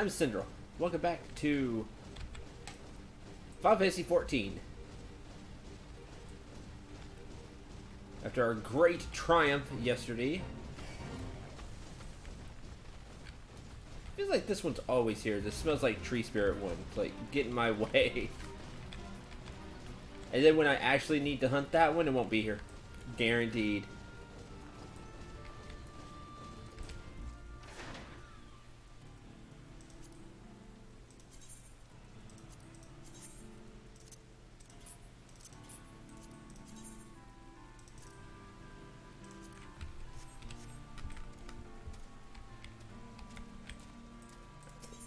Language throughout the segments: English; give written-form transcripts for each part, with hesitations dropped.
I'm Syndrome. Welcome back to FF14. After our great triumph yesterday, feels like this one's always here. This smells like Tree Spirit one. It's like, get in my way. And then when I actually need to hunt that one, it won't be here. Guaranteed.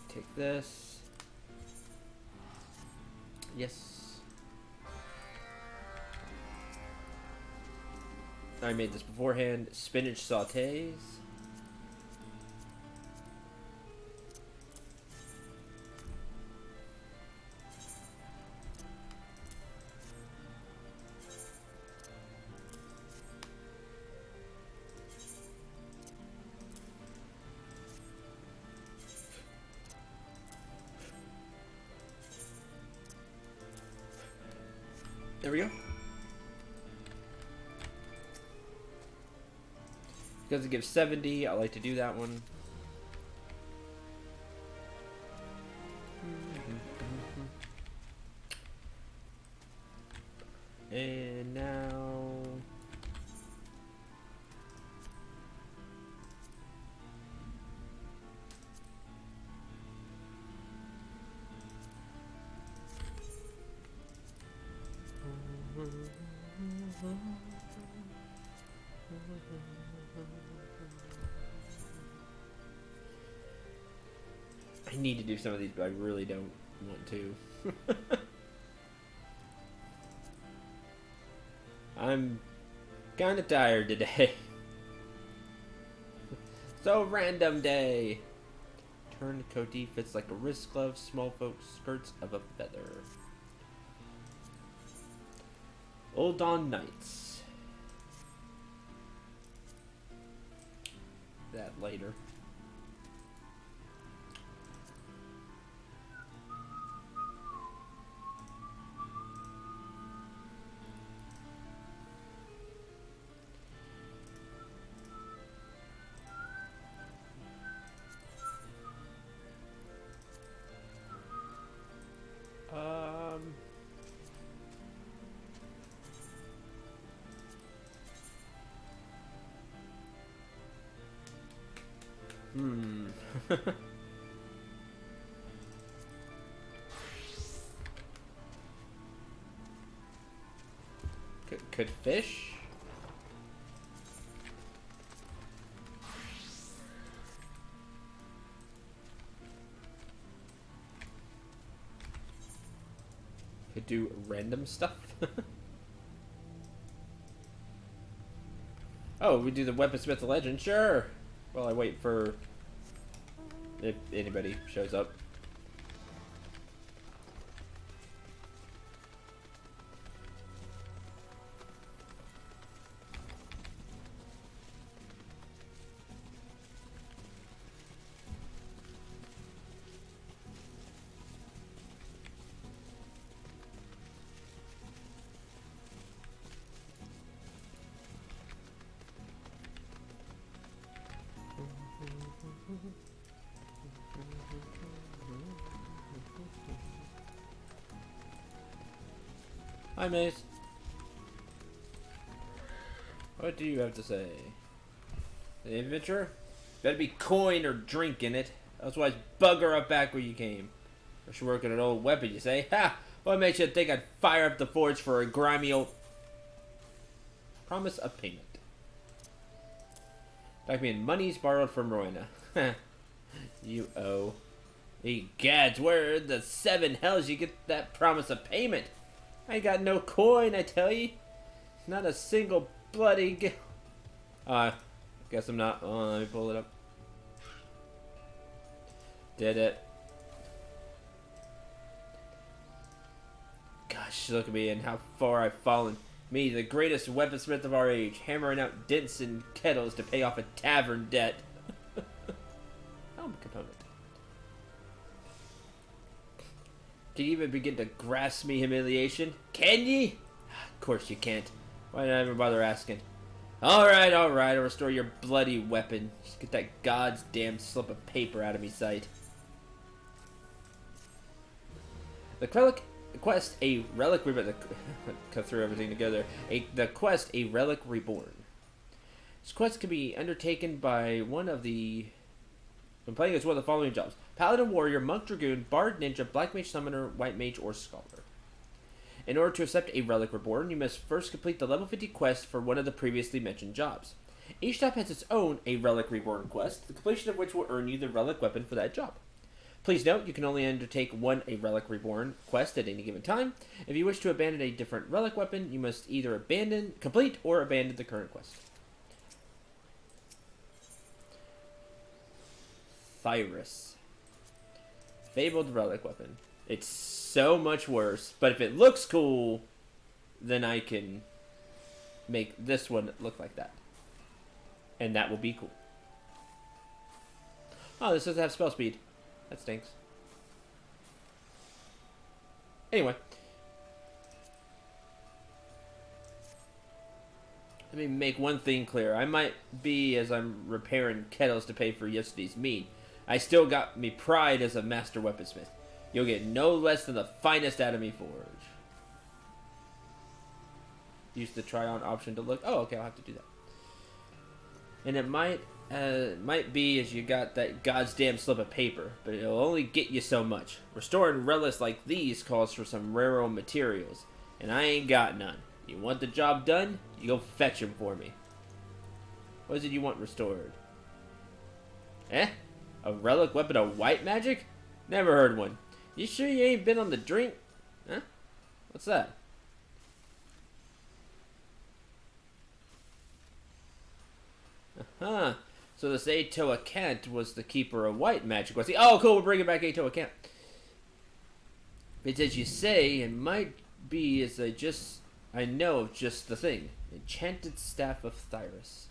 Take this. Yes. I made this beforehand. Spinach sautés. There we go. Because it gives 70, I like to do that one. And now... I need to do some of these, but I really don't want to. I'm kind of tired today. So random day. Turncoat fits like a wrist glove. Small folks skirts of a feather. Old Dawn Nights. That later. Could fish? Could do random stuff? Oh, we do the Weaponsmith Legend? Sure! Well, I wait for... if anybody shows up. Hi, Mace. What do you have to say? The adventure? Better be coin or drink in it. Otherwise, bugger up back where you came. I should work on an old weapon, you say? Ha! What makes you think I'd fire up the forge for a grimy old... Promise of payment. Back me in monies borrowed from Rowena. You owe. Egads, where the seven hells you get that promise of payment? I ain't got no coin, I tell you. Not a single bloody... guess I'm not... Oh, let me pull it up. Did it. Gosh, look at me and how far I've fallen. Me, the greatest weaponsmith of our age, hammering out dents and kettles to pay off a tavern debt. Helm component. Can you even begin to grasp me humiliation? Can ye? Of course you can't. Why did I ever bother asking? Alright, I'll restore your bloody weapon. Just get that god's damn slip of paper out of me sight. The quest, a relic reborn. Cut through everything together. The quest, a relic reborn. This quest can be undertaken by one of the. When playing as one of the following jobs: Paladin, Warrior, Monk, Dragoon, Bard, Ninja, Black Mage, Summoner, White Mage, or Scholar. In order to accept a Relic Reborn, you must first complete the level 50 quest for one of the previously mentioned jobs. Each job has its own a Relic Reborn quest, the completion of which will earn you the Relic Weapon for that job. Please note, you can only undertake one a Relic Reborn quest at any given time. If you wish to abandon a different Relic Weapon, you must either complete or abandon the current quest. Thyrus. Fabled Relic Weapon. It's so much worse, but if it looks cool, then I can make this one look like that. And that will be cool. Oh, this doesn't have spell speed. That stinks. Anyway. Let me make one thing clear. I might be, as I'm repairing kettles to pay for yesterday's meat, I still got me pride as a master weaponsmith. You'll get no less than the finest out of me forge. Use the try-on option to look. Oh, okay, I'll have to do that. And it might be as you got that goddamn slip of paper, but it'll only get you so much. Restoring relics like these calls for some rare materials, and I ain't got none. You want the job done? You go fetch them for me. What is it you want restored? Eh? A relic weapon of white magic? Never heard one. You sure you ain't been on the drink? Huh? What's that? Uh-huh. So this Atoa Kent was the keeper of white magic, was he? Oh, cool, we're bringing back Atoa Kent. It's as you say, it might be as I know of just the thing. Enchanted Staff of Thyrus.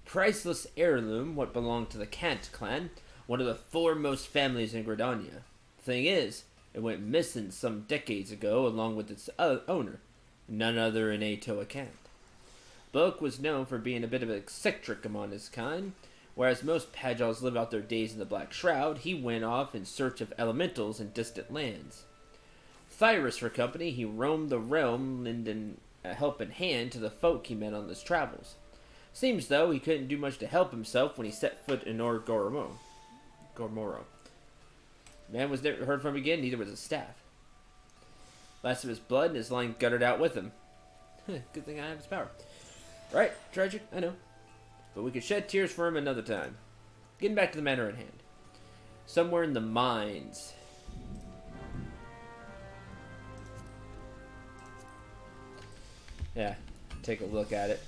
Priceless heirloom, what belonged to the Kent clan, one of the foremost families in Gridania. Thing is, it went missing some decades ago along with its owner, none other than Atoa Kent. Bloke was known for being a bit of an eccentric among his kind. Whereas most Pagels live out their days in the Black Shroud, he went off in search of elementals in distant lands. Thyrus for company, he roamed the realm, lending a helping hand to the folk he met on his travels. Seems though he couldn't do much to help himself when he set foot in Gormoro. Man was never heard from again, neither was his staff. Last of his blood and his line guttered out with him. Good thing I have his power. Right, tragic, I know. But we could shed tears for him another time. Getting back to the matter at hand. Somewhere in the mines. Yeah, take a look at it.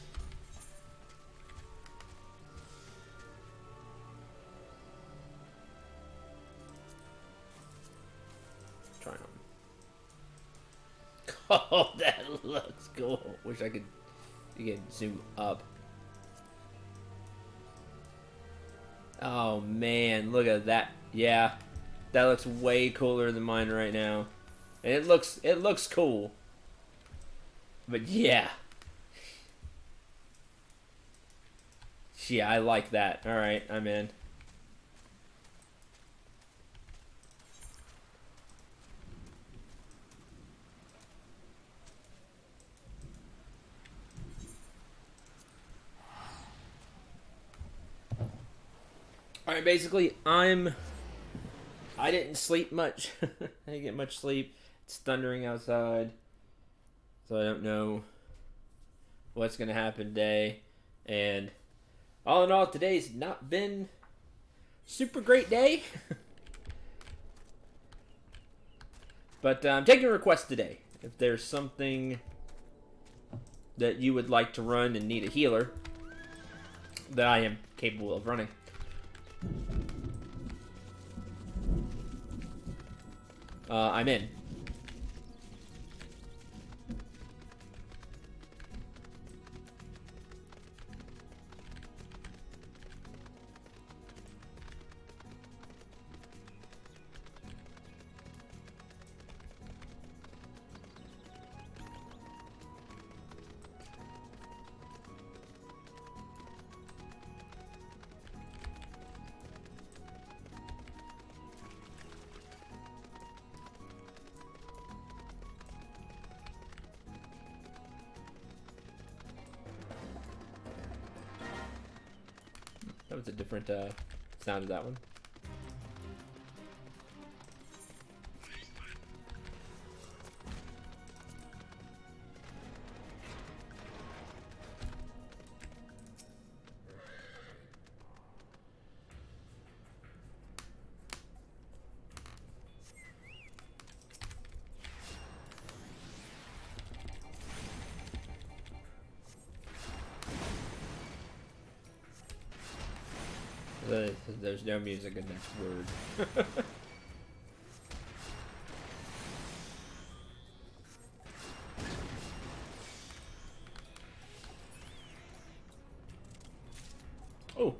Oh, that looks cool. Wish I could again zoom up. Oh man, look at that. Yeah. That looks way cooler than mine right now. And it looks cool. But yeah. Yeah, I like that. Alright, I'm in. Alright, basically, I didn't sleep much. I didn't get much sleep. It's thundering outside. So I don't know what's going to happen today. And all in all, today's not been super great day. But I'm taking a request today. If there's something that you would like to run and need a healer that I am capable of running. I'm in. What's a different sound of that one? There's no music in that word. Oh.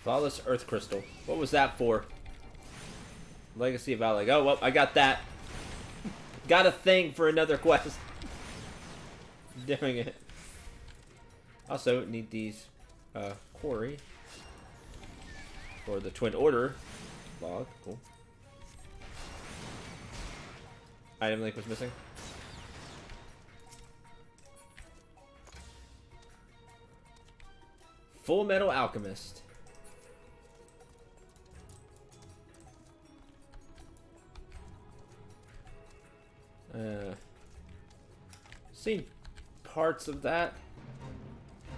Flawless Earth Crystal. What was that for? Legacy of Alec. Oh, well, I got that. Got a thing for another quest. Doing it. Also, need these quarry for the Twin Order log. Cool. Item link was missing. Full Metal Alchemist. Seen parts of that.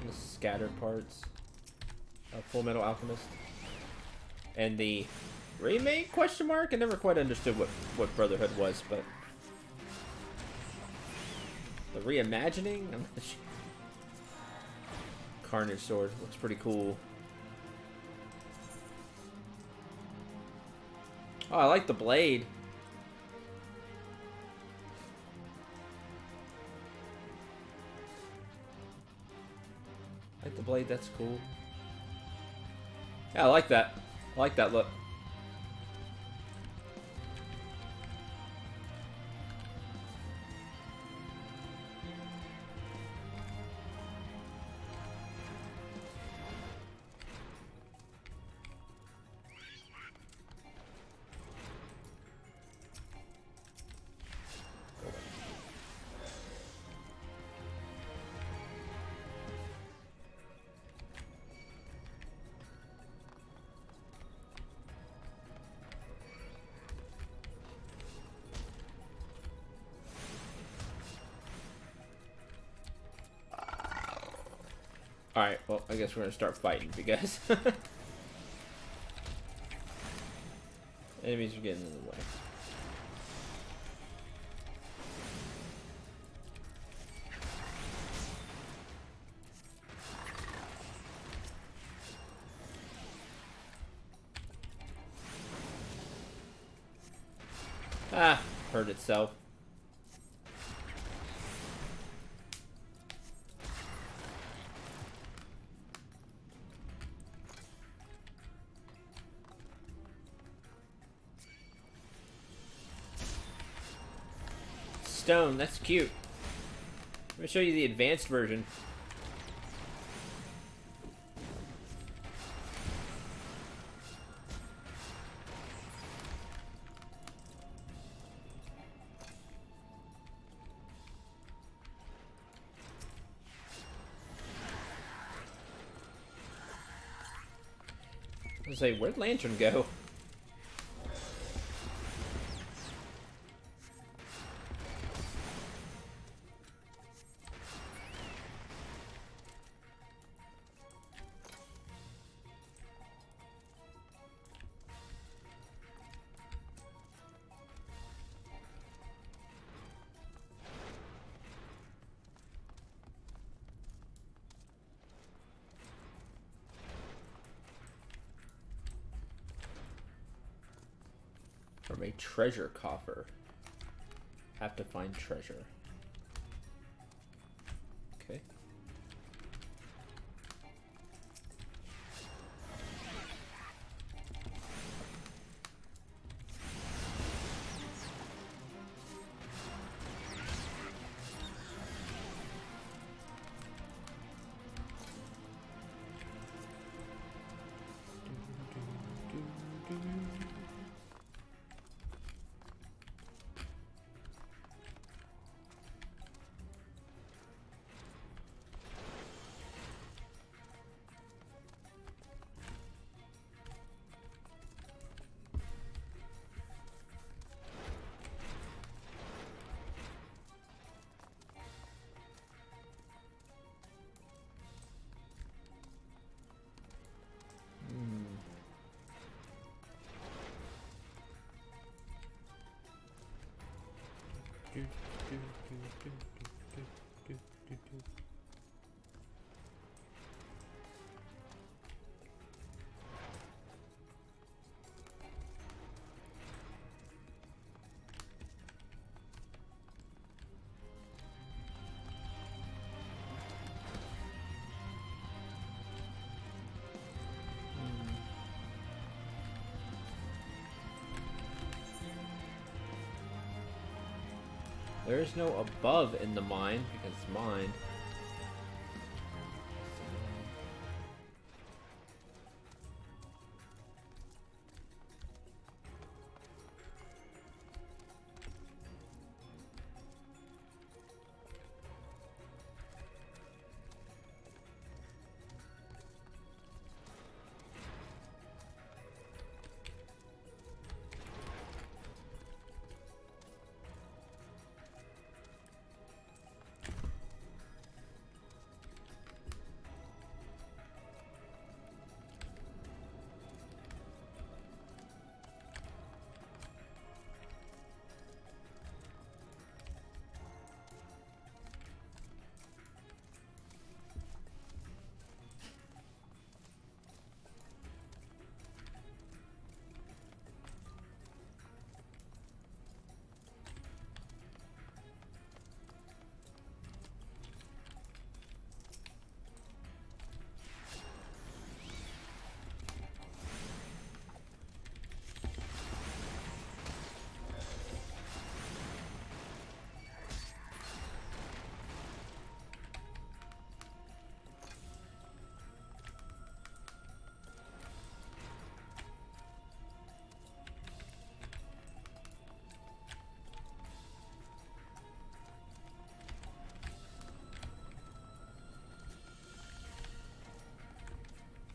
The scattered parts of Full Metal Alchemist. And the remake, question mark? I never quite understood what Brotherhood was, but the reimagining? I'm not sure. Carnage sword looks pretty cool. Oh, I like the blade. I like the blade, that's cool. Yeah, I like that. I like that look. Alright, well, I guess we're gonna start fighting because enemies are getting in the way. Ah, hurt itself. Stone, that's cute. Let me show you the advanced version. I was like, where'd Lantern go? From a treasure coffer. Have to find treasure. Okay. There is no above in the mine because it's mine.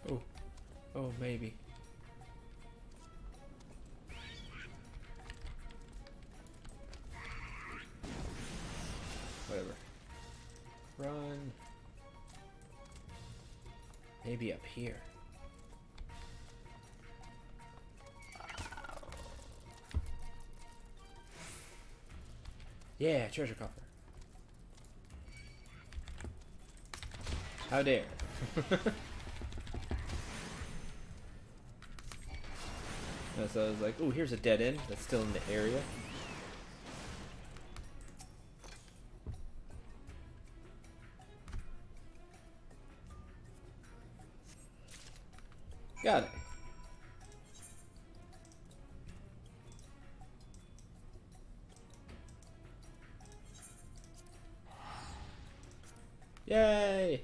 Oh, oh, maybe. Whatever. Run. Maybe up here. Yeah, treasure coffer. How dare. So I was like, oh, here's a dead end that's still in the area. Got it. Yay!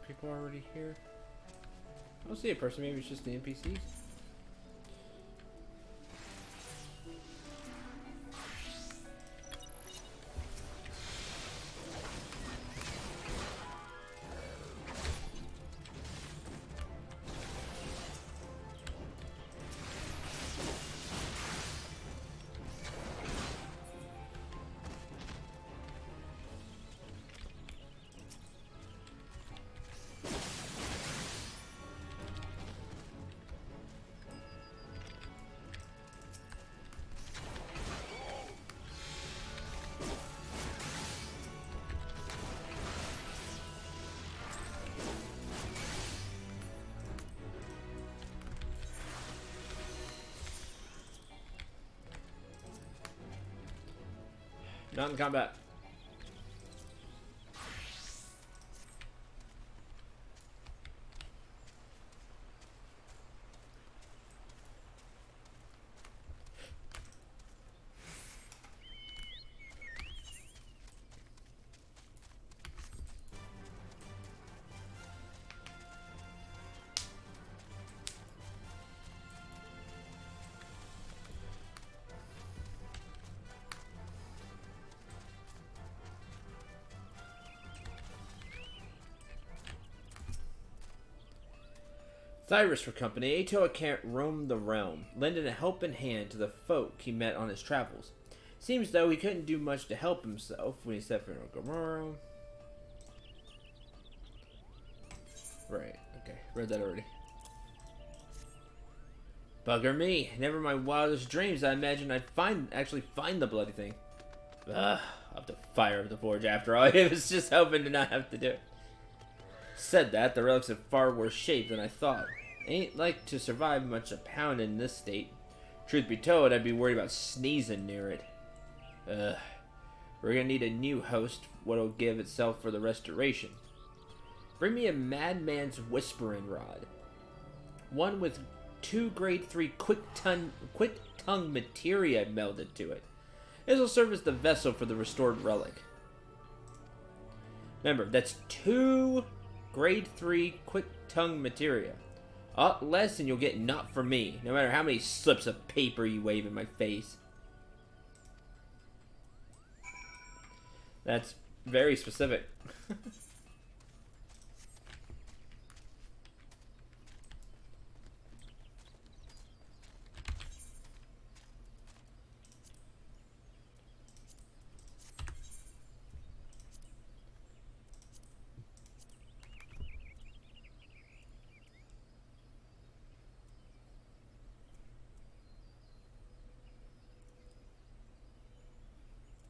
People already here? I don't see a person, maybe it's just the NPCs. Not in combat. Cyrus for company, Ato can't roam the realm, lending a helping hand to the folk he met on his travels. Seems though he couldn't do much to help himself when he set for Gomorrah. Right, okay, read that already. Bugger me, never my wildest dreams I imagined I'd actually find the bloody thing. I'll have to fire up the forge after all. I was just hoping to not have to do it. Said that, the relic's in far worse shape than I thought. Ain't like to survive much a pound in this state. Truth be told, I'd be worried about sneezing near it. We're gonna need a new host what'll give itself for the restoration. Bring me a madman's whispering rod. One with 2 grade 3 quick tongue materia melded to it. This'll serve as the vessel for the restored relic. Remember, that's 2 grade 3 quick tongue materia. Less and you'll get not from me, no matter how many slips of paper you wave in my face. That's very specific.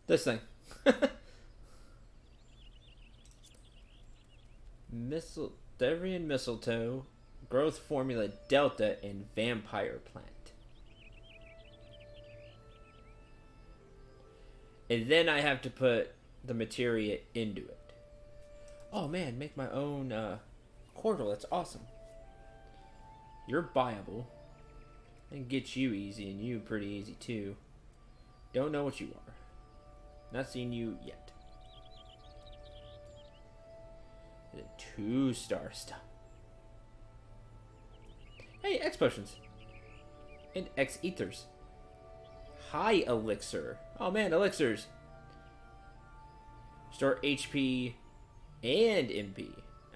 This thing. Therian mistletoe, growth formula delta, and vampire plant. And then I have to put the materia into it. Oh man, make my own portal. That's awesome. You're buyable. And get you easy, and you pretty easy too. Don't know what you are. Not seen you yet. The 2-star stuff. Hey, X potions. And X ethers. High elixir. Oh man, elixirs. Restore HP and MP.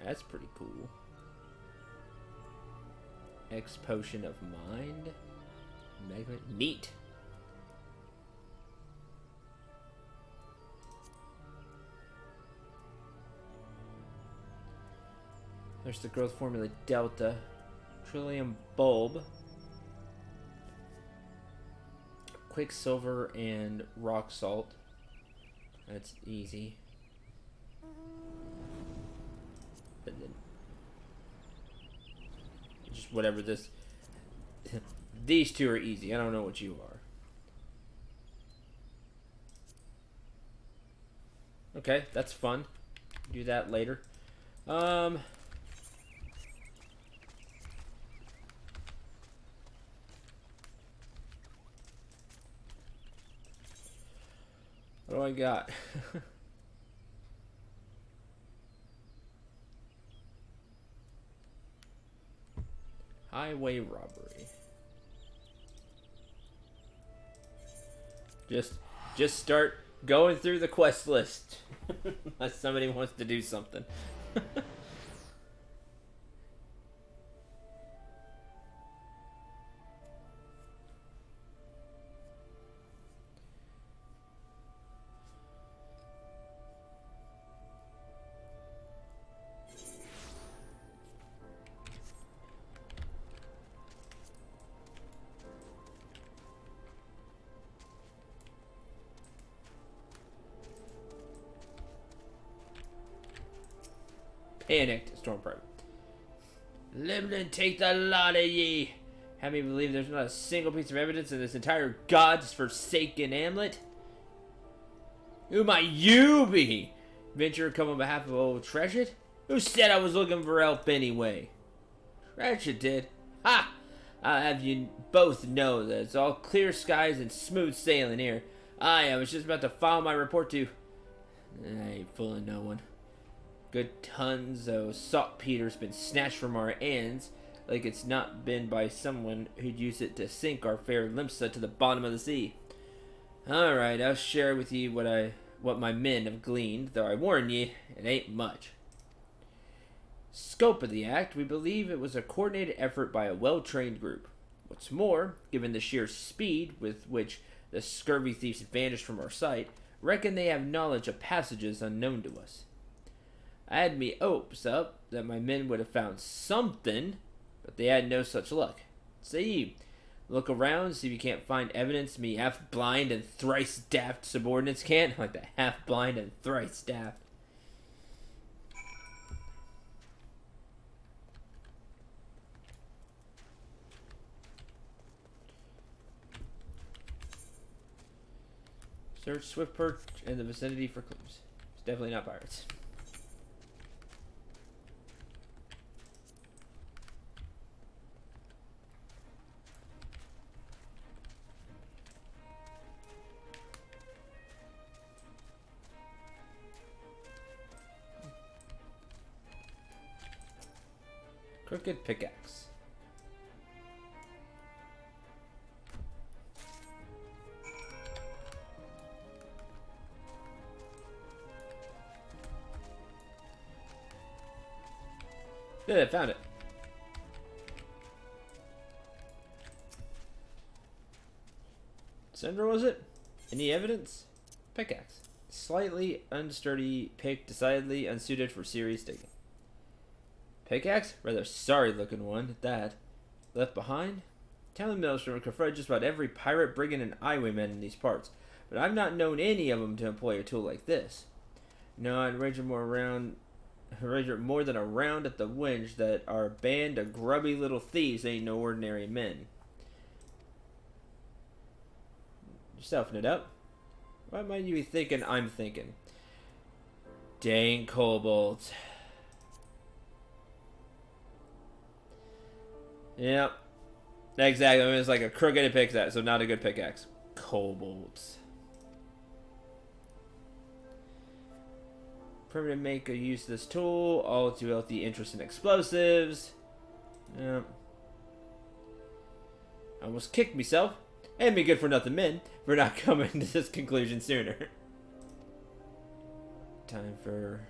That's pretty cool. X potion of mind. Neat. There's the growth formula delta. Trillium bulb. Quicksilver and rock salt. That's easy. And then just whatever this. These two are easy. I don't know what you are. Okay, that's fun. Do that later. What do I got? Highway robbery. Just start going through the quest list. Unless somebody wants to do something. Panicked, Storm Private. Limlin, take the lot of ye. Have me believe there's not a single piece of evidence in this entire god's forsaken hamlet? Who might you be? Venture come on behalf of old Treasure? Who said I was looking for help anyway? Treasure did. Ha! I'll have you both know that it's all clear skies and smooth sailing here. I was just about to file my report to... I ain't fooling no one. Good tons of saltpeter's been snatched from our ends, like it's not been by someone who'd use it to sink our fair Limsa to the bottom of the sea. Alright, I'll share with you what my men have gleaned, though I warn ye, it ain't much. Scope of the act, we believe it was a coordinated effort by a well-trained group. What's more, given the sheer speed with which the scurvy thieves vanished from our sight, reckon they have knowledge of passages unknown to us. I had me hopes up that my men would have found something, but they had no such luck. Say you, look around, see if you can't find evidence me half-blind and thrice-daft subordinates can't? Like the half-blind and thrice-daft. Search Swift Perch in the vicinity for clues. It's definitely not pirates. Crooked pickaxe. Yeah, I found it. Cinder, was it? Any evidence? Pickaxe. Slightly unsturdy pick, decidedly unsuited for serious digging. Pickaxe? Rather sorry looking one at that. Left behind? Talon mills from confront just about every pirate, brigand, and highwayman in these parts, but I've not known any of them to employ a tool like this. No, I'd wager more than a round at the winch that our band of grubby little thieves ain't no ordinary men. You're selfing it up. What might you be thinking I'm thinking? Dang kobolds. Yep. Exactly. I mean, it's like a crooked pickaxe, so not a good pickaxe. Kobolds. Permanent make a use of this tool. All too healthy interest in explosives. Yep. I almost kicked myself. And me good for nothing men for not coming to this conclusion sooner. Time for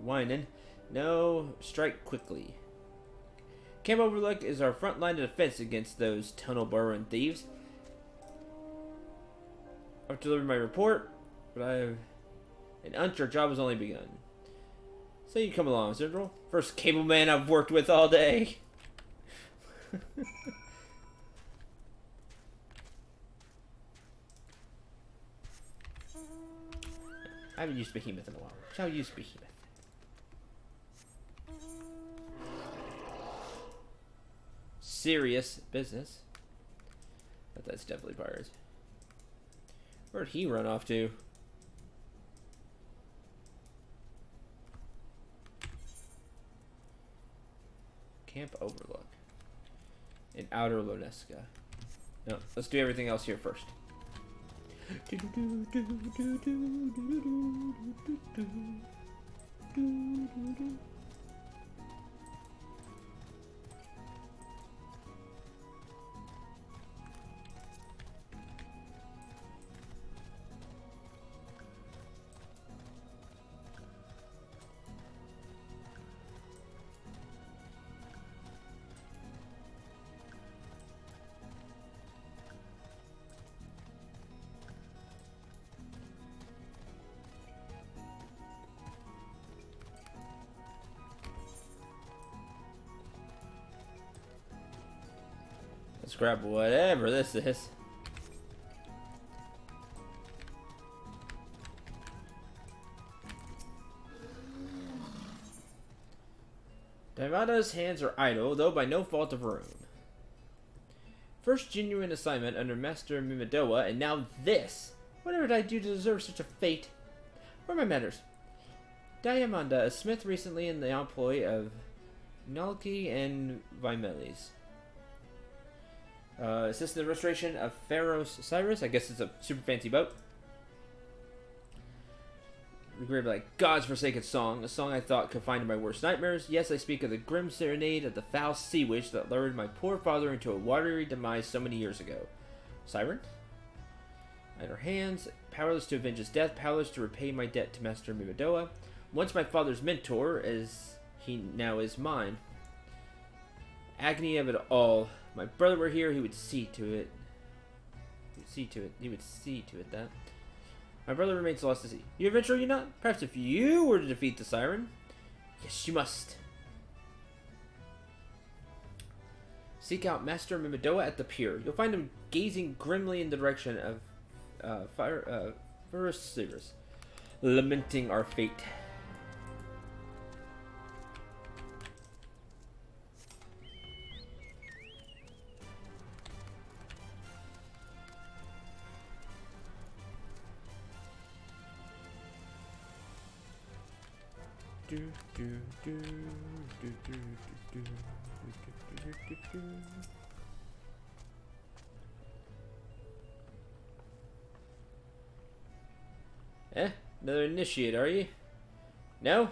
whining. No, strike quickly. Camp Overlook is our front line of defense against those tunnel burrowing thieves. I've delivered my report, but an unch our job has only begun. So you come along, Central. First cable man I've worked with all day. I haven't used Behemoth in a while. Shall use Behemoth. Serious business. But that's definitely pirates. Where'd he run off to? Camp Overlook. In Outer Loneska. No, let's do everything else here first. Let's grab whatever this is. Daimada's hands are idle, though by no fault of her own. First genuine assignment under Master Mimadoa, and now this! Whatever did I do to deserve such a fate? Where are my manners? Diamanda, a smith recently in the employ of Nalki and Vimelis. Assist in the restoration of Pharaoh's Cyrus. I guess it's a super fancy boat. Regretted like God's forsaken song, a song I thought confined to my worst nightmares. Yes, I speak of the grim serenade of the foul sea witch that lured my poor father into a watery demise so many years ago. Siren? At her hands, powerless to avenge his death, powerless to repay my debt to Master Mimadoa. Once my father's mentor, as he now is mine. Agony of it all. If my brother were here, he would see to it. He would see to it that. My brother remains lost to sea. You adventurer, you not? Perhaps if you were to defeat the siren? Yes, you must. Seek out Master Mimadoa at the pier. You'll find him gazing grimly in the direction of Cyrus, lamenting our fate. Another initiate, are you? No?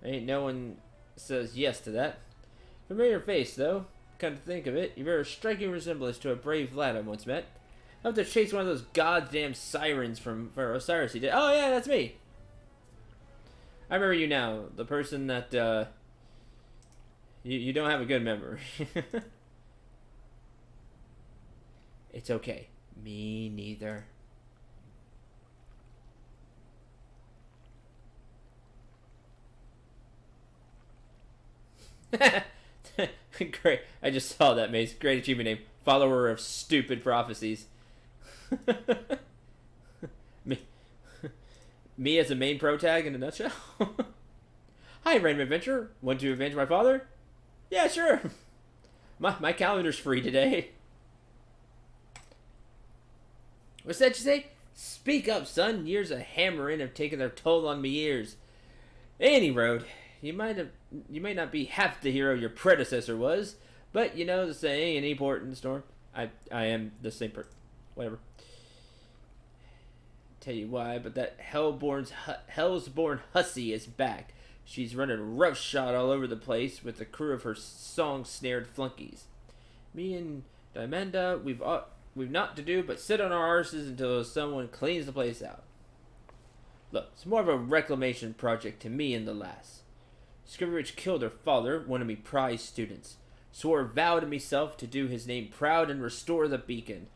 Ain't no one says yes to that. Familiar face, though. Come to think of it, you bear a striking resemblance to a brave lad I once met. I have to chase one of those goddamn sirens from Pharaoh Cyrus he did. Oh yeah, that's me! I remember you now. The person that, you don't have a good memory. It's okay. Me neither. Great. I just saw that, Mace. Great achievement name. Follower of stupid prophecies. Me as a main protag in a nutshell. Hi, random adventurer. Want to avenge my father? Yeah, sure. My calendar's free today. What's that you say? Speak up, son. Years of hammering have taken their toll on me ears. Any road. You may not be half the hero your predecessor was, but you know the saying, any port in the storm. I am the same whatever. Tell you why, but that hell's-born hussy is back. She's running roughshod all over the place with the crew of her song-snared flunkies. Me and Diamanda, we've not to do but sit on our arses until someone cleans the place out. Look, it's more of a reclamation project to me and the lass. Scrivenerich killed her father, one of me prize students. Swore a vow to meself to do his name proud and restore the beacon.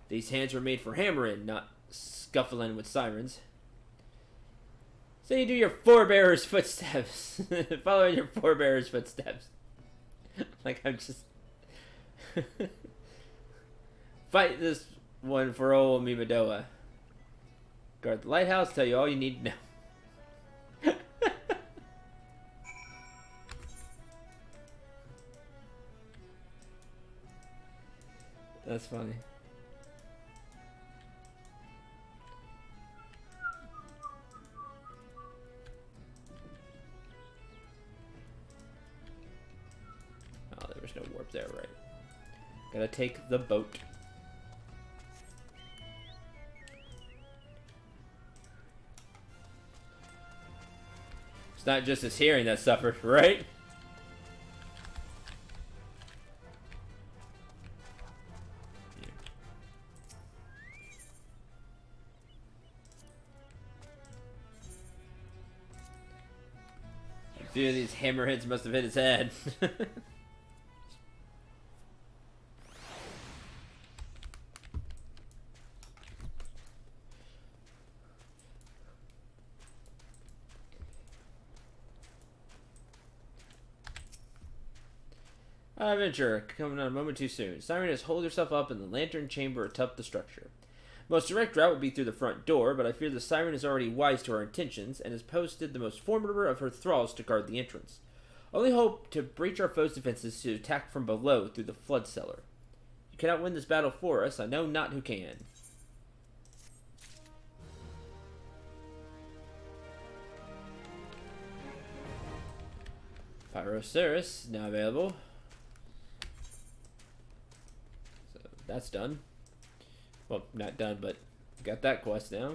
These hands were made for hammering, not scuffling with sirens. So you do your forebearers' footsteps. Following your forebearers' footsteps. Like I'm just... Fight this one for old Mimadoa. Guard the lighthouse, tell you all you need to know. That's funny. Oh, there was no warp there, right? Gotta take the boat. It's not just his hearing that suffered, right? A few of these hammerheads must have hit his head. Adventure, coming on a moment too soon. Siren has holed herself up in the lantern chamber atop the structure. Most direct route would be through the front door, but I fear the Siren is already wise to our intentions and has posted the most formidable of her thralls to guard the entrance. Only hope to breach our foe's defenses to attack from below through the flood cellar. You cannot win this battle for us. I know not who can. Pyroceras now available. So that's done. Well, not done, but got that quest now.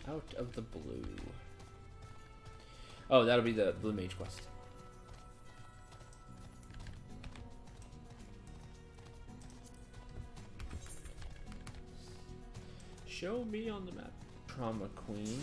Out of the blue. Oh, that'll be the Blue Mage quest. Show me on the map. Trauma Queen.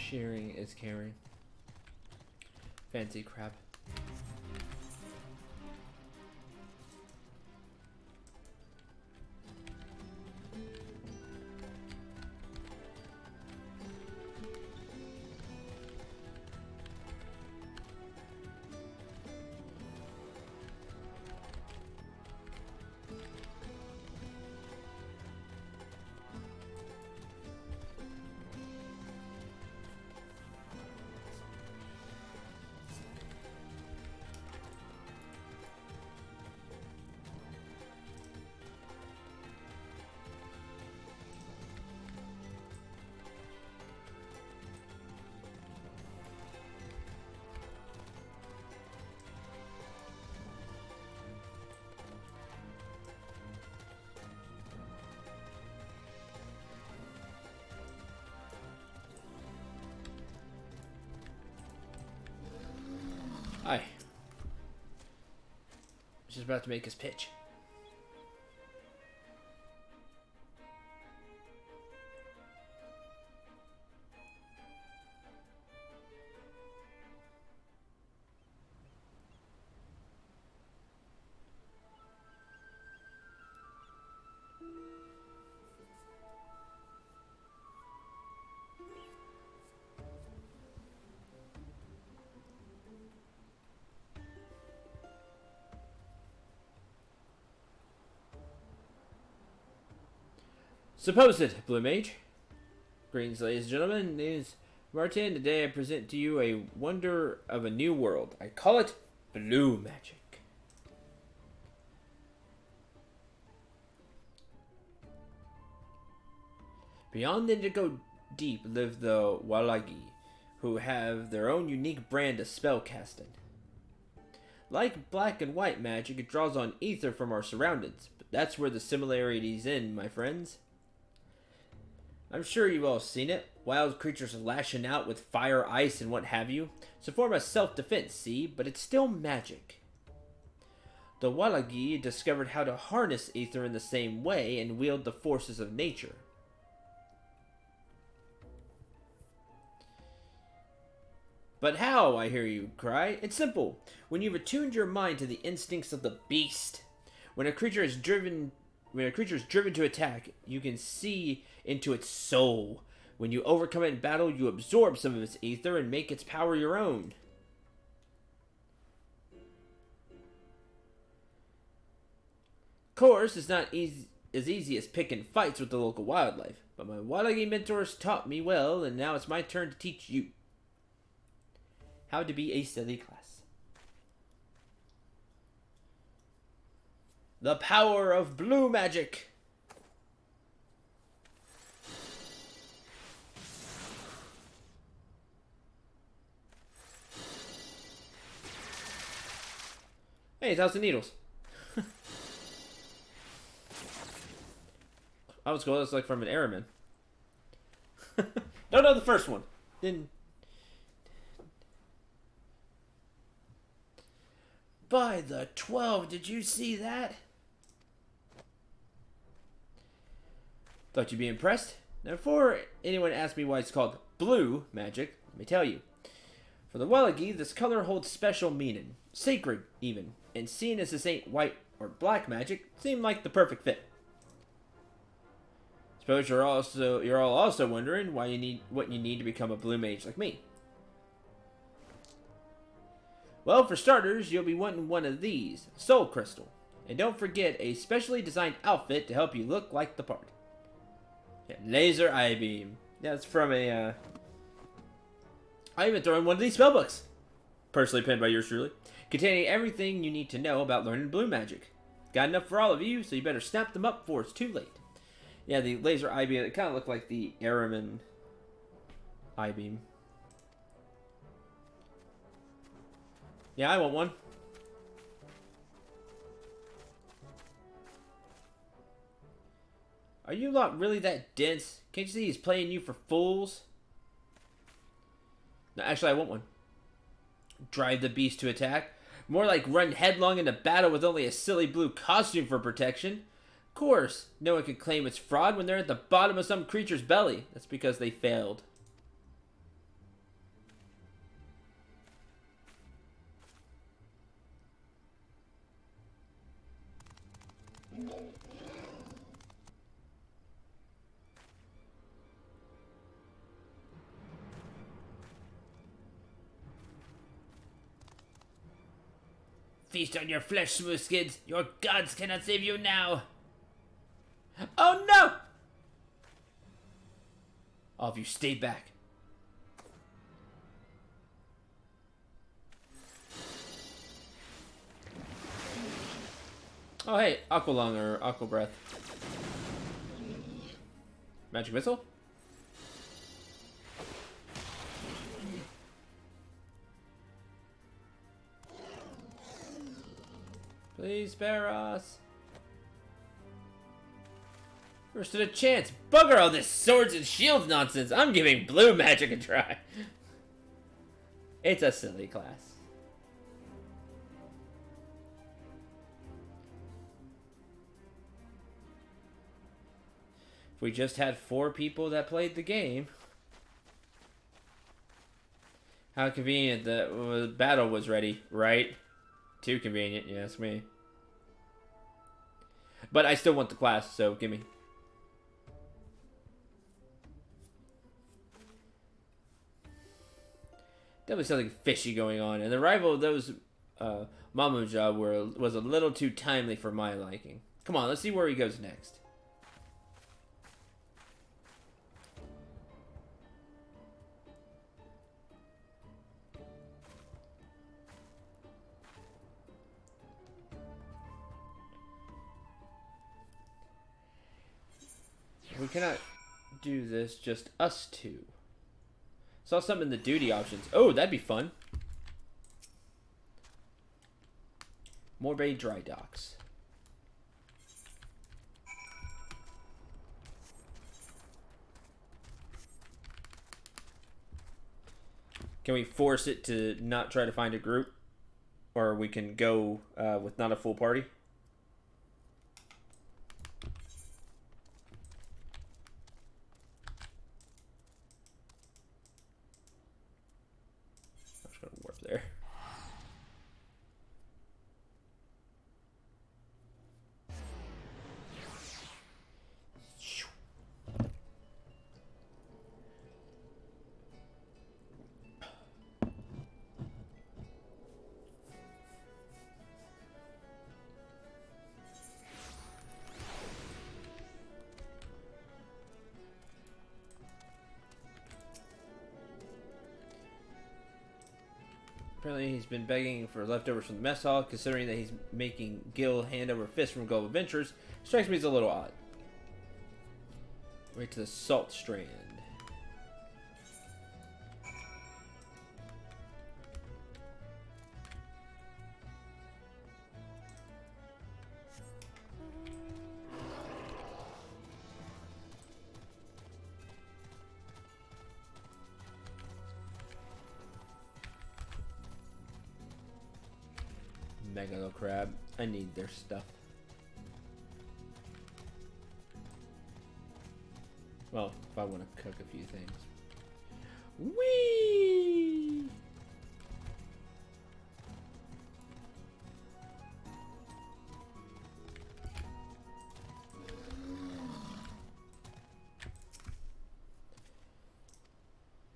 Sharing is caring. Fancy crap. Hi. Just about to make his pitch. Supposed Blue Mage. Greetings, ladies and gentlemen. My name is Martin. Today I present to you a wonder of a new world. I call it Blue Magic. Beyond Indigo Deep live the Walagi, who have their own unique brand of spellcasting. Like black and white magic, it draws on ether from our surroundings, but that's where the similarities end, my friends. I'm sure you've all seen it. Wild creatures lashing out with fire, ice, and what have you. It's a form of self-defense, see? But it's still magic. The Walagi discovered how to harness ether in the same way and wield the forces of nature. But how, I hear you cry? It's simple. When you've attuned your mind to the instincts of the beast. When a creature is driven to attack, you can see into its soul. When you overcome it in battle, you absorb some of its ether and make its power your own. course, it's not as easy as picking fights with the local wildlife, but my Wadagi mentors taught me well, and now it's my turn to teach you how to be a silly class. The power of blue magic. Hey, it's House of Needles. I was cool. That's like from an Airman. Don't know the first one. Didn't. By the 12, did you see that? Thought you'd be impressed. Now, before anyone asks me why it's called blue magic, let me tell you. For the Welagi, this color holds special meaning, sacred even, and seeing as this ain't white or black magic, seemed like the perfect fit. Suppose you're all also wondering what you need to become a blue mage like me. Well, for starters, you'll be wanting one of these, Soul Crystal, and don't forget a specially designed outfit to help you look like the part. Yeah, Laser Eye Beam. Yeah, it's from a. I even throw in one of these spellbooks, personally penned by yours truly, containing everything you need to know about learning blue magic. Got enough for all of you, so you better snap them up before it's too late. Yeah, the laser eye beam, it kind of looked like the Araman eye beam. Yeah, I want one. Are you lot really that dense? Can't you see he's playing you for fools? No, actually, I want one. Drive the beast to attack. More like run headlong into battle with only a silly blue costume for protection. Of course, no one can claim it's fraud when they're at the bottom of some creature's belly. That's because they failed. Feast on your flesh, smooth skids. Your gods cannot save you now. Oh no! All of you stay back. Oh hey, Aqua Lung or Aqua Breath. Magic Missile? Please spare us. Never stood a chance. Bugger all this swords and shields nonsense. I'm giving blue magic a try. It's a silly class. If we just had 4 people that played the game. How convenient that the battle was ready, right? Too convenient, you ask me. But I still want the class, so give me. Definitely something fishy going on. And the arrival of those Mamu job was a little too timely for my liking. Come on, let's see where he goes next. We cannot do this, just us two. Saw something in the duty options. Oh, that'd be fun. Morbay Dry Docks. Can we force it to not try to find a group? Or we can go with not a full party? There. Apparently he's been begging for leftovers from the mess hall, considering that he's making Gil hand over fist from Global Ventures. Strikes me as a little odd. Right to the Salt Strand. Megalo Crab. I need their stuff. Well, if I want to cook a few things. Whee!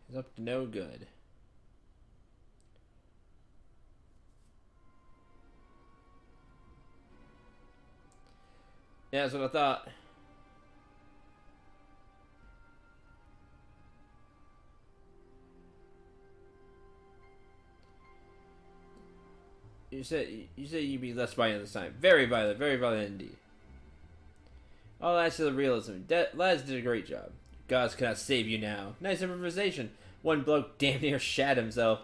He's up to no good. Yeah, that's what I thought. You said you'd be less violent this time. Very violent indeed. All that's to the realism. Lads did a great job. Gods cannot save you now. Nice improvisation. One bloke damn near shat himself.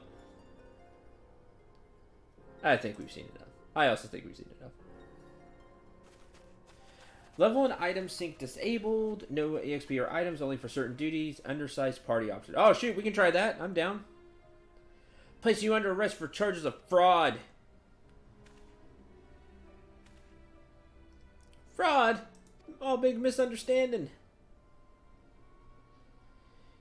I think we've seen enough. I also think we've seen enough. Level 1 item sync disabled. No EXP or items, only for certain duties. Undersized party option. Oh shoot, we can try that. I'm down. Place you under arrest for charges of fraud. Fraud? All big misunderstanding.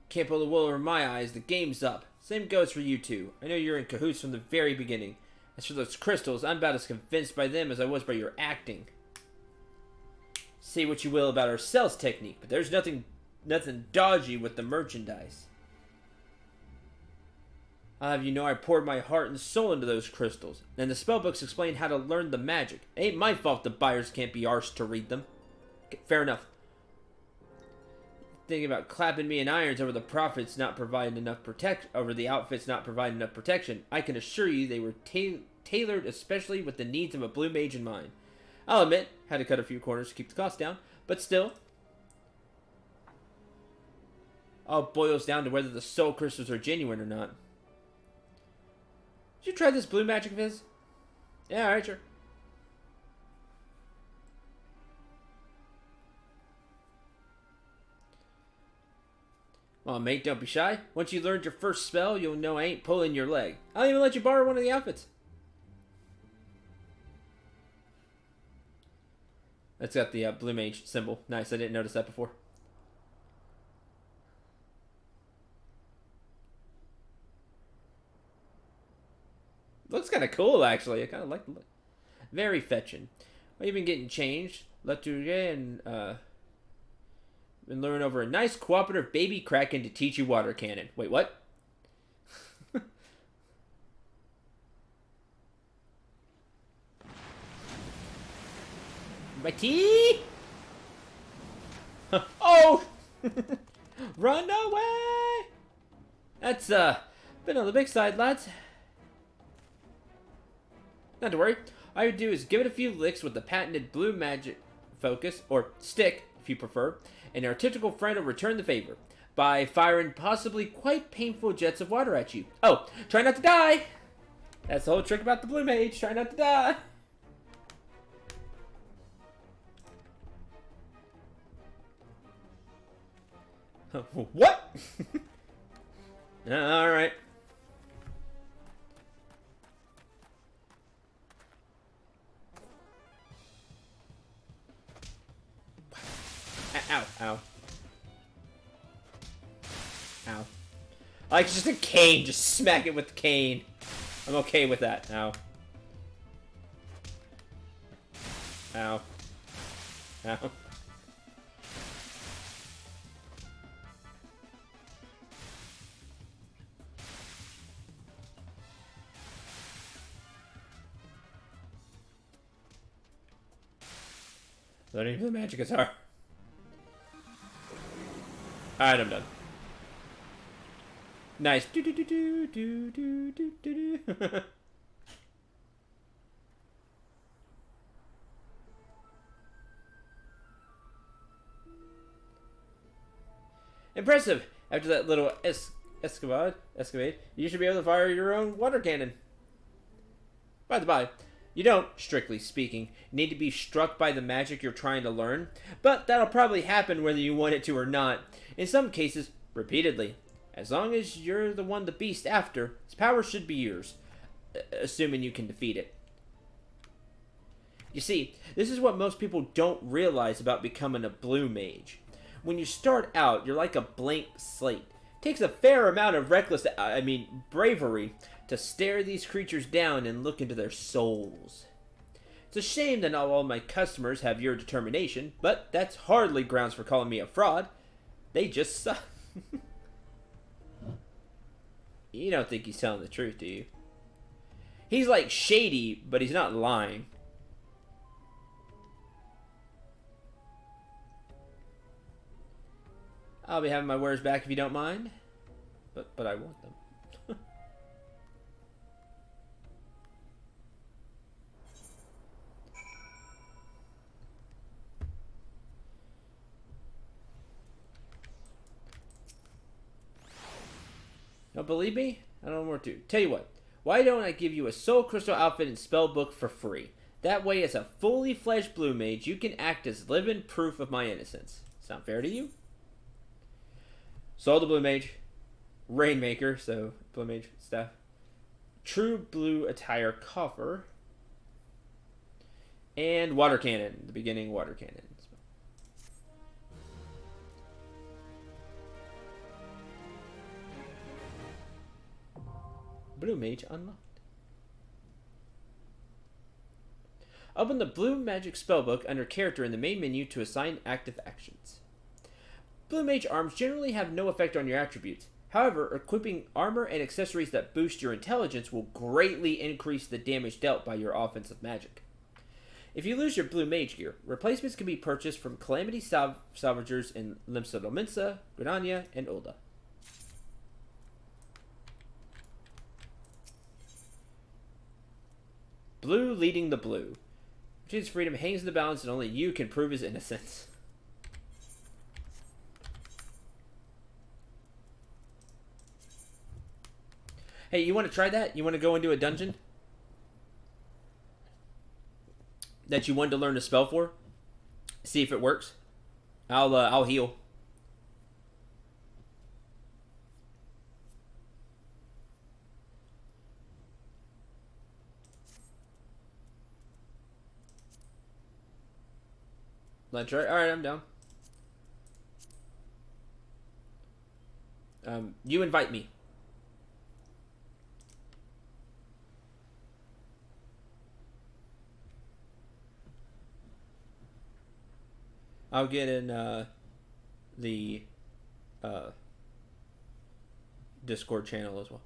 Can't pull the wool over my eyes. The game's up. Same goes for you two. I know you're in cahoots from the very beginning. As for those crystals, I'm about as convinced by them as I was by your acting. Say what you will about our sales technique, but there's nothing dodgy with the merchandise. I'll have you know I poured my heart and soul into those crystals, and the spellbooks explain how to learn the magic. It ain't my fault the buyers can't be arsed to read them. Okay, fair enough. Thinking about clapping me in irons over the outfits not providing enough protection, I can assure you they were tailored especially with the needs of a blue mage in mind. I'll admit, had to cut a few corners to keep the cost down, but still. All boils down to whether the soul crystals are genuine or not. Did you try this blue magic of his? Yeah, alright, sure. Well, mate, don't be shy. Once you learned your first spell, you'll know I ain't pulling your leg. I'll even let you borrow one of the outfits. That's got the blue mage symbol. Nice, I didn't notice that before. Looks kind of cool, actually. I kind of like the look. Very fetching. Well, you've been getting changed. Leturier and been luring over a nice cooperative baby kraken to teach you water cannon. Wait, what? My tea? Oh! Run away! That's been on the big side, lads. Not to worry. All you do is give it a few licks with the patented blue magic focus, or stick, if you prefer, and our typical friend will return the favor by firing possibly quite painful jets of water at you. Oh, try not to die! That's the whole trick about the blue mage. Try not to die. What? Alright. Ow, ow. Ow. I like just a cane. Just smack it with the cane. I'm okay with that. Ow. Ow. Ow. Learning the magic guitar. Alright, I'm done. Nice. Do do do do do do do do do. Impressive. After that little escapade, you should be able to fire your own water cannon. By the by, you don't, strictly speaking, need to be struck by the magic you're trying to learn, but that'll probably happen whether you want it to or not. In some cases, repeatedly. As long as you're the one the beast after, its power should be yours, assuming you can defeat it. You see, this is what most people don't realize about becoming a blue mage. When you start out, you're like a blank slate. It takes a fair amount of bravery to stare these creatures down and look into their souls. It's a shame that not all my customers have your determination, but that's hardly grounds for calling me a fraud. They just suck. You don't think he's telling the truth, do you? He's like shady, but he's not lying. I'll be having my wares back if you don't mind. But I want them. Don't believe me? I don't want to. Tell you what. Why don't I give you a soul crystal outfit and spell book for free? That way, as a fully fledged blue mage, you can act as living proof of my innocence. Sound fair to you? Soul the blue mage. Rainmaker, so blue mage stuff. True blue attire coffer. And water cannon. The beginning water cannon. Blue mage unlocked. Open the blue magic spellbook under character in the main menu to assign active actions. Blue mage arms generally have no effect on your attributes. However, equipping armor and accessories that boost your intelligence will greatly increase the damage dealt by your offensive magic. If you lose your blue mage gear, replacements can be purchased from Calamity Salvagers in Limsa Lominsa, Grenania, and Ulda. Blue leading the blue. His freedom hangs in the balance and only you can prove his innocence. Hey, you want to try that? You want to go into a dungeon that you wanted to learn a spell for? See if it works. I'll heal. Let's try. All right, I'm down. You invite me. I'll get in the Discord channel as well.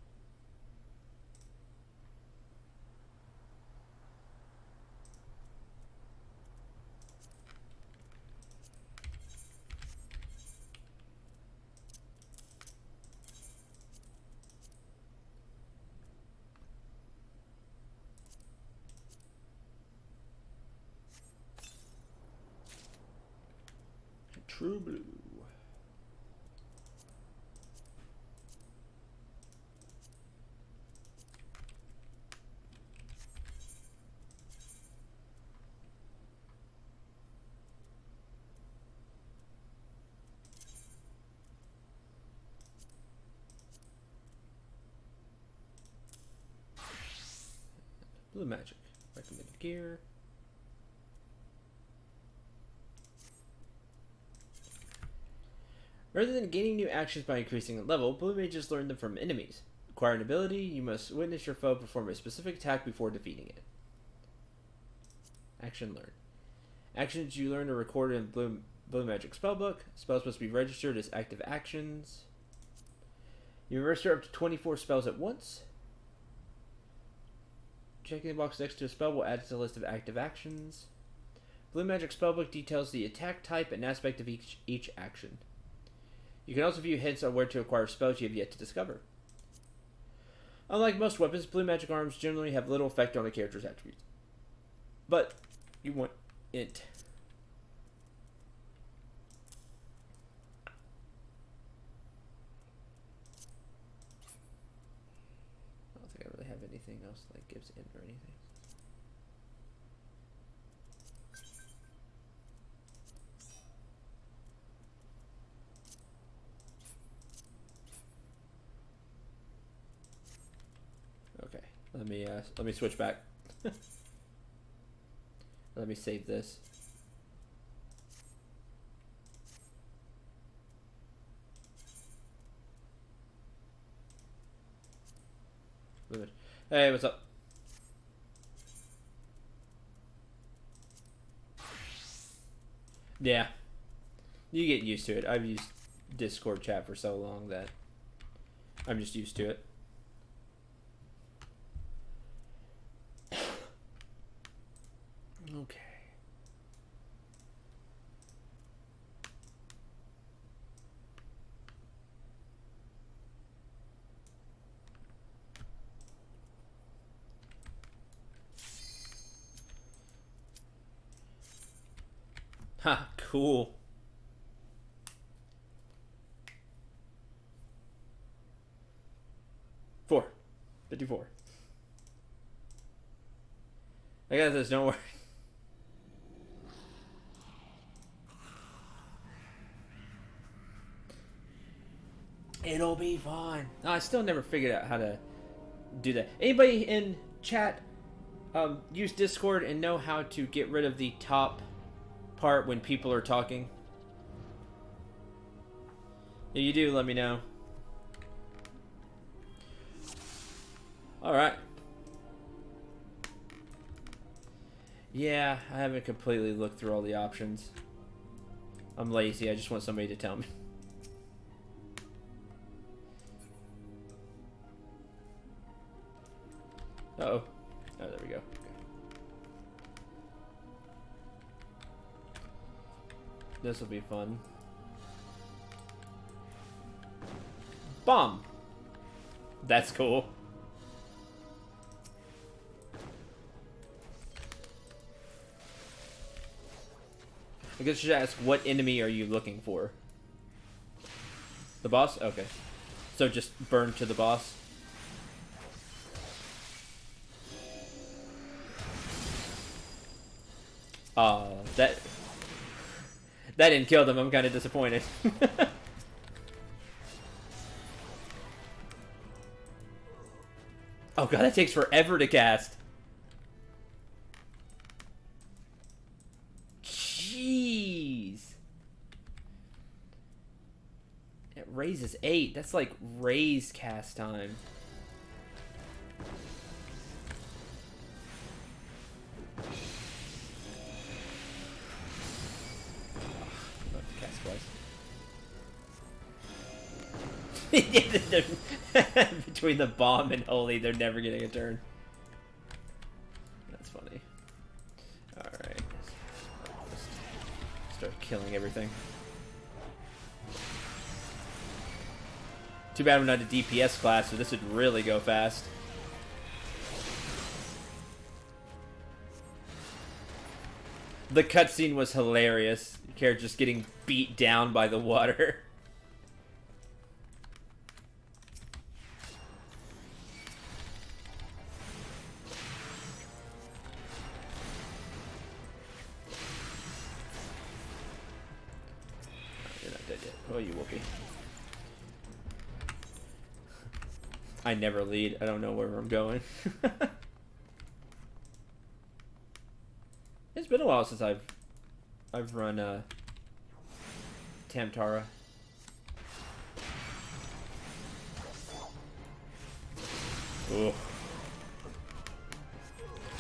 True blue. Blue magic. Recommended gear. Rather than gaining new actions by increasing in level, blue mages learn them from enemies. Acquire an ability, you must witness your foe perform a specific attack before defeating it. Action learned. Actions you learn are recorded in blue magic spellbook. Spells must be registered as active actions. You may register up to 24 spells at once. Checking the box next to a spell will add it to the list of active actions. Blue magic spellbook details the attack type and aspect of each action. You can also view hints on where to acquire spells you have yet to discover. Unlike most weapons, blue magic arms generally have little effect on a character's attributes. But you want it. I don't think I really have anything else that gives int or anything. Okay, let me switch back. Let me save this. Hey, what's up? Yeah. You get used to it. I've used Discord chat for so long that I'm just used to it. Okay. Ha, cool. Four. 54. I got this, don't worry. It'll be fine. No, I still never figured out how to do that. Anybody in chat use Discord and know how to get rid of the top part when people are talking? If you do, let me know. Alright. Yeah, I haven't completely looked through all the options. I'm lazy, I just want somebody to tell me. Uh-oh. Oh, there we go. Okay. This will be fun. Bomb! That's cool. I guess I should ask, what enemy are you looking for? The boss? Okay. So just burn to the boss? That didn't kill them. I'm kind of disappointed. Oh god, that takes forever to cast. Jeez. It raises 8. That's like raise cast time. Between the bomb and holy, they're never getting a turn. That's funny. Alright. Start killing everything. Too bad I'm not a DPS class, so this would really go fast. The cutscene was hilarious. Your character just getting beat down by the water. Oh, you whoopee. I never lead. I don't know where I'm going. It's been a while since I've run Tamtara. Ooh.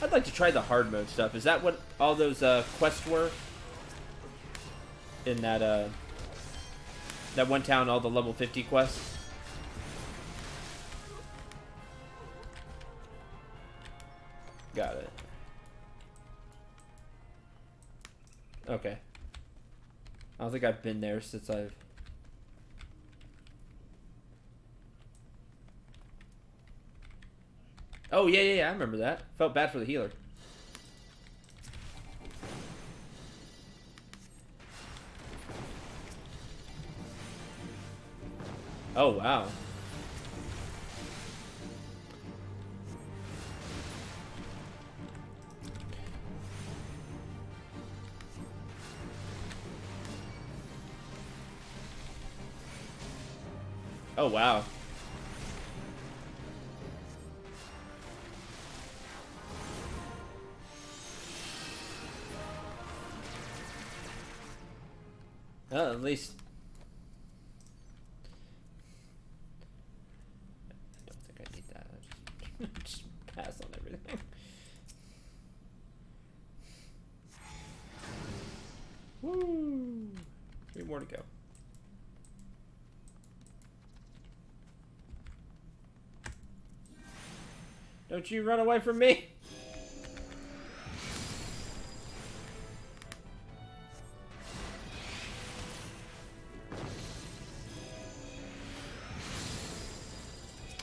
I'd like to try the hard mode stuff. Is that what all those quests were? In that that one town, all the level 50 quests? Got it. Okay. I don't think I've been there since I've... Oh, yeah, yeah, yeah, I remember that. Felt bad for the healer. Oh, wow. Oh, wow. Well, at least... I don't think I need that. I just pass on everything. Woo! 3 more to go. Don't you run away from me!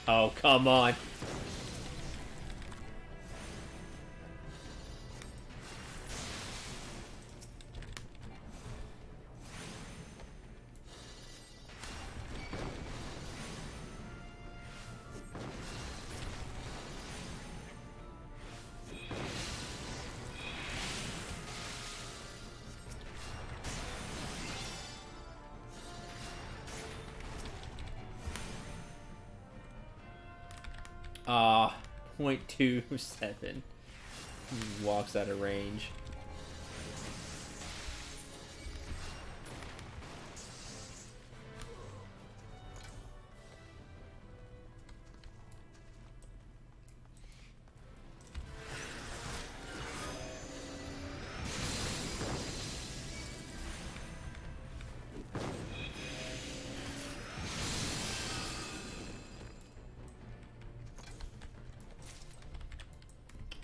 Oh, come on. Ah, 0.27. Walks out of range.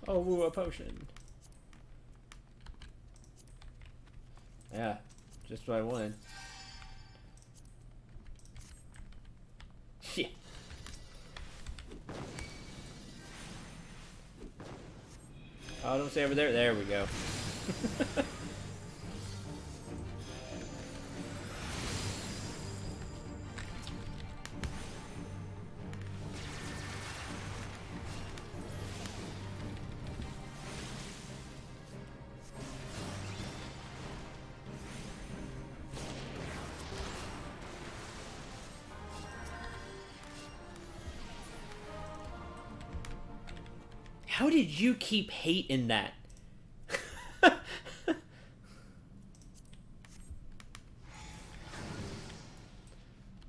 Oh, woo, a potion. Yeah, just what I wanted. Shit. Oh, don't stay over there. There we go. How did you keep hating that?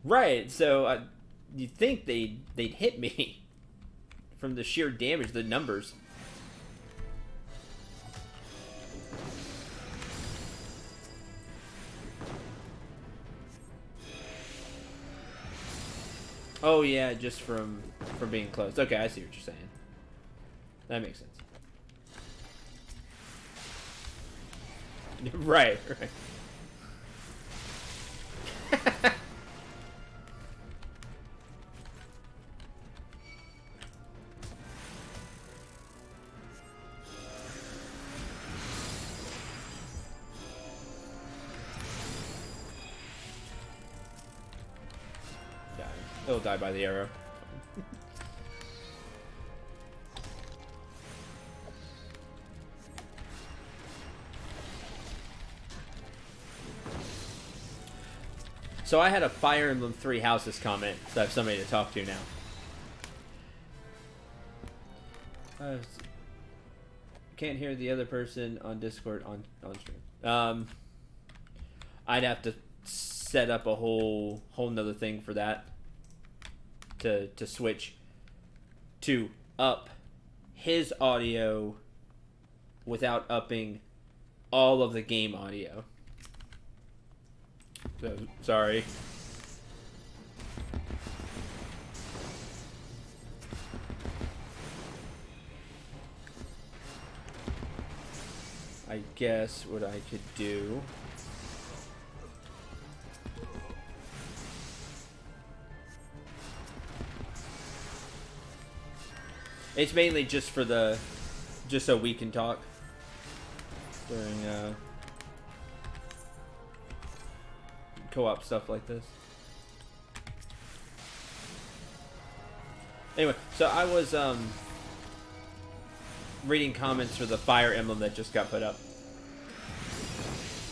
Right, so you'd think they'd hit me from the sheer damage, the numbers. Oh yeah, just from being close. Okay, I see what you're saying. That makes sense. Right, right. It'll die by the arrow. So I had a Fire Emblem 3 Houses comment, so I have somebody to talk to now. Can't hear the other person on Discord on stream. I'd have to set up a whole nother thing for that to switch to up his audio without upping all of the game audio. So, sorry. I guess what I could do It's mainly just for the, just so we can talk during co-op stuff like this. Anyway, so I was reading comments for the Fire Emblem that just got put up,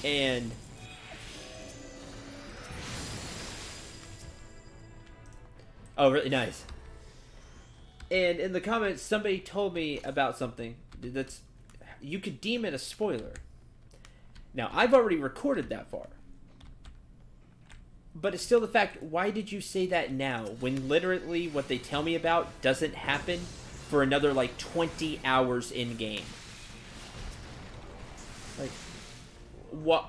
and oh, really nice. And in the comments, somebody told me about something that's, you could deem it a spoiler. Now, I've already recorded that far. But it's still the fact, why did you say that now? When literally what they tell me about doesn't happen for another, like, 20 hours in-game. Like, what?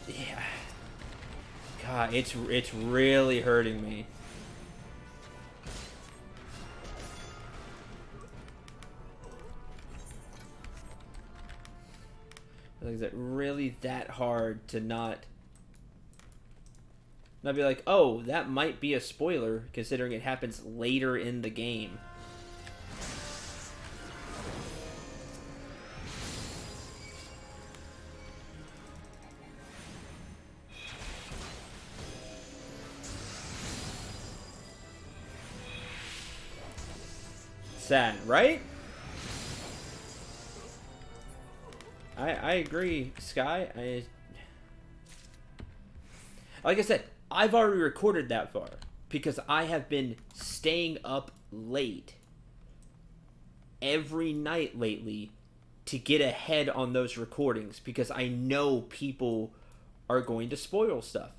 Yeah. God, it's really hurting me. Like, is it really that hard to not be like, oh, that might be a spoiler, considering it happens later in the game? Sad, right? I agree, Sky. Like I said, I've already recorded that far because I have been staying up late every night lately to get ahead on those recordings because I know people are going to spoil stuff.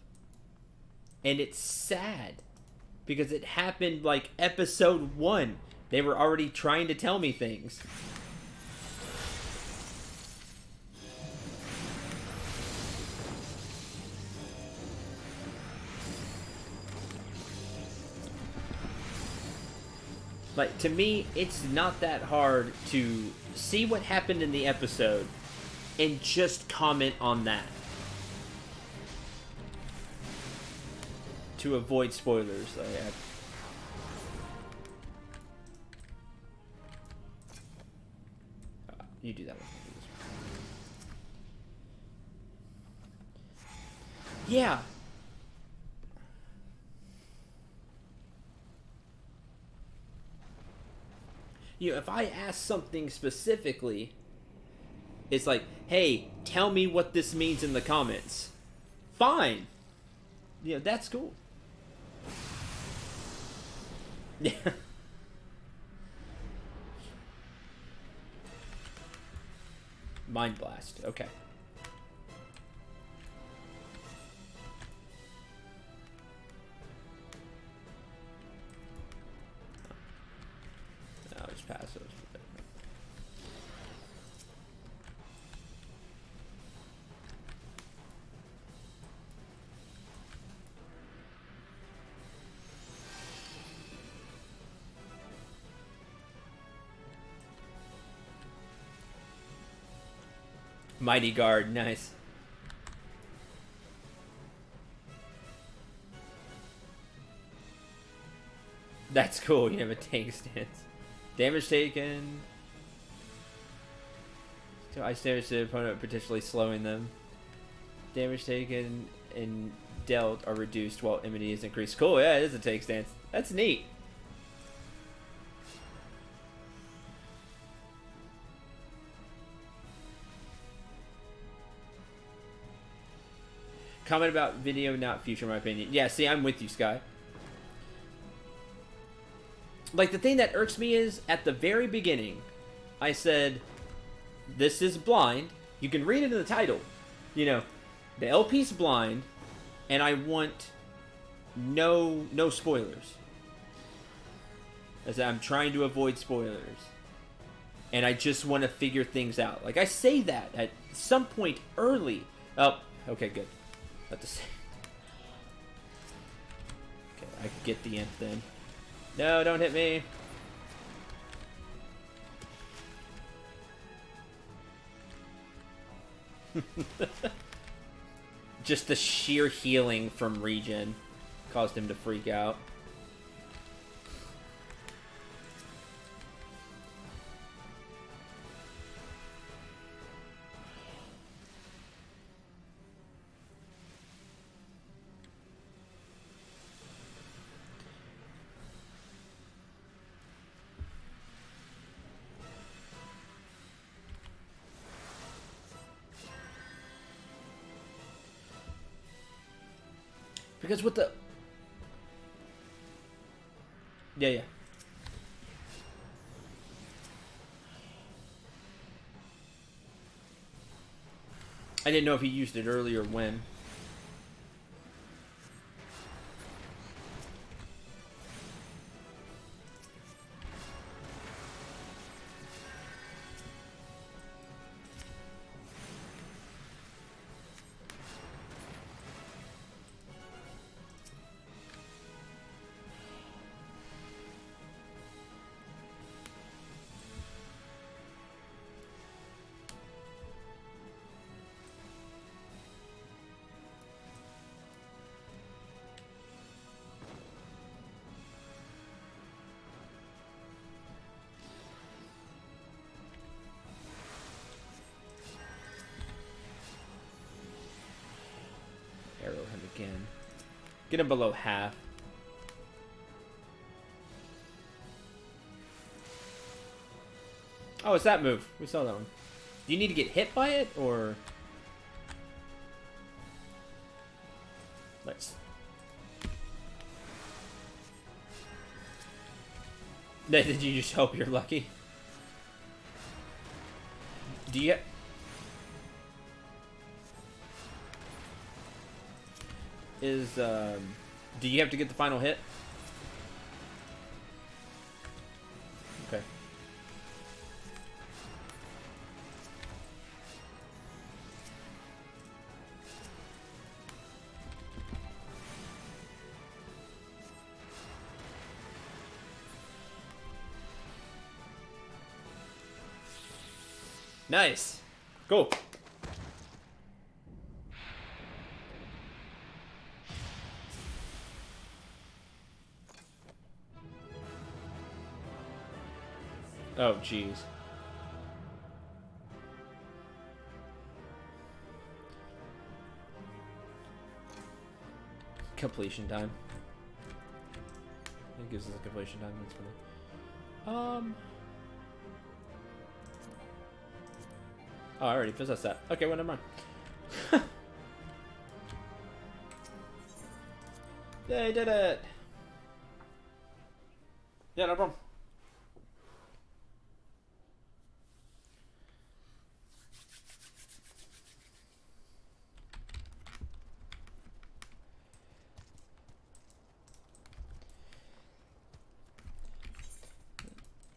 And it's sad because it happened like episode 1. They were already trying to tell me things. Like, to me, it's not that hard to see what happened in the episode and just comment on that. To avoid spoilers. You do that one. Yeah. You know, if I ask something specifically, it's like, hey, tell me what this means in the comments. Fine. You know, that's cool. Yeah. Mind Blast. Okay. I'll just pass those. Mighty Guard, nice. That's cool, you have a tank stance. Damage taken. Ice damage to the opponent, potentially slowing them. Damage taken and dealt are reduced while immunity is increased. Cool, yeah, it is a tank stance. That's neat. Comment about video, not future, in my opinion. Yeah, see, I'm with you, Sky. Like, the thing that irks me is, at the very beginning, I said, this is blind. You can read it in the title. You know, the LP's blind, and I want no spoilers. I said, I'm trying to avoid spoilers. And I just want to figure things out. Like, I say that at some point early. Oh, okay, good. Not the same. Okay, I get the imp then. No, don't hit me. Just the sheer healing from regen caused him to freak out. Because with the... Yeah, yeah. I didn't know if he used it earlier or when. Arrow him again. Get him below half. Oh, it's that move. We saw that one. Do you need to get hit by it, or... Nice. Did you just hope you're lucky? Do you... Do you have to get the final hit? Okay. Nice. Cool. Oh, jeez. Completion time. It gives us a completion time. That's funny. Oh, I already possessed that. Okay, well, never mind. They did it! Yeah, no problem.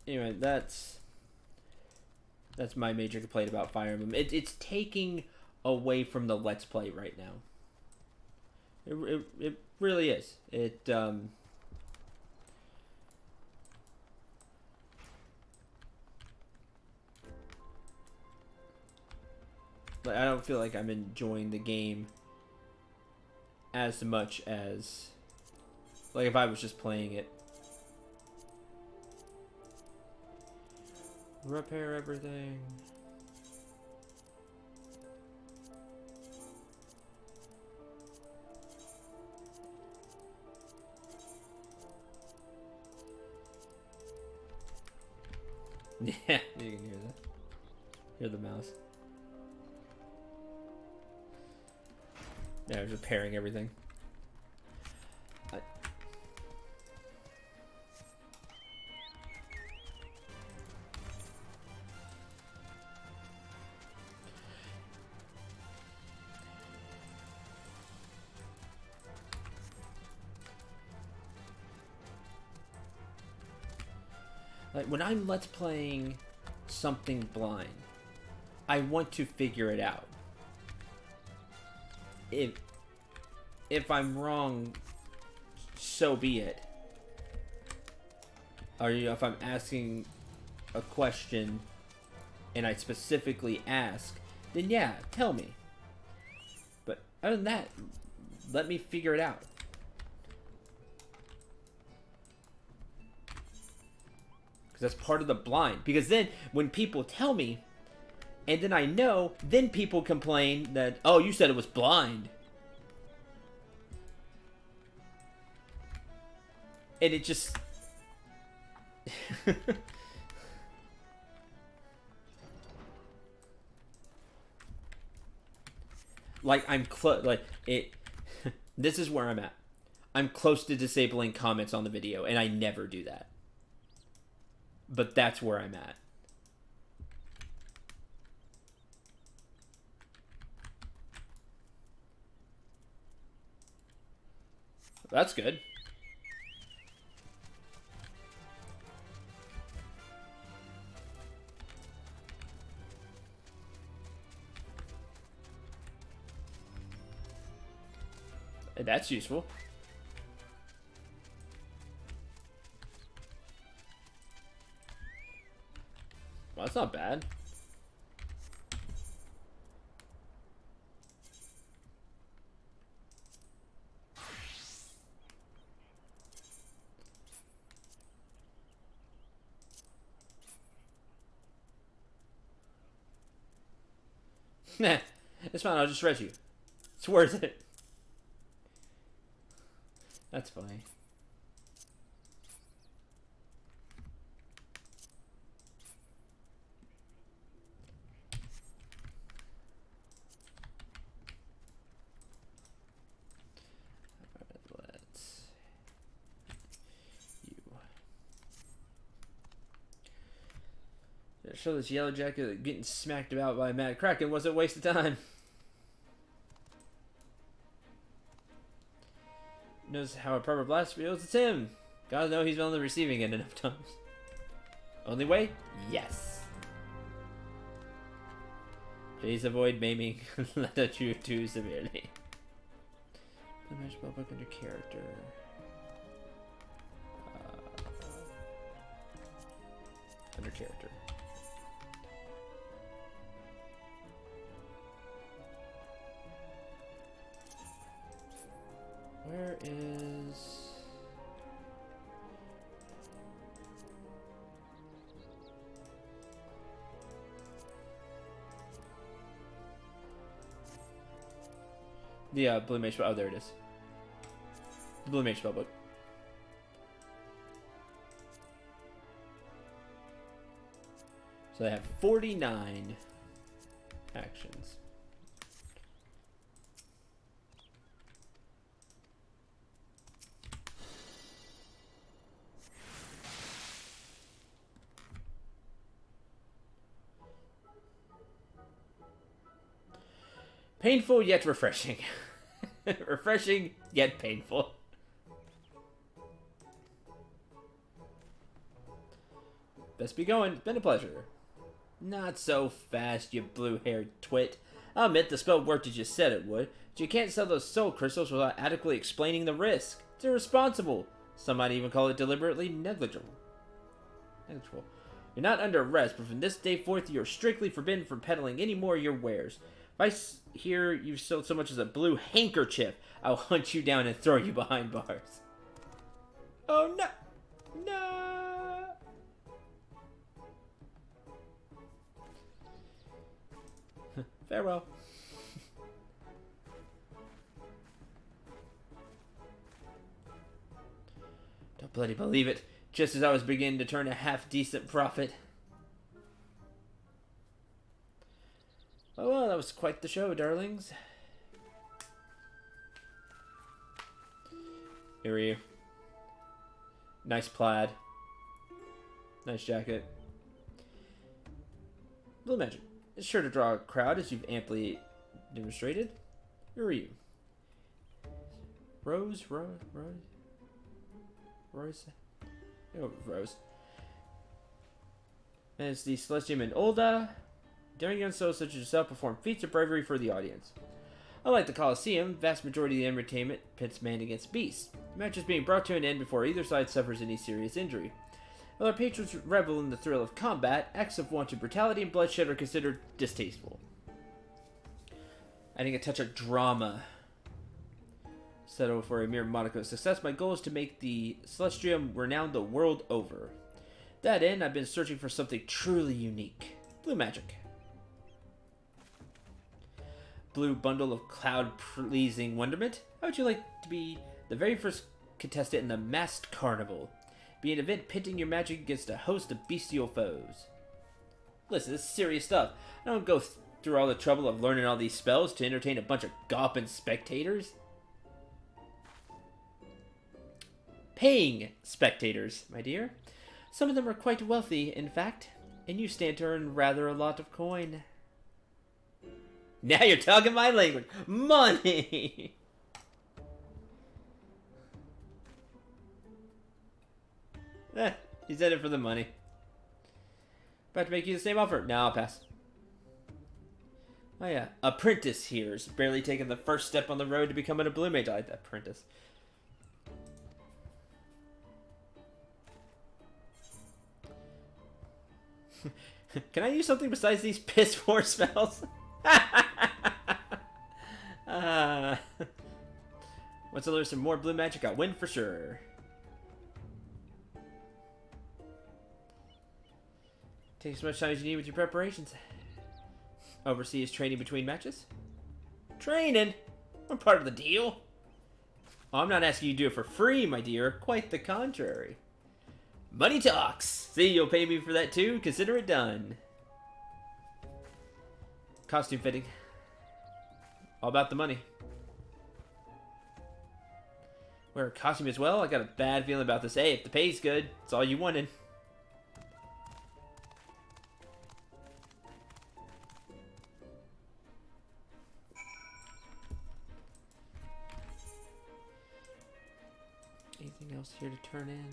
Anyway, that's my major complaint about Fire Emblem. It's taking away from the Let's Play right now. It really is. Like, I don't feel like I'm enjoying the game as much as like if I was just playing it. Repair everything. Yeah, you can hear that. Hear the mouse. Yeah, I was repairing everything. Like, when I'm Let's Playing something blind, I want to figure it out. If I'm wrong, so be it. Or if I'm asking a question and I specifically ask, then yeah, tell me. But other than that, let me figure it out. Because that's part of the blind. Because then, when people tell me, and then I know, then people complain that, oh, you said it was blind. And it just... like, I'm like, it... This is where I'm at. I'm close to disabling comments on the video, and I never do that. But that's where I'm at. That's good. That's useful. Well, that's not bad. Nah, it's fine. I'll just res you. It's worth it. That's funny. Alright, let's... You. Show this yellow jacket that getting smacked about by Mad Kraken wasn't a waste of time. Knows how a proper blast feels. It's him. Gotta know he's been on the receiving end enough times. Only way? Yes. Please avoid maiming let you too severely. The match spellbook under character. Under character. Where is... the Blue Mage... Oh, there it is. The Blue Mage spellbook. So they have 49 actions. Painful yet refreshing. Refreshing yet painful. Best be going. It's been a pleasure. Not so fast, you blue-haired twit. I'll admit the spell worked as you said it would, but you can't sell those soul crystals without adequately explaining the risk. It's irresponsible. Some might even call it deliberately negligible. You're not under arrest, but from this day forth, you are strictly forbidden from peddling any more of your wares. If I hear you've sold so much as a blue handkerchief, I'll hunt you down and throw you behind bars. Oh no! No! Farewell. Don't bloody believe it. Just as I was beginning to turn a half-decent profit. Oh, well, that was quite the show, darlings. Here are you. Nice plaid. Nice jacket. Blue magic. It's sure to draw a crowd, as you've amply demonstrated. Who are you? Rose? Oh, Rose. And it's the Celestium and Olda. Daring young souls such as yourself perform feats of bravery for the audience. Unlike the Colosseum, vast majority of the entertainment pits man against beast. The match is being brought to an end before either side suffers any serious injury. While our patrons revel in the thrill of combat, acts of wanton brutality and bloodshed are considered distasteful. Adding a touch of drama. Settle for a mere modicum of success, my goal is to make the Celestium renowned the world over. To that end, I've been searching for something truly unique. Blue magic. Blue bundle of cloud-pleasing wonderment. How would you like to be the very first contestant in the masked carnival? Be an event pitting your magic against a host of bestial foes. Listen, this is serious stuff. I don't go through all the trouble of learning all these spells to entertain a bunch of gawping spectators. Paying spectators, my dear. Some of them are quite wealthy, in fact, and you stand to earn rather a lot of coin. Now you're talking my language. Money! He's in it for the money. About to make you the same offer. No, I'll pass. Oh yeah, apprentice here's barely taken the first step on the road to becoming a blue mage. I like that, apprentice. Can I use something besides these piss poor spells? Once I learn some more blue magic, I'll win for sure. Take as much time as you need with your preparations. Overseas training between matches? Training? I'm part of the deal. Oh, I'm not asking you to do it for free, my dear. Quite the contrary. Money talks. See, you'll pay me for that too. Consider it done. Costume fitting. All about the money. Wear a costume as well? I got a bad feeling about this. Hey, if the pay's good, it's all you wanted. Anything else here to turn in?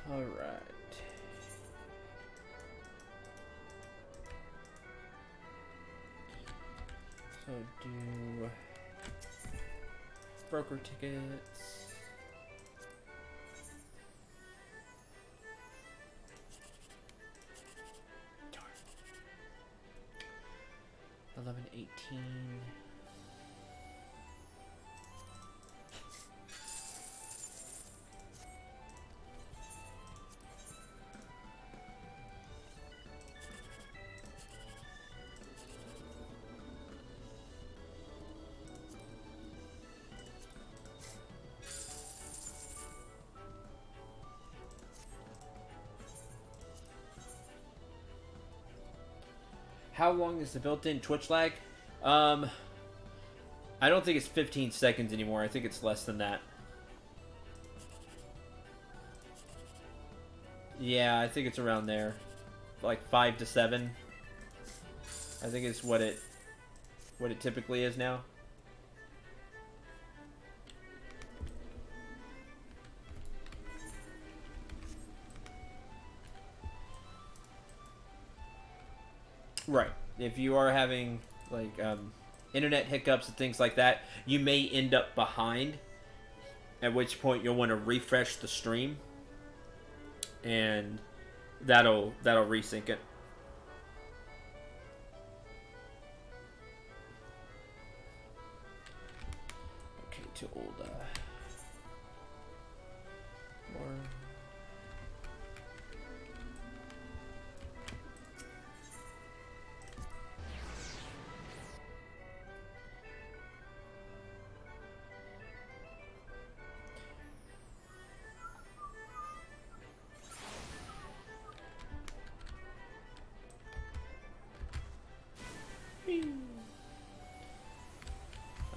All right. So do broker tickets. Darn. 11:18. How long is the built-in Twitch lag? I don't think it's 15 seconds anymore. I think it's less than that. Yeah, I think it's around there. Like 5 to 7. I think it's what it typically is now. Right. If you are having like internet hiccups and things like that, you may end up behind. At which point you'll want to refresh the stream, and that'll resync it. Okay, to old more.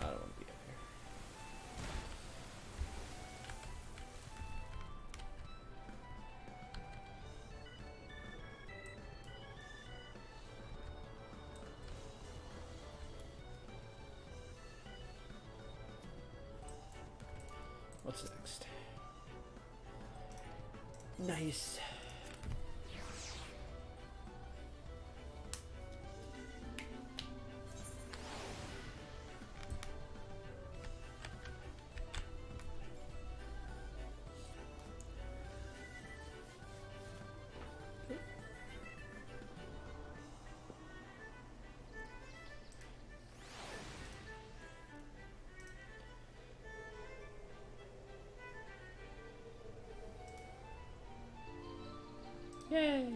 I don't want to be up here. What's next? Nice. Yay!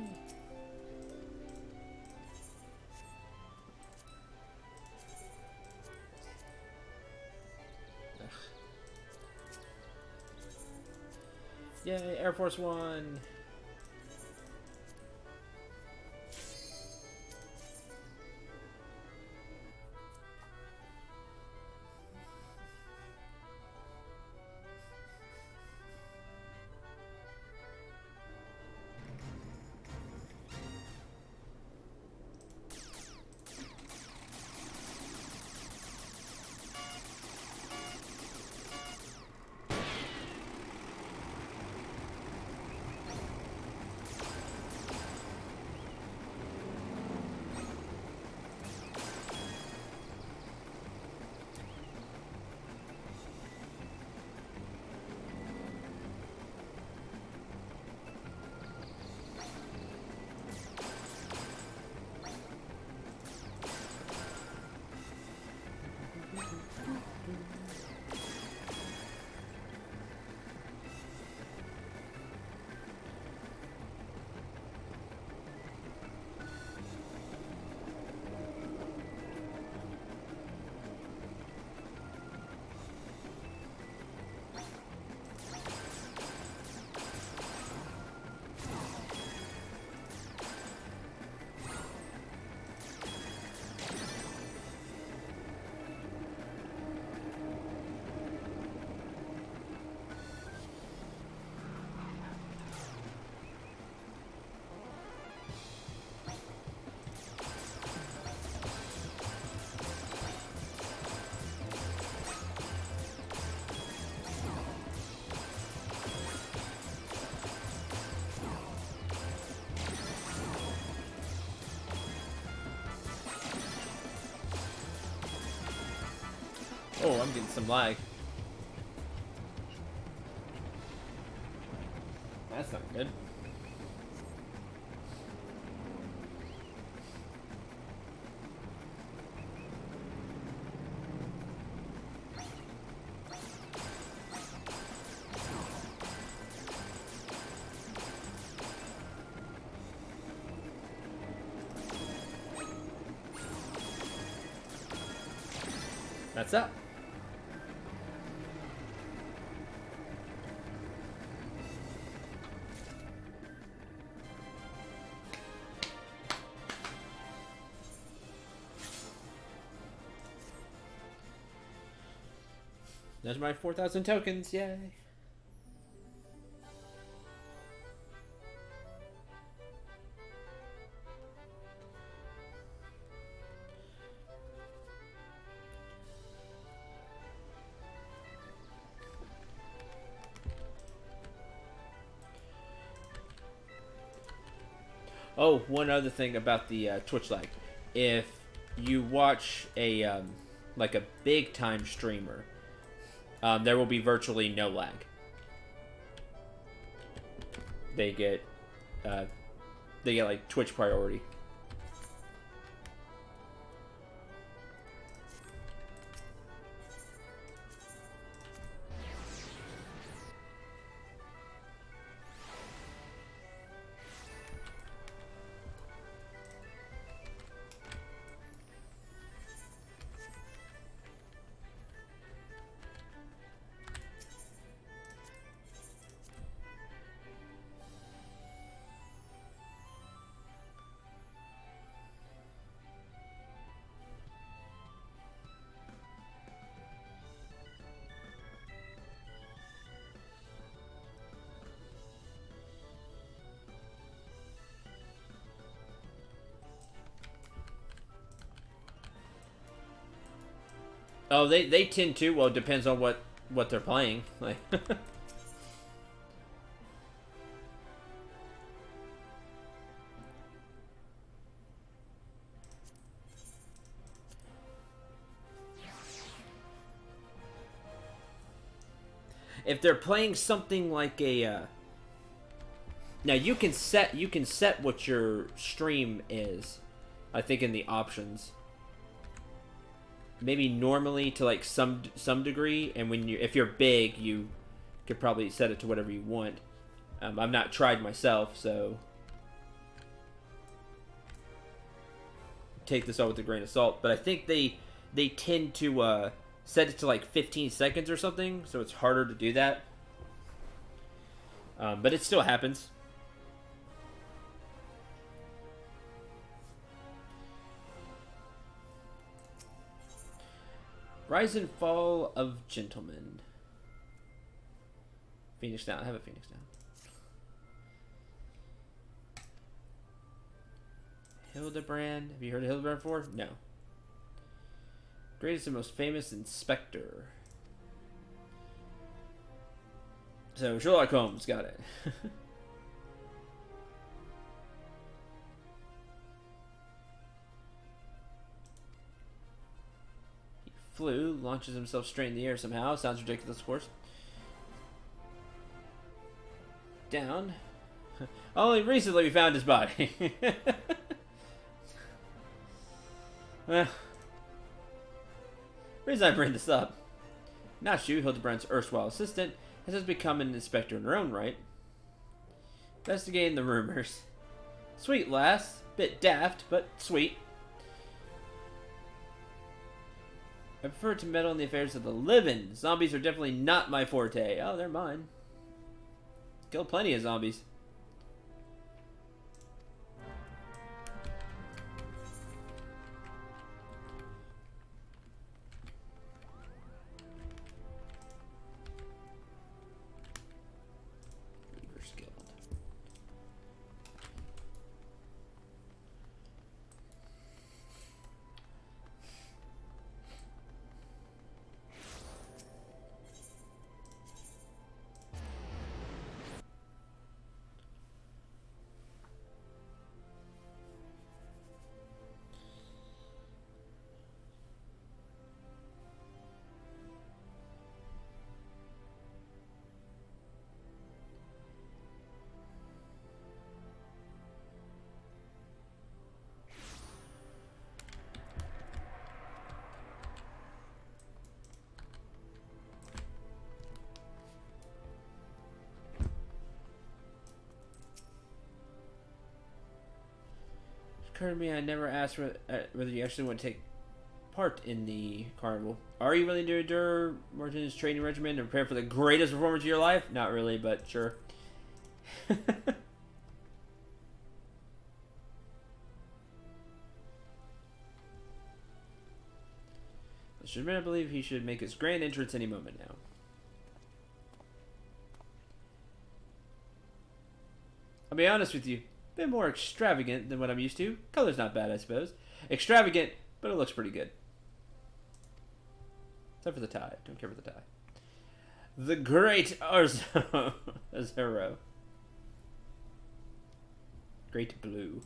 Ugh. Yay, Air Force One! Oh, I'm getting some lag. That's not good. That's up. There's my 4,000 tokens, yay! Oh, one other thing about the Twitch lag. If you watch a like a big time streamer, there will be virtually no lag. They get like Twitch priority. Oh, they tend to. Well, it depends on what what they're playing. Like, if they're playing something like a now you can set what your stream is, I think, in the options. Maybe normally to like some degree, and when if you're big, you could probably set it to whatever you want. I've not tried myself, so take this all with a grain of salt. But I think they tend to set it to like 15 seconds or something, so it's harder to do that. But it still happens. Rise and Fall of Gentlemen. Phoenix Down. I have a Phoenix Down. Hildebrand. Have you heard of Hildebrand before? No. Greatest and most famous inspector. So Sherlock Holmes got it. Flew, launches himself straight in the air somehow. Sounds ridiculous, of course. Down. Only recently we found his body. Reason I bring this up. Nashu, Hildebrand's erstwhile assistant, has just become an inspector in her own right. Investigating the rumors. Sweet lass. Bit daft, but sweet. I prefer to meddle in the affairs of the living. Zombies are definitely not my forte. Oh, they're mine. Killed plenty of zombies. Weaver's Guild. Occurred to me, I never asked whether you actually want to take part in the carnival. Are you willing to endure Martin's training regimen and prepare for the greatest performance of your life? Not really, but sure. I should admit, I believe he should make his grand entrance any moment now. I'll be honest with you. A bit more extravagant than what I'm used to. Color's not bad, I suppose. Extravagant, but it looks pretty good. Except for the tie. Don't care for the tie. The Great Arzero. Great Blue.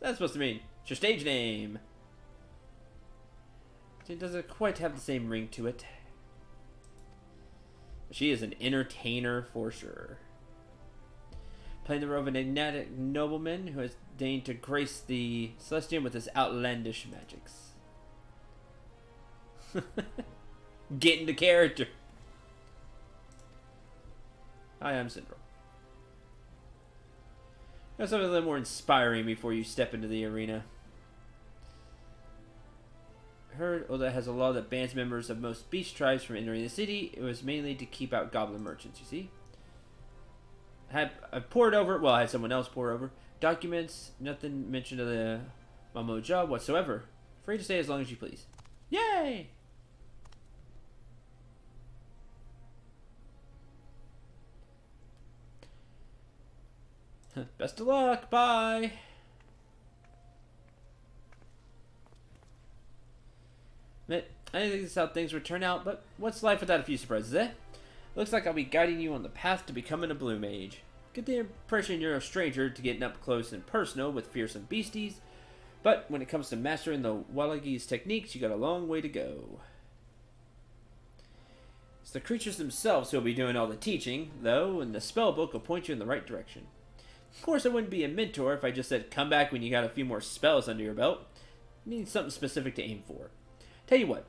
What's that supposed to mean? It's your stage name. It doesn't quite have the same ring to it. She is an entertainer for sure. Playing the role of an enigmatic nobleman who has deigned to grace the Celestium with his outlandish magics. Get into character. Hi, I'm Syndrome. Now something a little more inspiring before you step into the arena. Heard Oda has a law that bans members of most beast tribes from entering the city. It was mainly to keep out goblin merchants, you see. I poured over, well, I had someone else pour over. Documents, nothing mentioned of the Mamo job whatsoever. Free to stay as long as you please. Yay! Best of luck, bye! I didn't think this is how things would turn out, but what's life without a few surprises, eh? Looks like I'll be guiding you on the path to becoming a blue mage. Get the impression you're a stranger to getting up close and personal with fearsome beasties, but when it comes to mastering the Wallagi's techniques, you got a long way to go. It's the creatures themselves who'll be doing all the teaching, though, and the spellbook will point you in the right direction. Of course, I wouldn't be a mentor if I just said come back when you got a few more spells under your belt. You need something specific to aim for. Tell you what,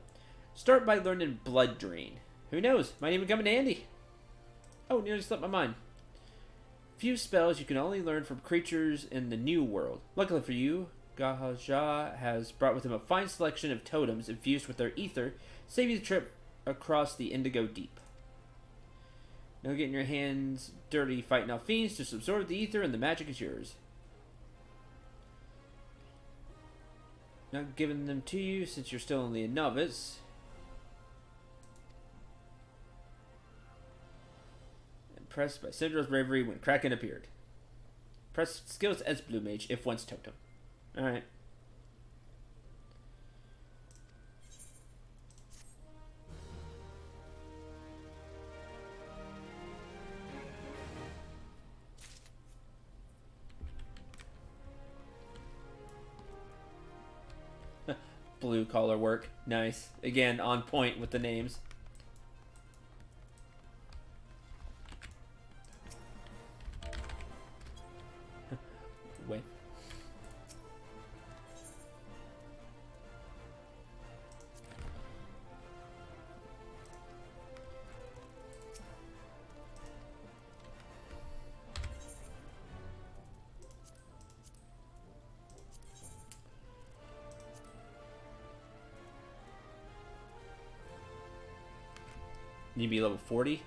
start by learning Blood Drain. Who knows, might even come in handy. Oh, nearly slipped my mind. Few spells you can only learn from creatures in the new world. Luckily for you, Gahaja has brought with him a fine selection of totems infused with their ether, saving the trip across the Indigo Deep. No getting your hands dirty fighting off fiends, just absorb the ether and the magic is yours. Not giving them to you since you're still only a novice. Impressed by Cinder's bravery when Kraken appeared. Press skills as Blue Mage if once totem. Alright. Blue collar work. Nice. Again, on point with the names. Wait. Need to be level 40.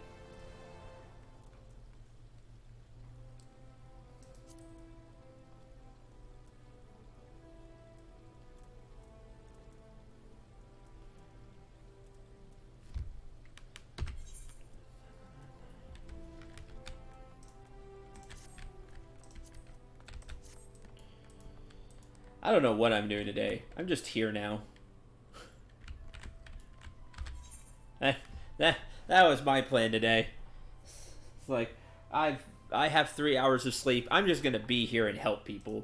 I don't know what I'm doing today. I'm just here now. That was my plan today. It's like I have 3 hours of sleep. I'm just gonna be here and help people.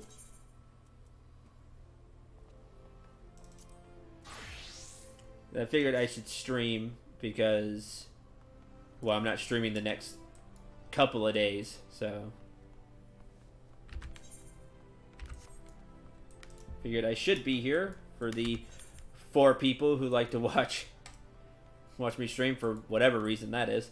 I figured I should stream because, well, I'm not streaming the next couple of days, so figured I should be here for the 4 people who like to watch me stream for whatever reason that is.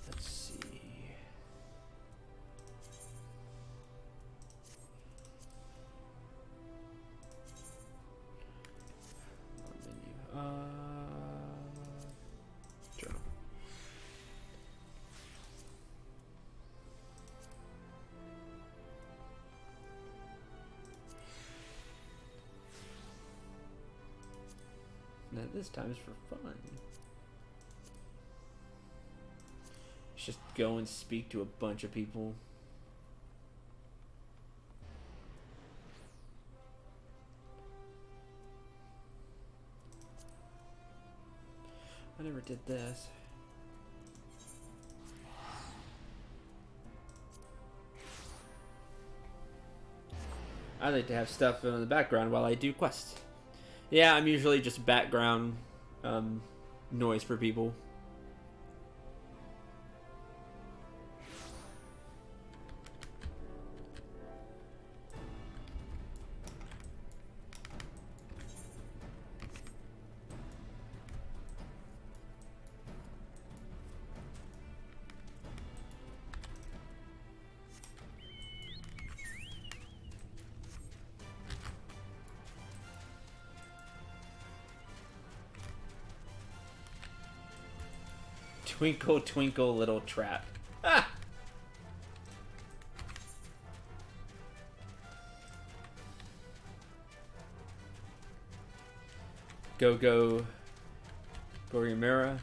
Let's see. Menu. Journal. Now this time is for fun. Just go and speak to a bunch of people. I never did this. I like to have stuff in the background while I do quests. Yeah, I'm usually just background noise for people. Twinkle, twinkle, little trap. Ah! Go, Gorimura.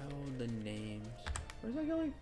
Oh, the names. was I going?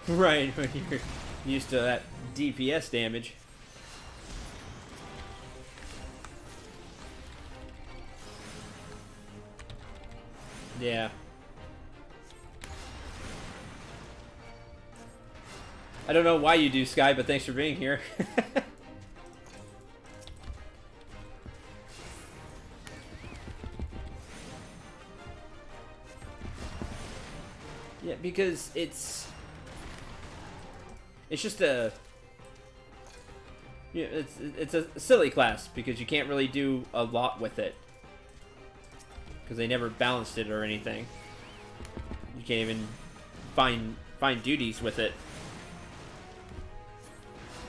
Right, when you're used to that DPS damage. Yeah. I don't know why you do, Sky, but thanks for being here. Yeah, because it's just a, you know, it's a silly class because you can't really do a lot with it because they never balanced it or anything. You can't even find duties with it.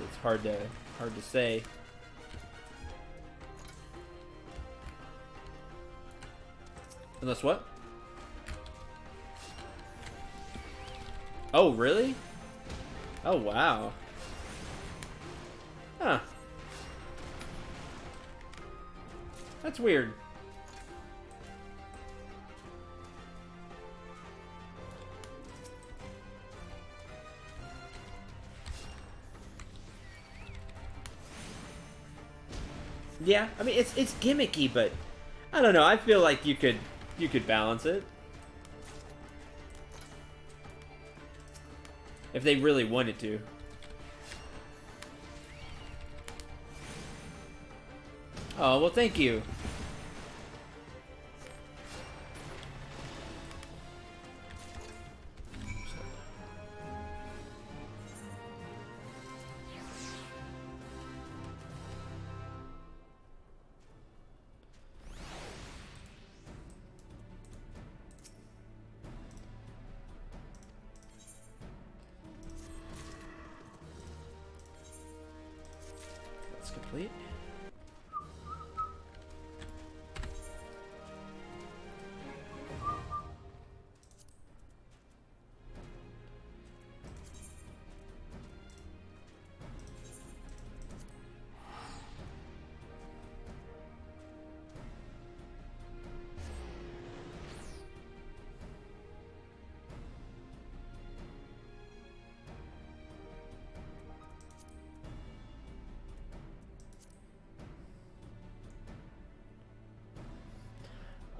It's hard to say. Unless what? Oh, really? Oh, wow. Huh. That's weird. Yeah, I mean it's gimmicky, but I don't know. I feel like you could balance it if they really wanted to. Oh, well, thank you. That's complete.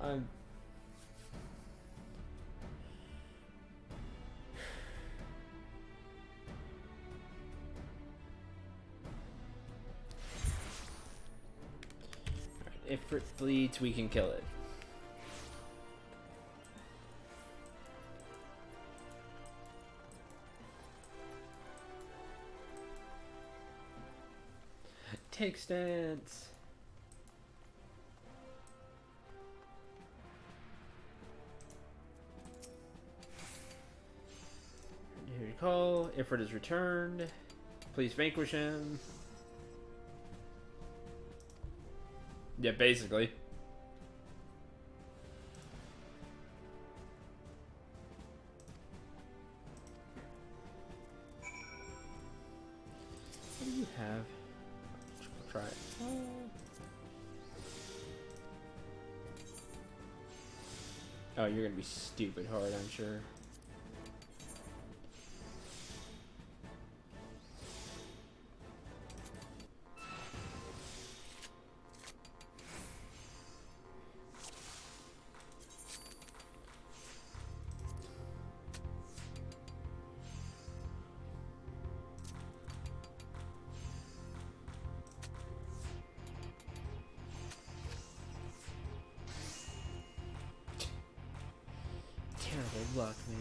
I'm... If it bleeds, we can kill it. Take stance. Recall. Ifrit is returned. Please vanquish him. Yeah, basically. What do you have? I'll try it. Oh, you're gonna be stupid hard, I'm sure. luck, man.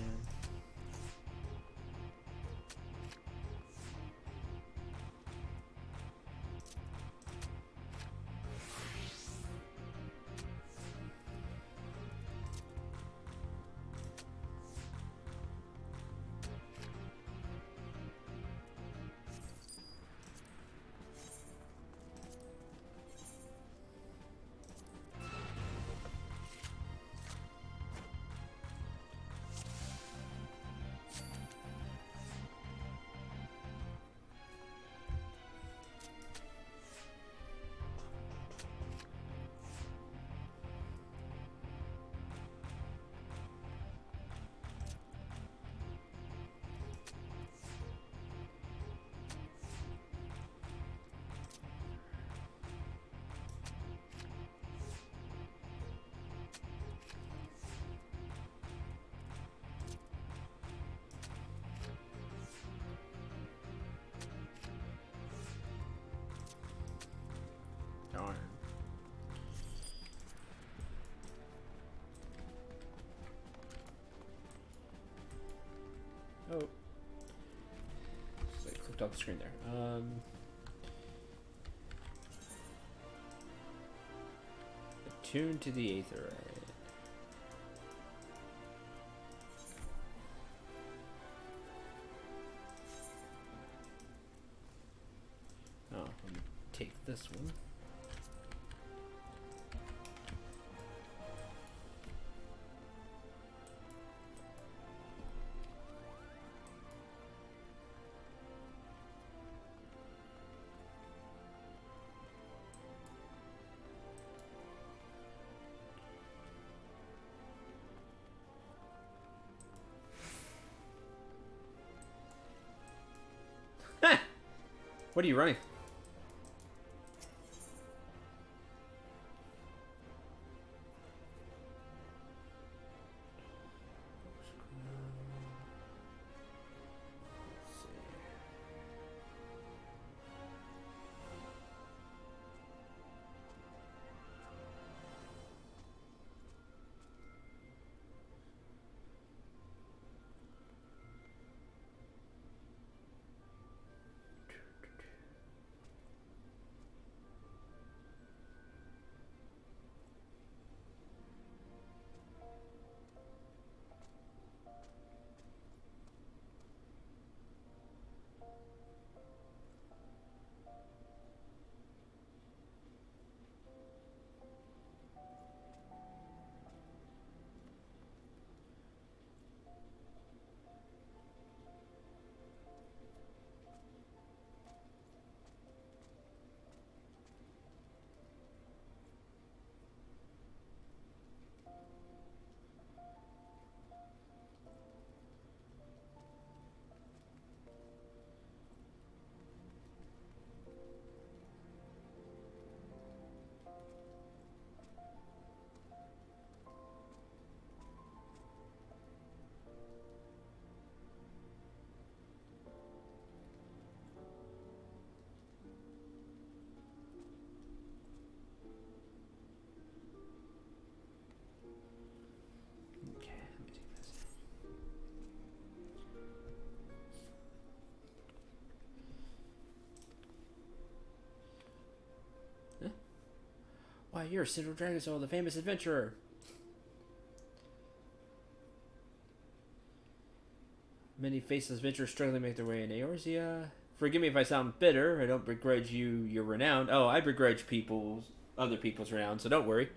Darn. Oh. So I clicked off the screen there. Attuned to the Aetherite. Oh, let me take this one. What are you running? Why, you're Central Dragon Soul, the famous adventurer. Many faceless adventurers struggling to make their way in Eorzea. Forgive me if I sound bitter. I don't begrudge you your renown. Oh, I begrudge other people's renown, so don't worry.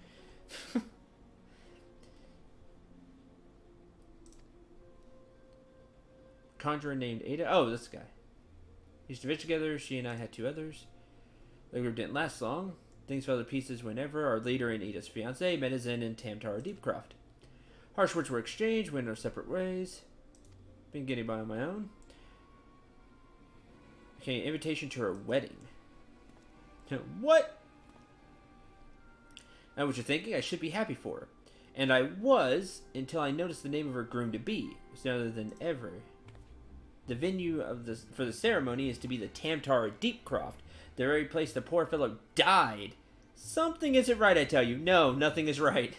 Conjurer named Ada. Oh, this guy. Used to adventure together. She and I had two others. The group didn't last long. Things fell to pieces whenever our leader and Ada's fiancé met his end in Tamtara Deepcroft. Harsh words were exchanged, went our separate ways. Been getting by on my own. Okay, invitation to her wedding. What? Now what you're thinking, I should be happy for her. And I was, until I noticed the name of her groom-to-be was none other than ever. The venue for the ceremony is to be the Tamtara Deepcroft, the very place the poor fellow died. Something isn't right, I tell you. No, nothing is right.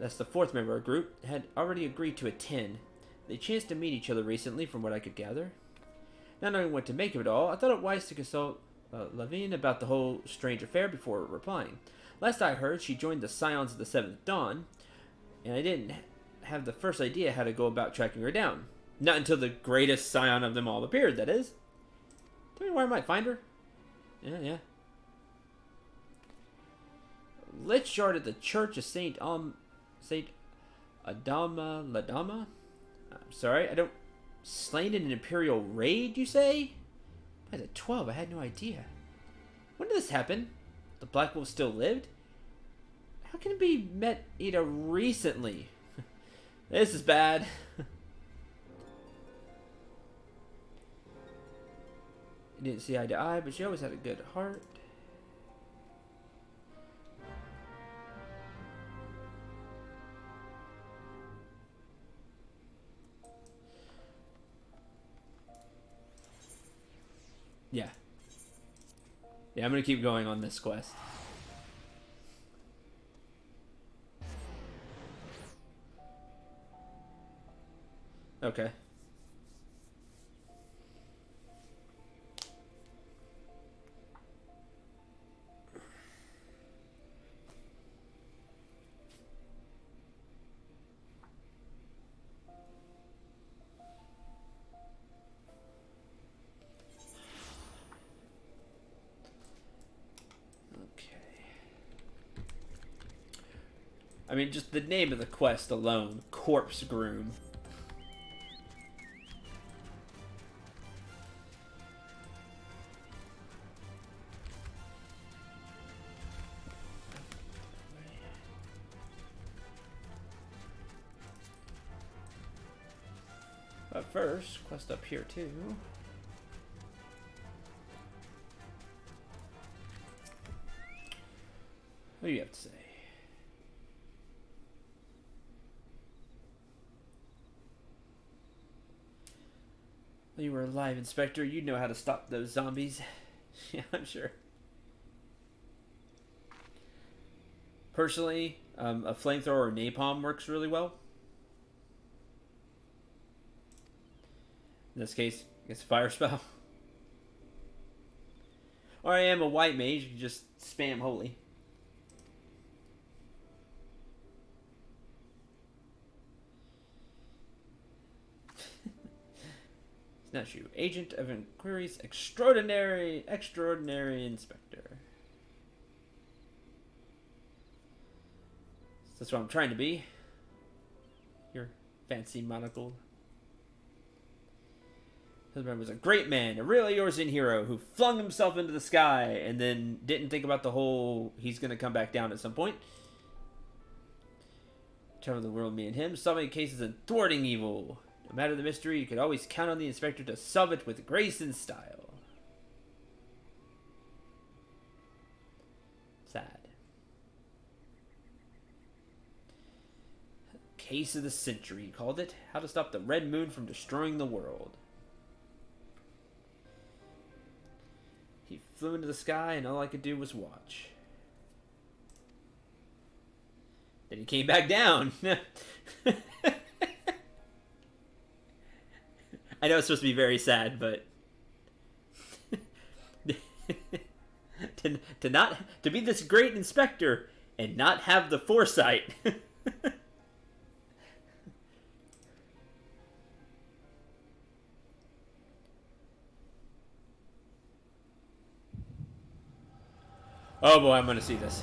That's the fourth member of our group, had already agreed to attend. They chanced to meet each other recently, from what I could gather. Not knowing what to make of it all, I thought it wise to consult Lavigne about the whole strange affair before replying. Last I heard, she joined the Scions of the Seventh Dawn, and I didn't have the first idea how to go about tracking her down. Not until the greatest Scion of them all appeared, that is. Tell me where I might find her. Yeah. Lich Yard at the Church of Saint Adama Ladama? I'm sorry, I don't... Slain in an Imperial raid, you say? By the 12, I had no idea. When did this happen? The Black Wolf still lived? How can it be met Ida recently? This is bad. Didn't see eye to eye, but she always had a good heart. Yeah. Yeah, I'm gonna keep going on this quest. Okay. I mean, just the name of the quest alone, Corpse Groom. But first, quest up here too. What do you have to say? Well, you were alive, Inspector. You'd know how to stop those zombies. Yeah, I'm sure. Personally, a flamethrower or napalm works really well. In this case, I guess a fire spell. Or I am a white mage, you can just spam holy. It's not you. Agent of Inquiries, extraordinary inspector. That's what I'm trying to be. Your fancy monocle. Husband was a great man, a real Eorzean hero who flung himself into the sky and then didn't think about the whole he's going to come back down at some point. Travel the world, me and him, solving cases and thwarting evil. No matter the mystery, you could always count on the inspector to solve it with grace and style. Sad. Case of the century, he called it. How to stop the Red Moon from destroying the world. He flew into the sky and all I could do was watch. Then he came back down. I know it's supposed to be very sad, but to be this great inspector and not have the foresight. Oh boy, I'm gonna see this.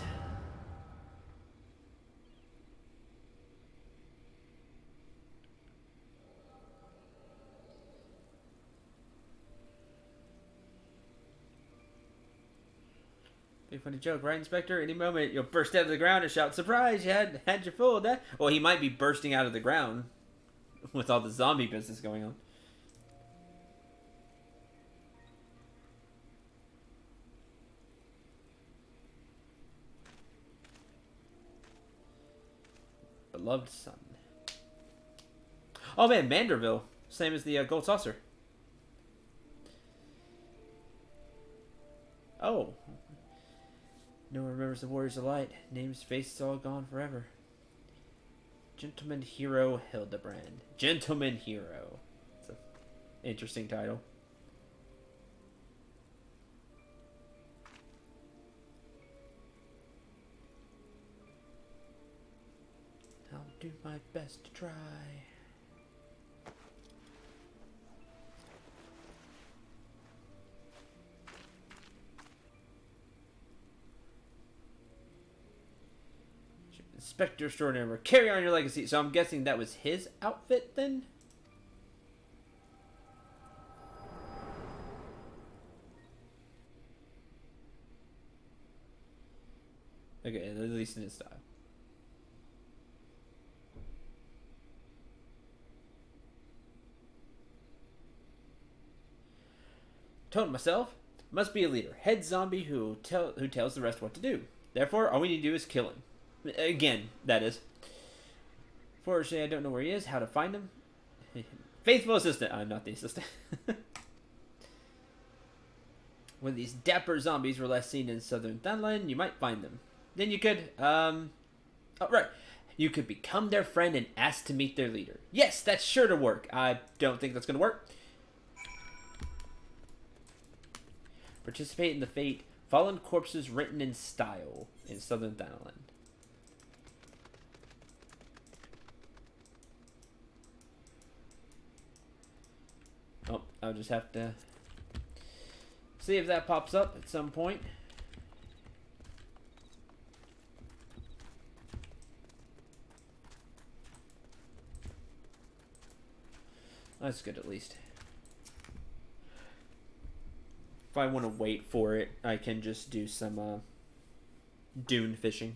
Be a funny joke, right, Inspector? Any moment you'll burst out of the ground and shout, "Surprise! You had your full of that." Well, he might be bursting out of the ground with all the zombie business going on. Beloved son. Oh man, Manderville. Same as the gold saucer. Oh. No one remembers the Warriors of Light. Names, faces, all gone forever. Gentleman Hero Hildebrand. Gentleman Hero. It's an interesting title. I'll do my best to try. Inspector Extraordinary. Carry on your legacy. So I'm guessing that was his outfit then? Okay, at least in his style. Told myself, must be a leader. Head zombie who tells the rest what to do. Therefore, all we need to do is kill him. Again, that is. Fortunately, I don't know where he is, how to find him. Faithful assistant. I'm not the assistant. When these dapper zombies were last seen in southern Thailand, you might find them. Then you could, oh, right. You could become their friend and ask to meet their leader. Yes, that's sure to work. I don't think that's going to work. Participate in the fate. Fallen corpses written in style in southern Thailand. Oh, I'll just have to see if that pops up at some point. That's good at least. If I want to wait for it, I can just do some dune fishing.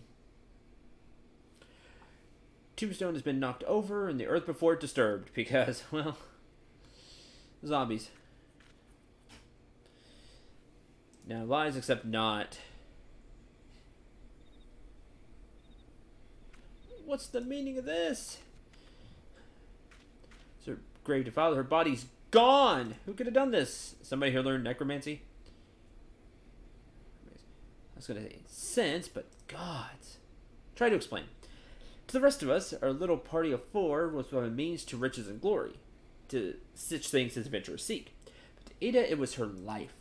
Tombstone has been knocked over and the earth before it disturbed because, well, zombies. Now, lies except not. What's the meaning of this? Is her grave defiled? Her body's gone! Who could have done this? Somebody who learned necromancy? I was going to say sense, but gods. Try to explain. To the rest of us, our little party of 4 was what a means to riches and glory. To such things as adventurers seek. But to Ada, it was her life.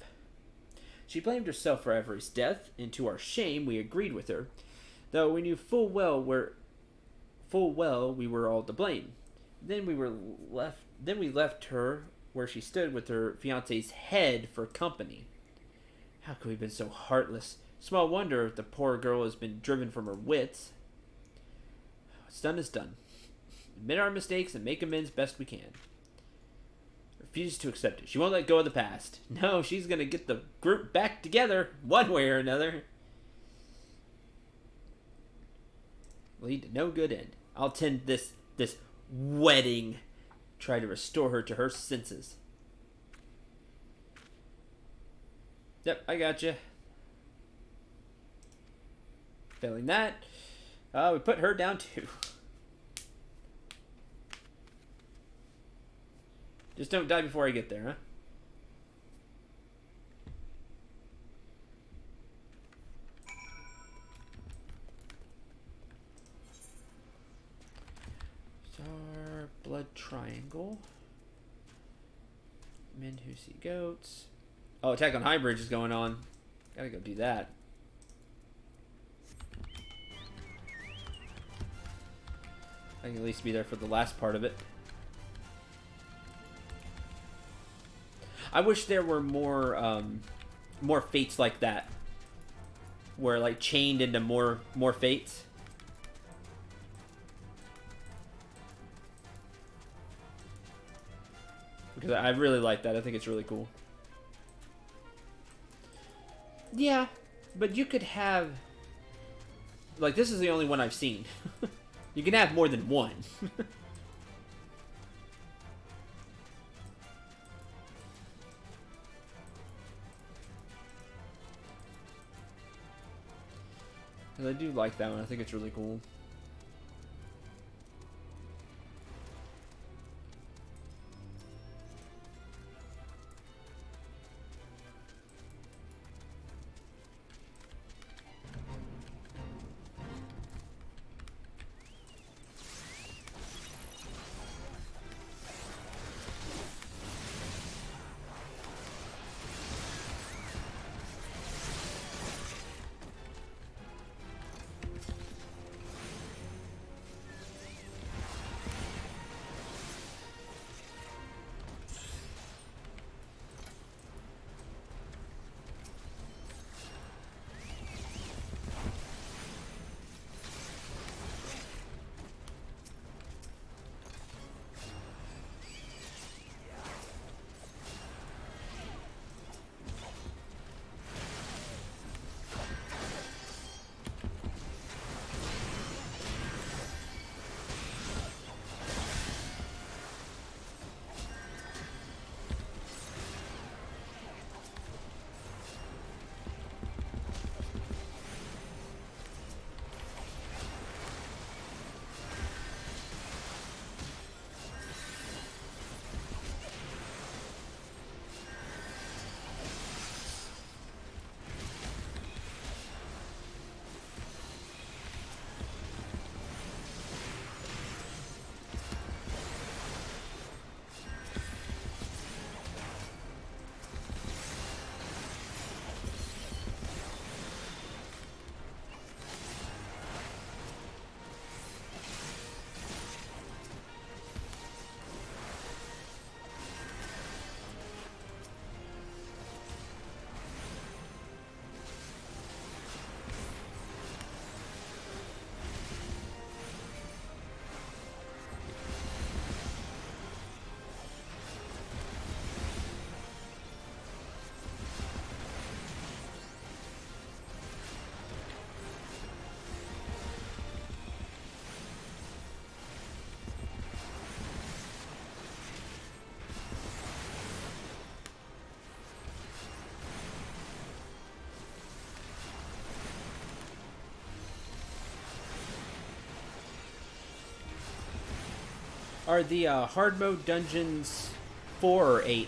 She blamed herself for Avery's death, and to our shame, we agreed with her, though we knew full well we were all to blame. Then we left her where she stood with her fiance's head for company. How could we have been so heartless? Small wonder if the poor girl has been driven from her wits. What's done is done. Admit our mistakes and make amends best we can. Refuses to accept it. She won't let go of the past. No, she's gonna get the group back together one way or another. Lead to no good end. I'll tend this wedding. Try to restore her to her senses. Yep, I got you. Failing that, we put her down too. Just don't die before I get there, huh? Star, blood triangle. Men who see goats. Oh, Attack on Highbridge is going on. Gotta go do that. I can at least be there for the last part of it. I wish there were more fates like that, where like chained into more fates. Because I really like that. I think it's really cool. Yeah, but you could have, like, this is the only one I've seen. You can have more than one. I do like that one. I think it's really cool. Are the hard mode dungeons 4 or 8?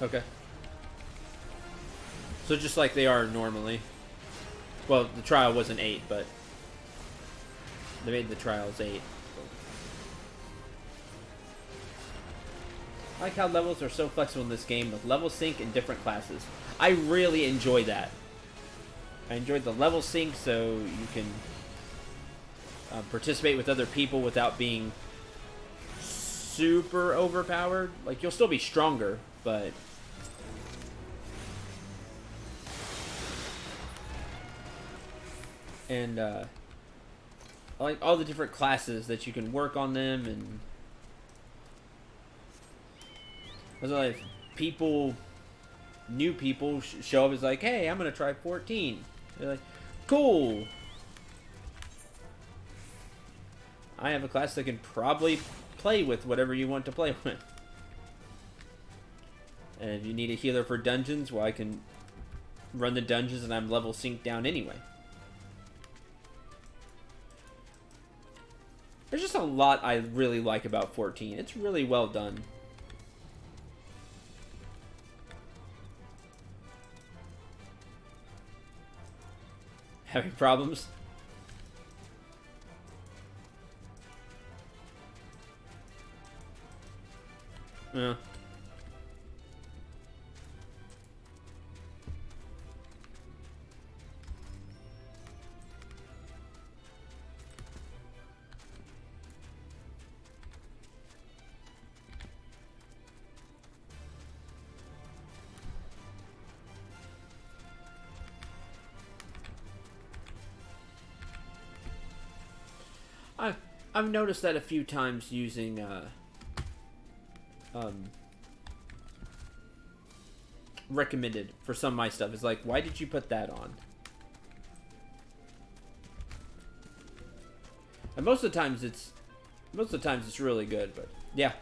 Okay. So just like they are normally. Well, the trial wasn't 8, but they made the trials 8. I like how levels are so flexible in this game with level sync in different classes. I really enjoy that. I enjoyed the level sync so you can participate with other people without being super overpowered. Like, you'll still be stronger, but... And, I like all the different classes that you can work on them, and... I was like, people... New people show up as like, hey, I'm gonna try 14. They're like, cool! I have a class that can probably play with whatever you want to play with. And if you need a healer for dungeons, well, I can run the dungeons and I'm level synced down anyway. There's just a lot I really like about 14. It's really well done. Having problems? Yeah. I've noticed that a few times using recommended for some of my stuff. It's like, why did you put that on? And most of the times it's really good, but yeah.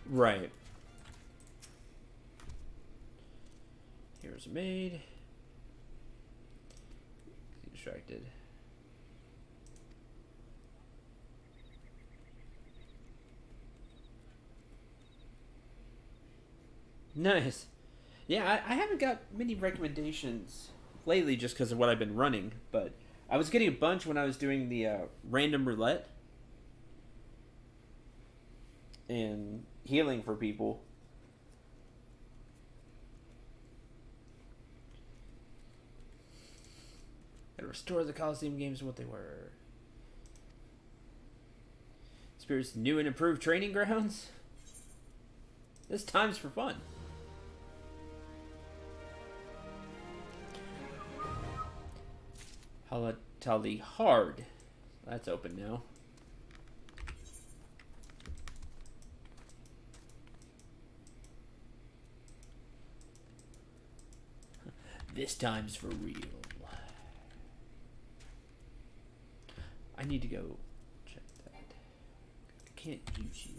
Right. Here's a maid. Distracted. Nice. Yeah, I haven't got many recommendations lately just because of what I've been running, but I was getting a bunch when I was doing the random roulette and healing for people. Gotta restore the Coliseum games to what they were. Spirit's new and improved training grounds? This time's for fun. Halatali Hard. That's open now. This time's for real. I need to go check that. I can't use you.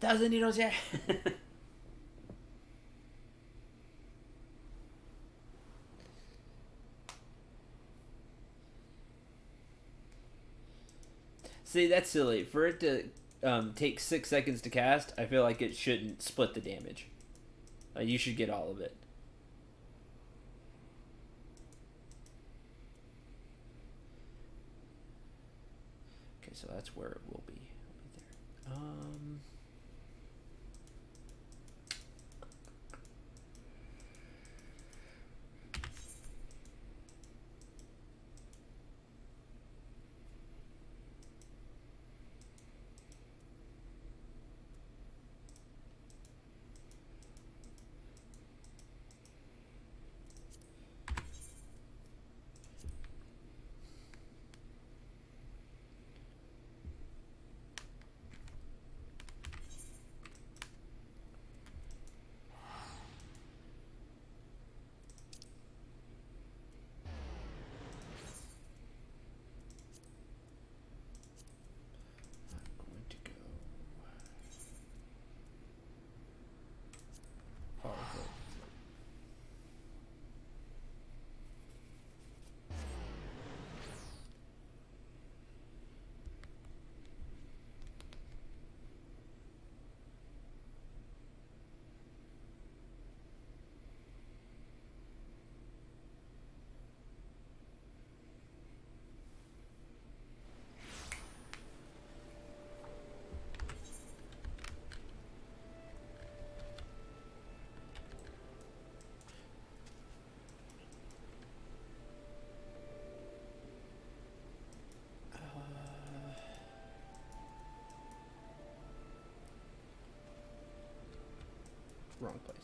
Thousand needles, yeah. See, that's silly. For it to take 6 seconds to cast, I feel like it shouldn't split the damage. You should get all of it. Okay, so that's where it will be. It'll be there. Wrong place.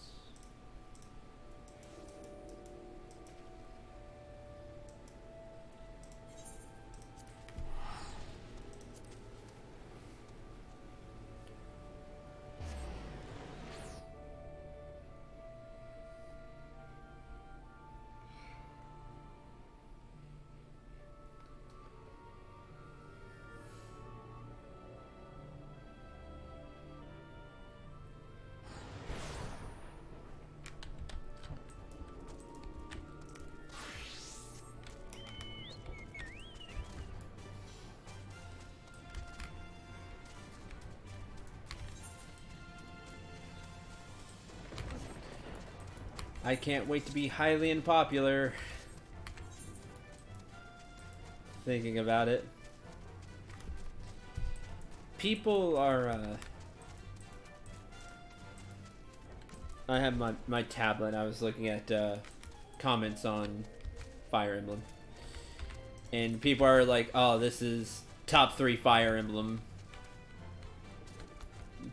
I can't wait to be highly unpopular. Thinking about it. People are, I have my tablet. I was looking at comments on Fire Emblem. And people are like, oh, this is top 3 Fire Emblem.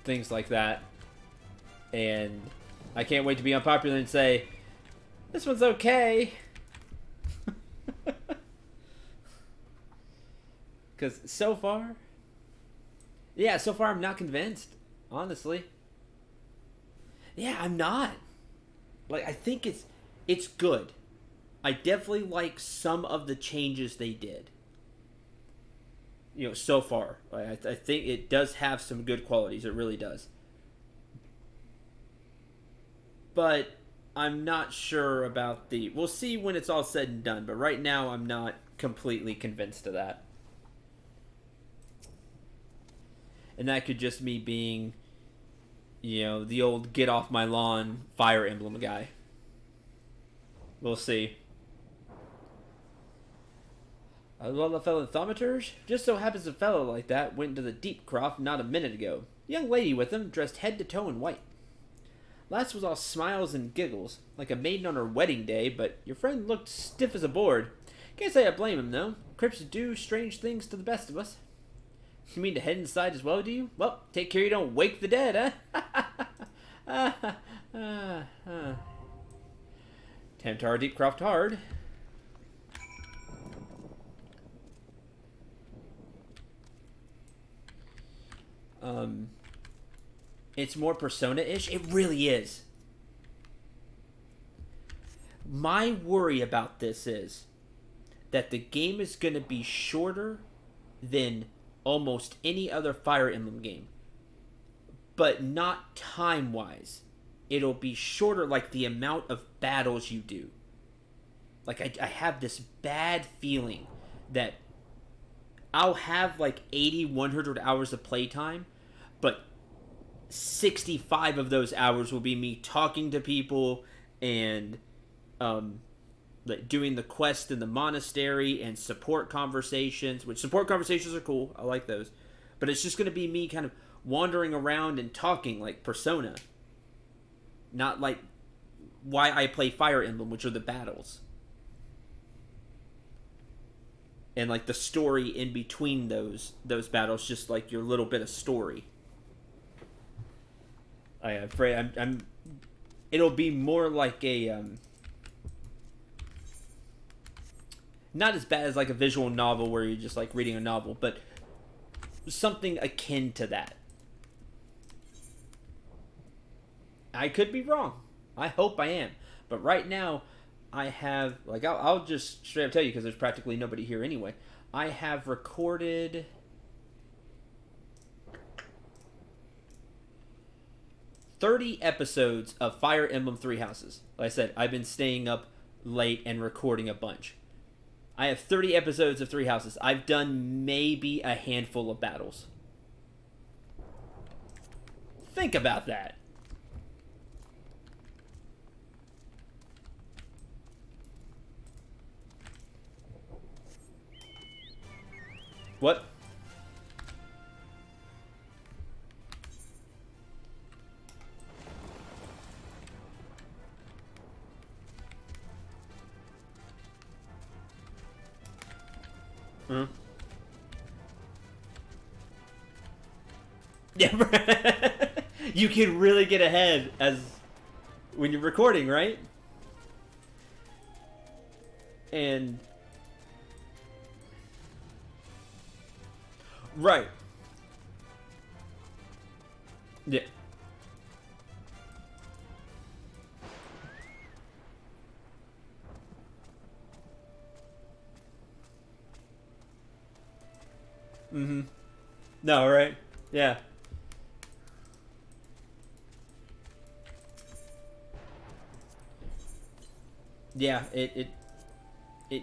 Things like that. And I can't wait to be unpopular and say, this one's okay. Because so far, I'm not convinced, honestly. Yeah, I'm not. Like, I think it's good. I definitely like some of the changes they did. You know, so far. Like, I think it does have some good qualities. It really does. But I'm not sure about the... We'll see when it's all said and done. But right now, I'm not completely convinced of that. And that could just me being, you know, the old get off my lawn Fire Emblem guy. We'll see. Well, the fellow thermometers, just so happens a fellow like that went into the deep croft not a minute ago. Young lady with him, dressed head to toe in white. Last was all smiles and giggles, like a maiden on her wedding day, but your friend looked stiff as a board. Can't say I blame him, though. Crips do strange things to the best of us. You mean to head inside as well, do you? Well, take care you don't wake the dead, huh? Tamtar deep croft hard. It's more Persona-ish. It really is. My worry about this is that the game is going to be shorter than almost any other Fire Emblem game. But not time-wise. It'll be shorter like the amount of battles you do. Like, I have this bad feeling that I'll have like 80, 100 hours of playtime, but 65 of those hours will be me talking to people and like doing the quest in the monastery and support conversations, which support conversations are cool. I like those. But it's just going to be me kind of wandering around and talking like Persona. Not like why I play Fire Emblem, which are the battles. And like the story in between those battles, just like your little bit of story. I'm afraid it'll be more like a not as bad as like a visual novel where you're just like reading a novel, but something akin to that. I could be wrong. I hope I am. But right now, I have, like, I'll just straight up tell you because there's practically nobody here anyway. I have recorded 30 episodes of Fire Emblem Three Houses. Like I said, I've been staying up late and recording a bunch. I have 30 episodes of Three Houses. I've done maybe a handful of battles. Think about that. What? Hmm? Yeah, you can really get ahead as when you're recording, right? And right. Yeah. Mm-hmm. No, right? Yeah. Yeah, it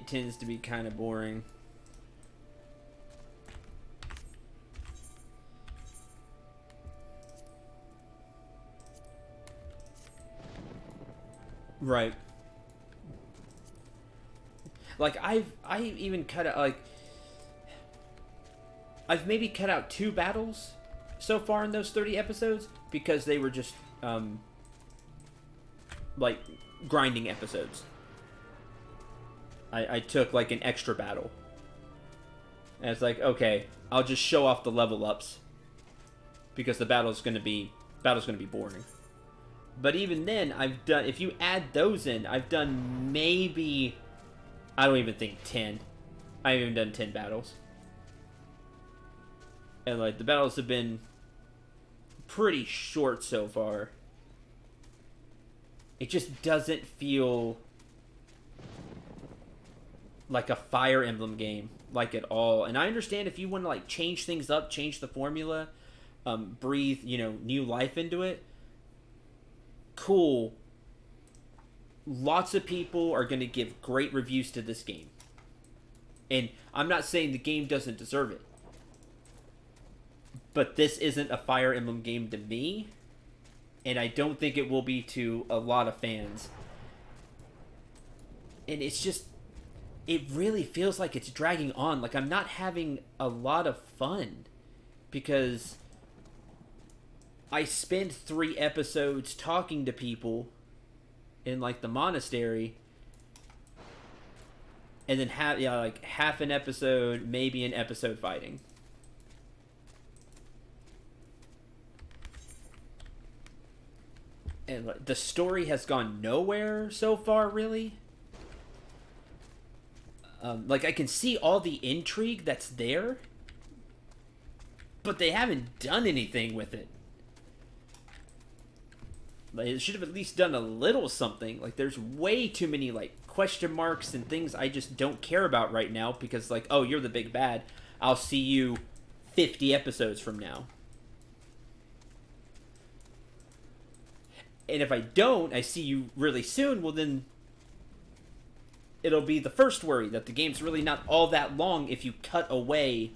tends to be kind of boring. Right. Like I even cut out like I've maybe cut out 2 battles so far in those 30 episodes because they were just like grinding episodes. I took like an extra battle. And it's like, okay, I'll just show off the level ups because the battle's gonna be boring. But even then, I've done, if you add those in, I've done maybe, I don't even think 10. I haven't even done 10 battles. And like the battles have been pretty short so far. It just doesn't feel like a Fire Emblem game, like at all. And I understand if you want to like change things up, change the formula, breathe, new life into it. Cool. Lots of people are going to give great reviews to this game. And I'm not saying the game doesn't deserve it. But this isn't a Fire Emblem game to me. And I don't think it will be to a lot of fans. And it's just, it really feels like it's dragging on. Like I'm not having a lot of fun. Because I spend 3 episodes talking to people in like the monastery. And then half an episode, maybe an episode fighting. And like, the story has gone nowhere so far, really. Like I can see all the intrigue that's there, but they haven't done anything with it. Like, it should have at least done a little something. Like there's way too many like question marks and things I just don't care about right now because like, oh, you're the big bad. I'll see you 50 episodes from now. And if I don't, I see you really soon, well then it'll be the first worry that the game's really not all that long if you cut away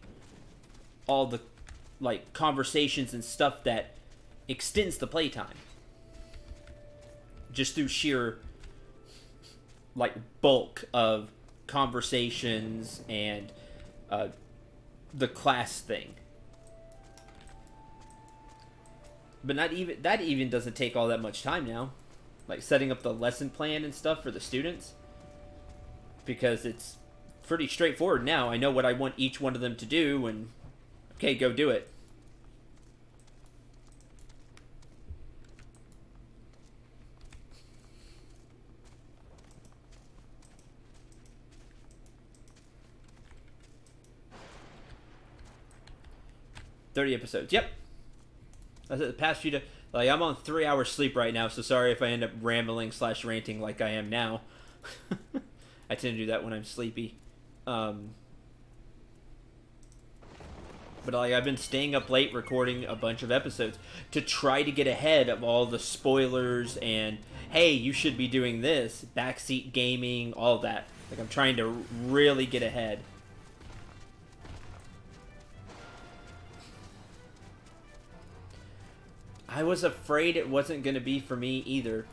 all the like conversations and stuff that extends the playtime. Just through sheer like bulk of conversations and the class thing. But not even that even doesn't take all that much time now. Like setting up the lesson plan and stuff for the students. Because it's pretty straightforward now. I know what I want each one of them to do and okay, go do it. "30 episodes. Yep. That's the past few days. Like, I'm on 3 hours sleep right now, so sorry if I end up rambling / ranting like I am now. I tend to do that when I'm sleepy. But like, I've been staying up late recording a bunch of episodes to try to get ahead of all the spoilers and, hey, you should be doing this, backseat gaming, all that. Like, I'm trying to really get ahead. I was afraid it wasn't going to be for me either.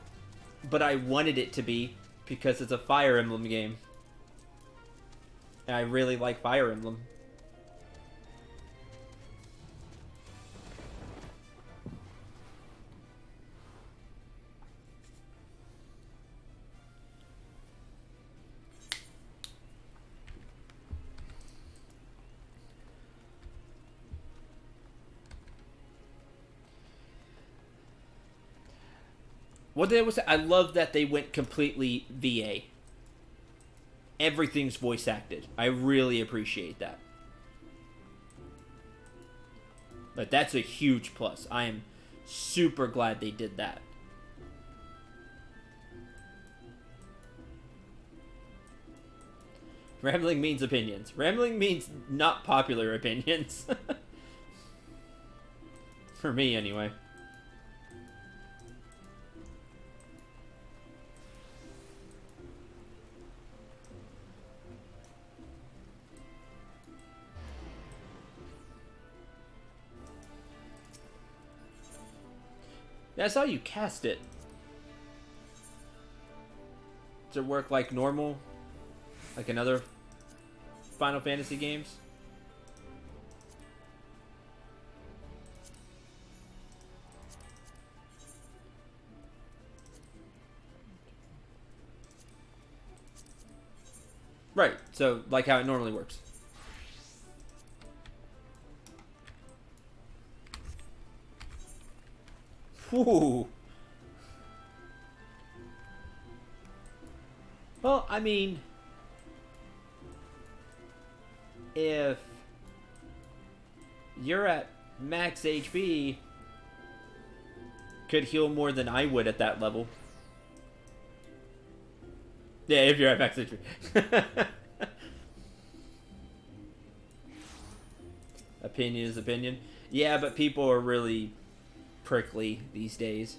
But I wanted it to be because it's a Fire Emblem game. And I really like Fire Emblem. What did I say? I love that they went completely VA. Everything's voice acted. I really appreciate that. But that's a huge plus. I am super glad they did that. Rambling means opinions. Rambling means not popular opinions. For me, anyway. That's how you cast it. Does it work like normal? Like in other Final Fantasy games? Right, so like how it normally works. Whew. Well, I mean, if you're at max HP, could heal more than I would at that level. Yeah, if you're at max HP. Opinion is opinion. Yeah, but people are really prickly these days.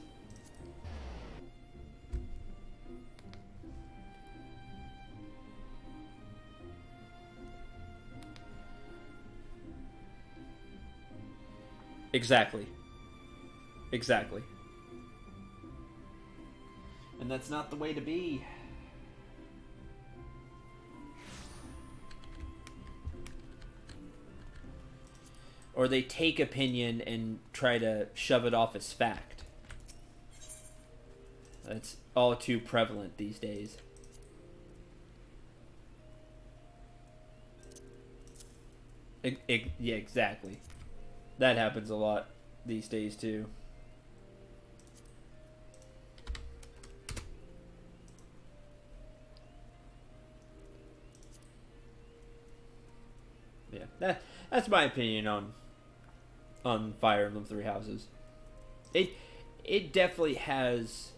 Exactly. Exactly. And that's not the way to be. Or they take opinion and try to shove it off as fact. That's all too prevalent these days. Yeah, exactly. That happens a lot these days too. Yeah, that's my opinion on Fire Emblem Three Houses. It definitely has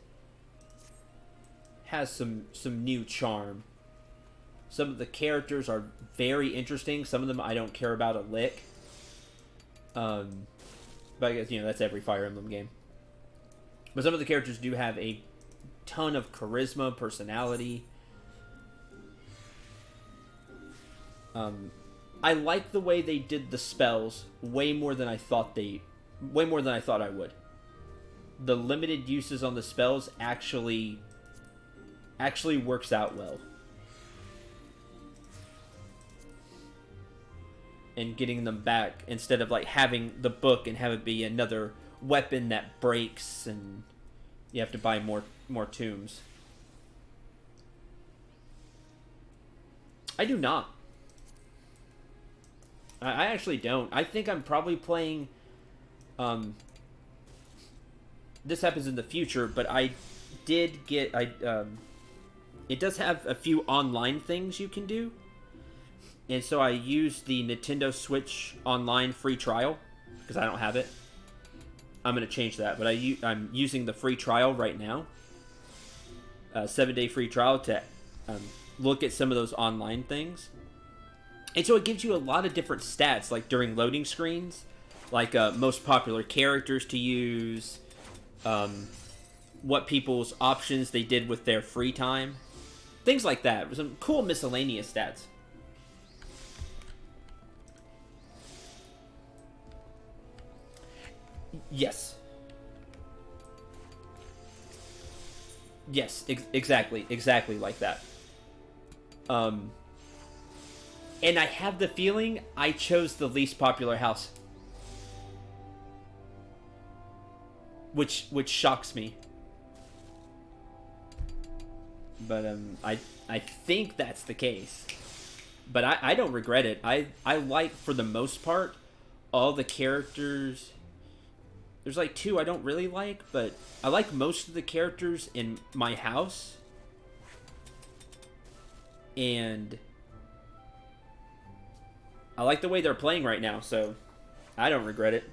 some new charm. Some of the characters are very interesting. Some of them I don't care about a lick. But I guess, that's every Fire Emblem game. But some of the characters do have a ton of charisma, personality. I like the way they did the spells way more than I thought I would. The limited uses on the spells actually works out well. And getting them back instead of like having the book and have it be another weapon that breaks and you have to buy more tombs. I do not. I actually don't. I think I'm probably playing. This happens in the future, but I did get. It does have a few online things you can do, and so I used the Nintendo Switch Online free trial because I don't have it. I'm gonna change that, but I'm using the free trial right now. 7-day free trial to look at some of those online things. And so it gives you a lot of different stats, like during loading screens, like most popular characters to use, what people's options they did with their free time, things like that. Some cool miscellaneous stats. Yes. Yes, exactly like that. And I have the feeling I chose the least popular house. Which shocks me. But I think that's the case. But I don't regret it. I like, for the most part, all the characters There's like two I don't really like, but I like most of the characters in my house. And I like the way they're playing right now, so I don't regret it.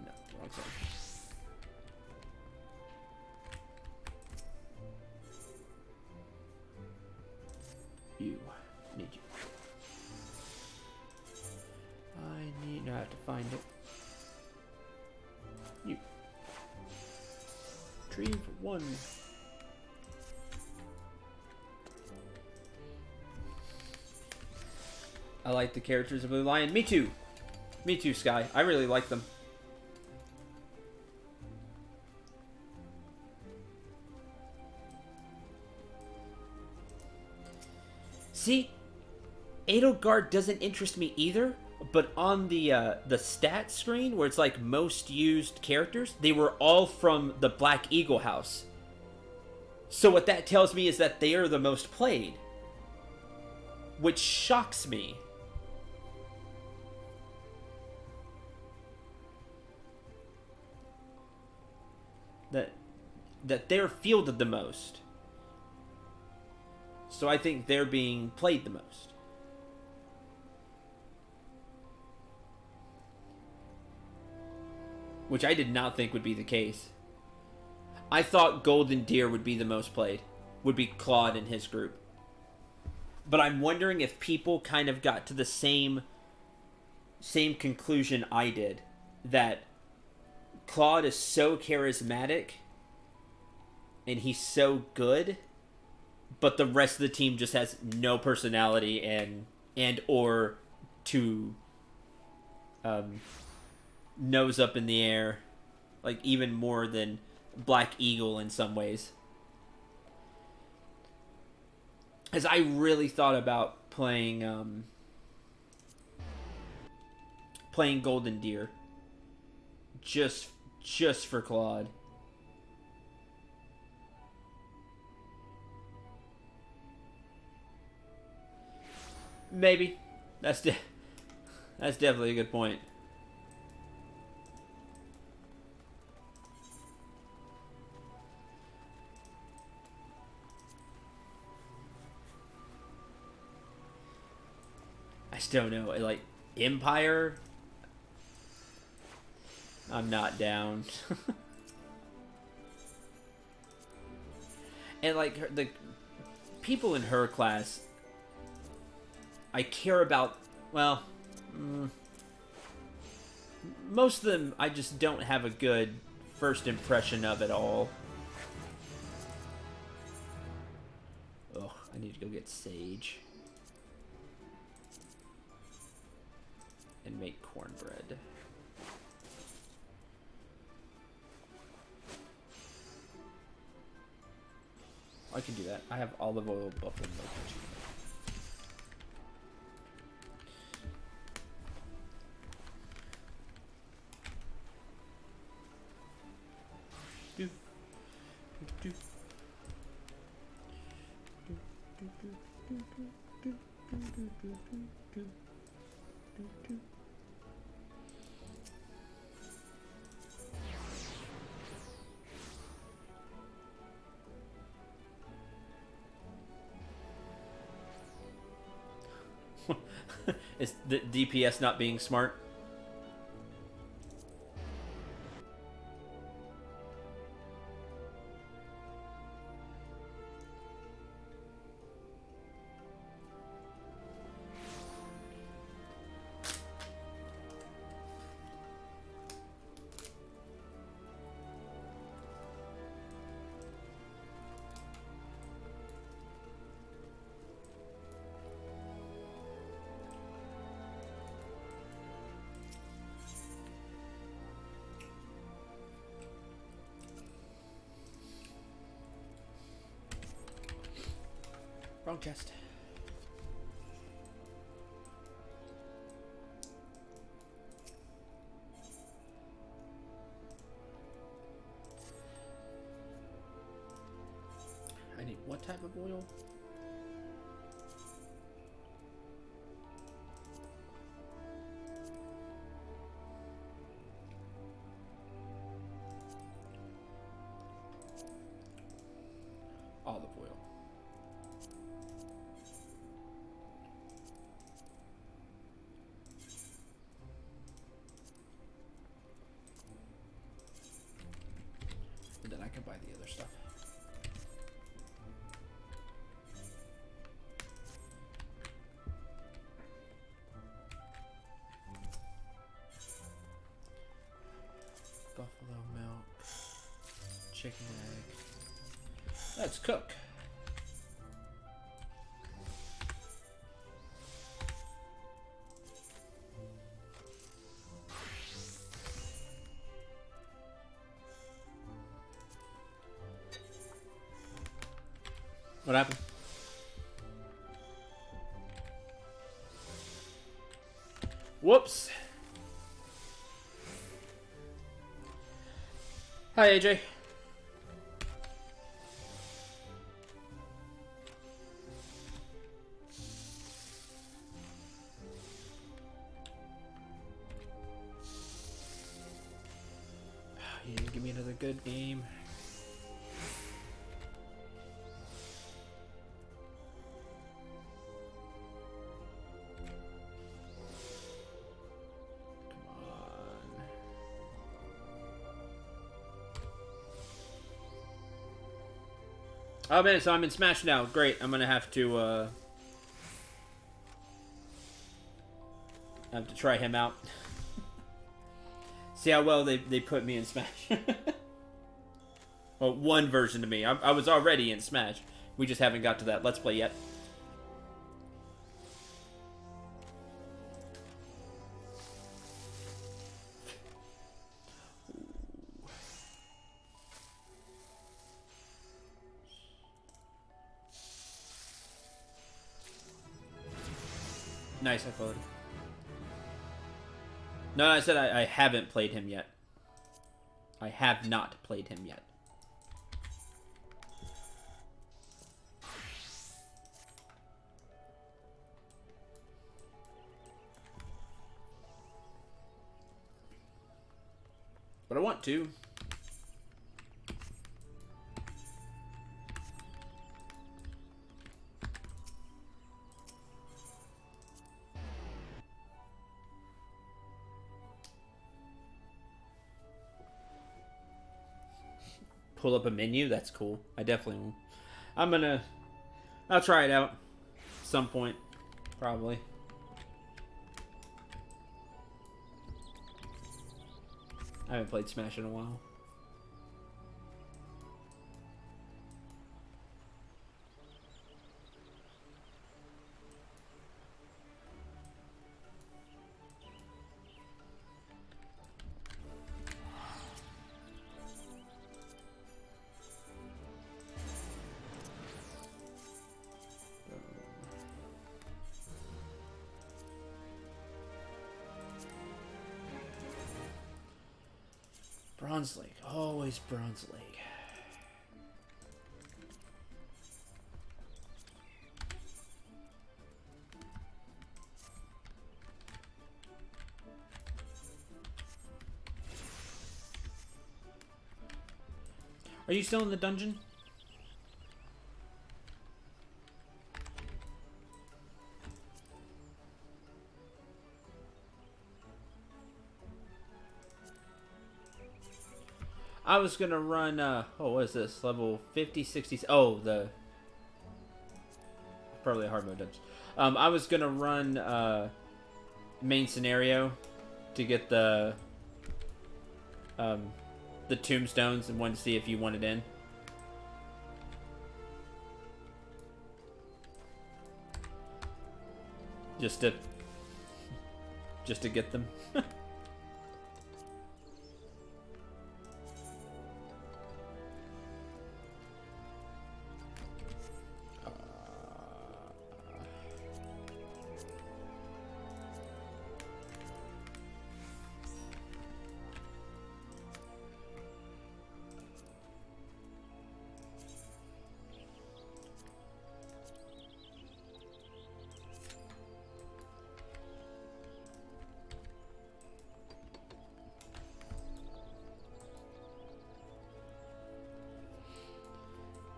No, wrong side. You. Need you. I need... I have to find it. You. Retrieve one. I like the characters of Blue Lion. Me too. Me too, Sky. I really like them. See, Edelgard doesn't interest me either, but on the stat screen where it's like most used characters, they were all from the Black Eagle house. So what that tells me is that they are the most played, which shocks me. That they're fielded the most. So I think they're being played the most. Which I did not think would be the case. I thought Golden Deer would be the most played. Would be Claude and his group. But I'm wondering if people kind of got to the same conclusion I did. That Claude is so charismatic and he's so good, but the rest of the team just has no personality and or to nose up in the air, like even more than Black Eagle in some ways. As I really thought about playing playing Golden Deer just for Claude. Maybe. That's definitely a good point. I still don't know. Like, Empire? I'm not down. And, like, the people in her class, I care about, well, most of them I just don't have a good first impression of at all. Ugh, I need to go get sage. And make cornbread. I can do that. I have olive oil, buffalo milk, and cheese. Is the DPS not being smart? Wrong chest. I need what type of oil? can buy the other stuff. Buffalo milk, chicken egg. Let's cook. What happened? Whoops. Hi, AJ. You didn't give me another good game. Oh man, so I'm in Smash now. Great. I'm gonna have to try him out. See how well they put me in Smash. Well, one version of me. I was already in Smash. We just haven't got to that Let's Play yet. Nice, I followed. No, I said I haven't played him yet. I have not played him yet. But I want to. Pull up a menu, that's cool. I definitely will. I'll try it out at some point, probably. I haven't played Smash in a while. Bronze League. Always Bronze League. Are you still in the dungeon? I was gonna run, oh, what is this? Level 50, 60, oh, probably a hard mode dungeon. I was gonna run, main scenario to get the tombstones and wanted to see if you wanted in. Just to get them.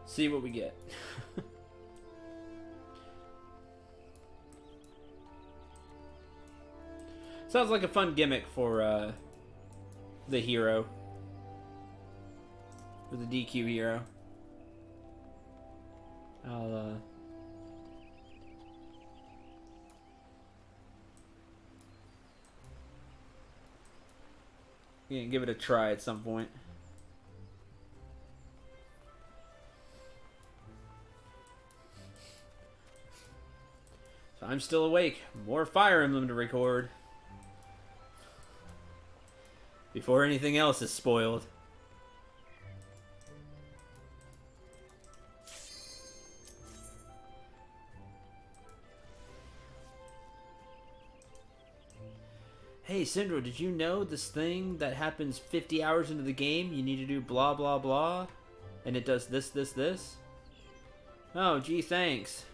See what we get. Sounds like a fun gimmick for the hero. with a DQ hero. I'll yeah, give it a try at some point. So I'm still awake. More Fire Emblem to record. Before anything else is spoiled. Hey, Syndro, did you know this thing that happens 50 hours into the game, you need to do blah, blah, blah, and it does this, this, this? Oh, gee, thanks.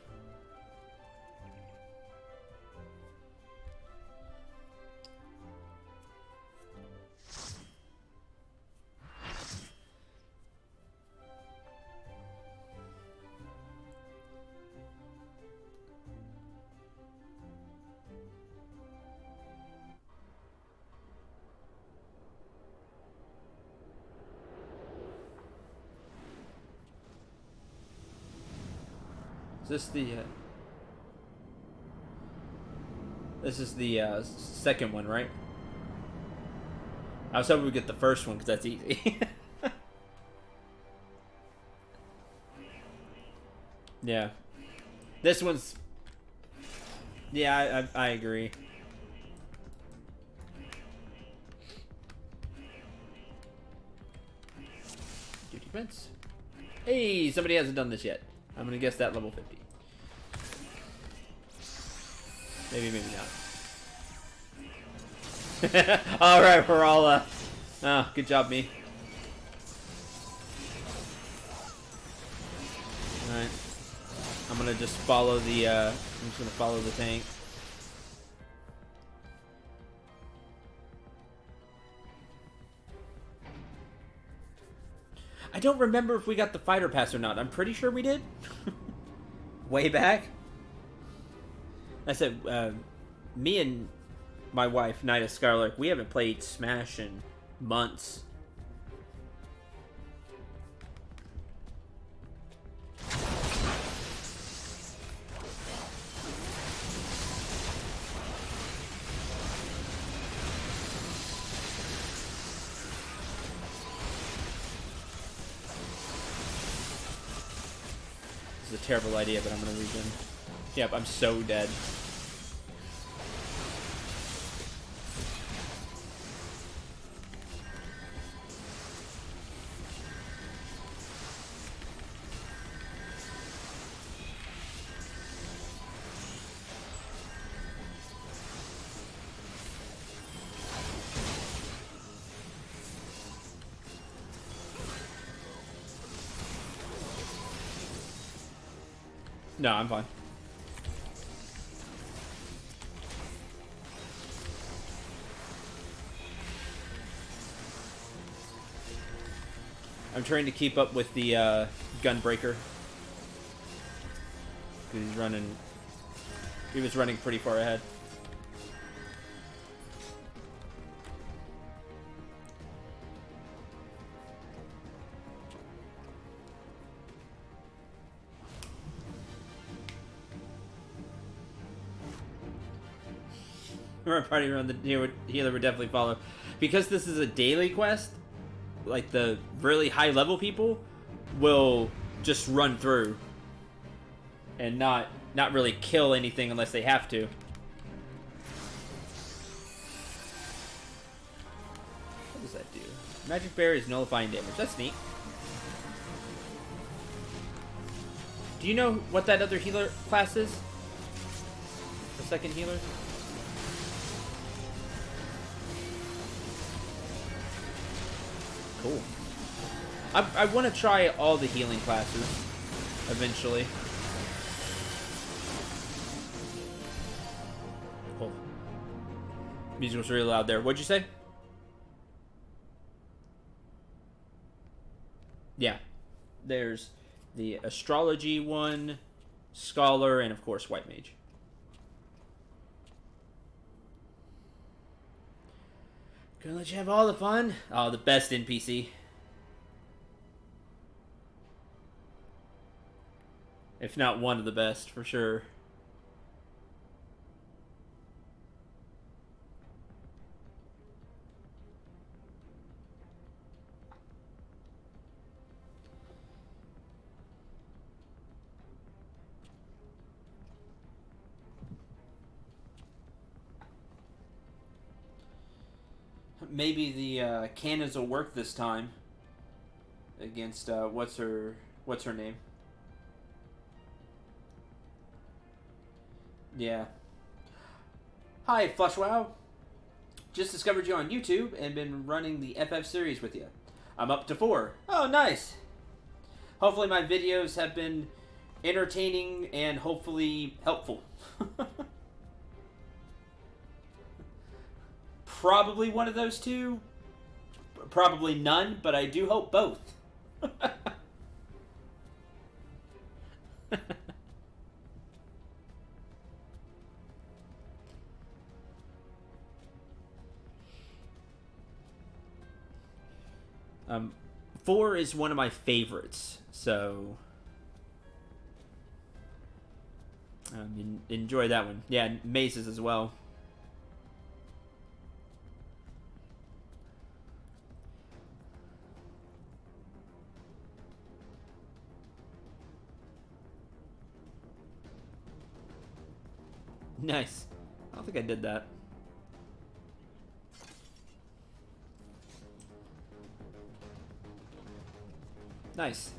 This is the second one, right? I was hoping we'd get the first one because that's easy. Yeah. This one's... Yeah, I agree. Duty Prince. Hey, somebody hasn't done this yet. I'm gonna guess that level 50. Maybe not. Alright, we're all, oh, good job, me. Alright. I'm gonna just follow the, I'm just gonna follow the tank. I don't remember if we got the fighter pass or not. I'm pretty sure we did. Way back. I said, me and my wife, Nida Scarlet, we haven't played Smash in months. This is a terrible idea, but I'm gonna regen. Yep, I'm so dead. No, I'm fine. I'm trying to keep up with the Gunbreaker. He's running. He was running pretty far ahead. Our party around the healer would definitely follow. Because this is a daily quest, like the really high level people will just run through and not really kill anything unless they have to. What does that do? Magic Berry is nullifying damage. That's neat. Do you know what that other healer class is? The second healer? Cool. I want to try all the healing classes eventually. Cool. Music was really loud there. What'd you say? Yeah. There's the astrology one, scholar, and of course white mage. Gonna let you have all the fun. Oh, the best NPC. if not one of the best, for sure. Maybe the cannons will work this time against what's her name? Yeah. Hi, FlushWow. Just discovered you on YouTube and been running the FF series with you. I'm up to 4. Oh, nice. Hopefully my videos have been entertaining and hopefully helpful. Probably one of those two. Probably none, but I do hope both. um, 4 is one of my favorites, so enjoy that one. Yeah, Mazes as well. Nice. I don't think I did that. Nice.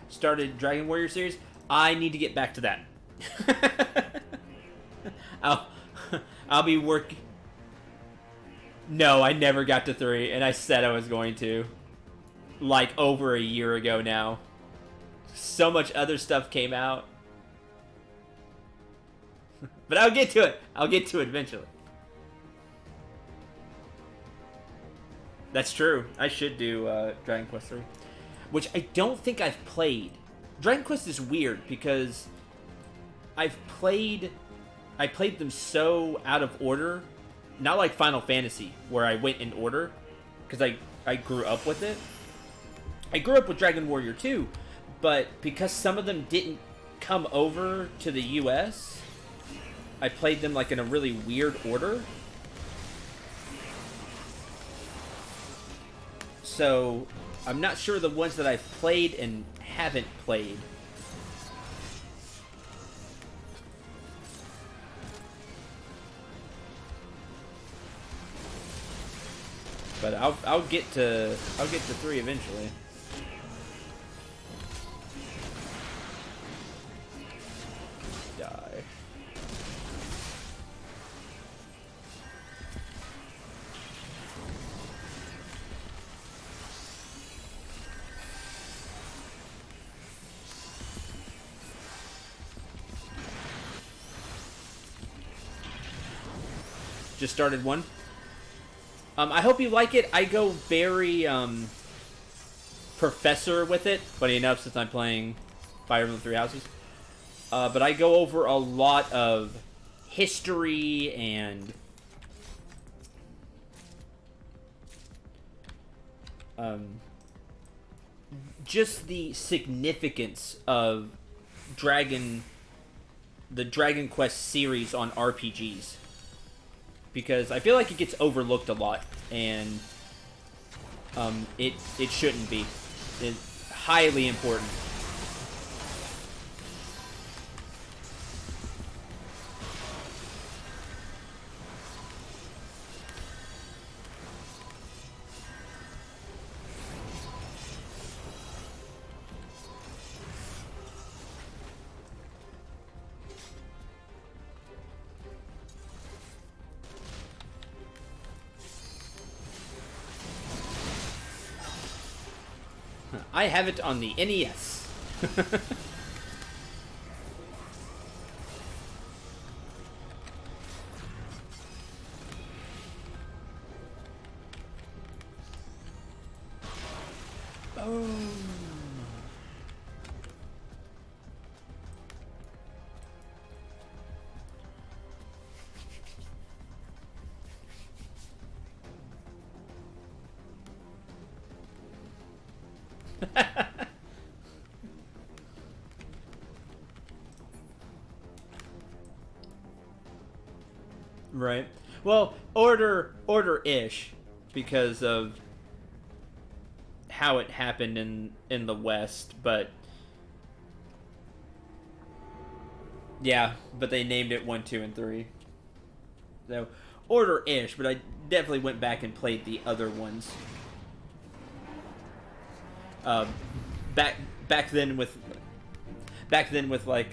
Started Dragon Warrior series. I need to get back to that. I'll be working. No, I never got to 3, and I said I was going to. Like over a year ago now. So much other stuff came out. But I'll get to it. I'll get to it eventually. That's true. I should do Dragon Quest 3. Which I don't think I've played. Dragon Quest is weird because I played them so out of order. Not like Final Fantasy, where I went in order. Because I grew up with it. I grew up with Dragon Warrior 2. But because some of them didn't come over to the US, I played them like in a really weird order. So I'm not sure the ones that I've played and haven't played. But I'll get to 3 eventually. Die. Just started one. I hope you like it. I go very professor with it, funny enough, since I'm playing Fire Emblem Three Houses. But I go over a lot of history and just the significance of the Dragon Quest series on RPGs. Because I feel like it gets overlooked a lot, and it shouldn't be. It's highly important. I have it on the NES. Boom. Right. Well, order-ish because of how it happened in the West, but yeah, but they named it 1, 2, and 3. So order-ish, but I definitely went back and played the other ones. Uh, back back then with like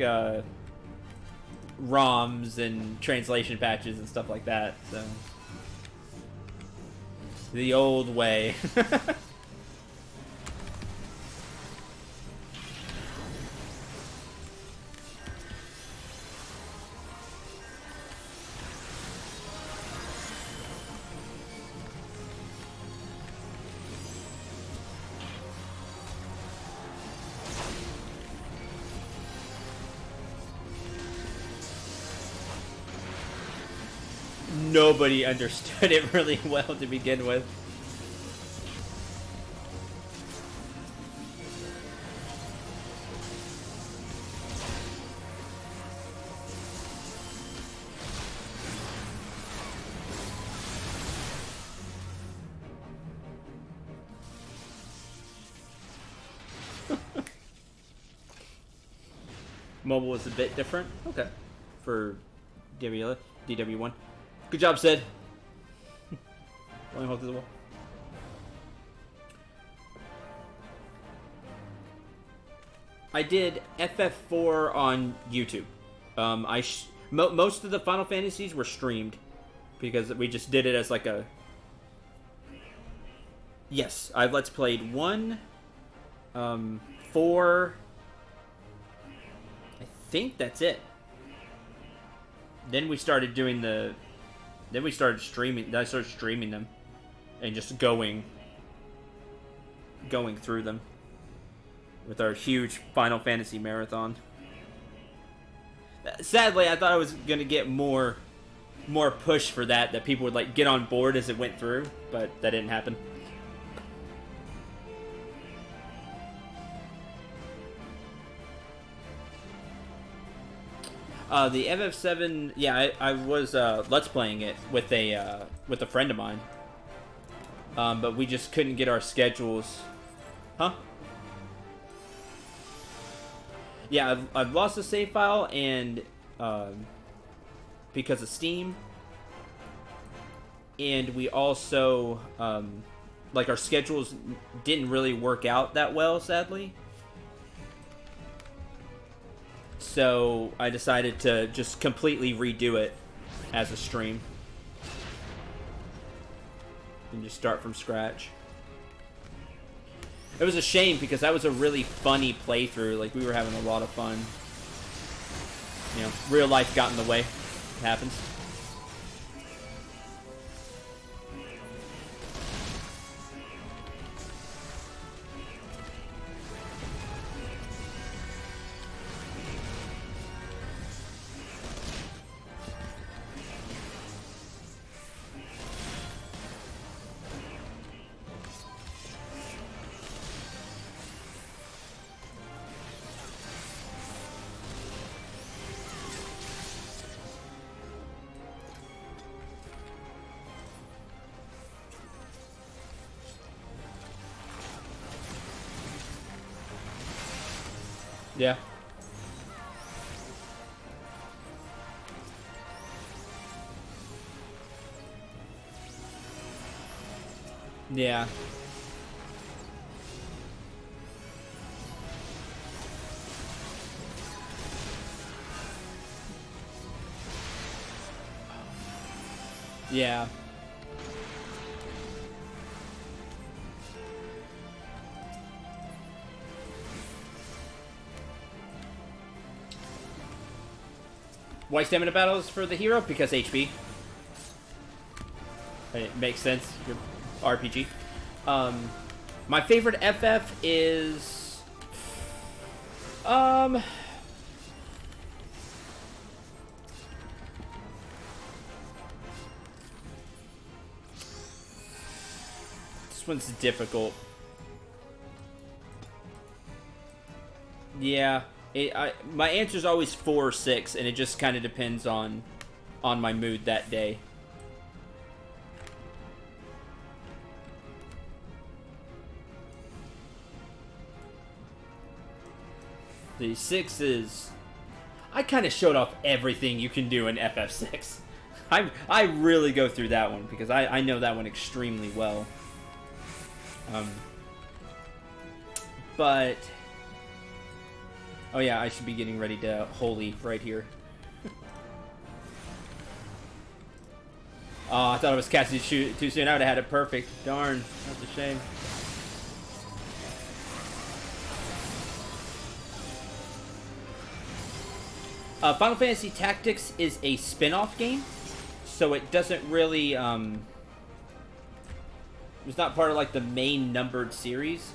ROMs and translation patches and stuff like that. So the old way. Nobody understood it really well to begin with. Mobile was a bit different. Okay. For DW1. Good job, Sid. Let me hold to the wall. I did FF4 on YouTube. Most of the Final Fantasies were streamed because we just did it as like a. Yes, I've Let's Played 1, 4. I think that's it. Then we started doing the. Then we started streaming. I started streaming them, and just going through them with our huge Final Fantasy marathon. Sadly, I thought I was gonna get more push for that people would like get on board as it went through, but that didn't happen. The FF7, yeah, I was Let's Playing it with a friend of mine, but we just couldn't get our schedules. Huh? Yeah, I've lost the save file, and because of Steam, and we also like our schedules didn't really work out that well, sadly. So I decided to just completely redo it as a stream and just start from scratch. It was a shame because that was a really funny playthrough. Like, we were having a lot of fun. You know, real life got in the way. It happens. Yeah. Yeah. Yeah. Why stamina battles for the hero? Because HP. It makes sense. Your RPG. My favorite FF is this one's difficult. Yeah, my answer is always 4 or 6, and it just kind of depends on my mood that day. The 6 is... I kind of showed off everything you can do in FF6. I really go through that one because I know that one extremely well. But... Oh yeah, I should be getting ready to Holy right here. Oh, I thought I was casting too soon. I would have had it perfect. Darn, that's a shame. Final Fantasy Tactics is a spin-off game, so it doesn't really, it's not part of, like, the main numbered series.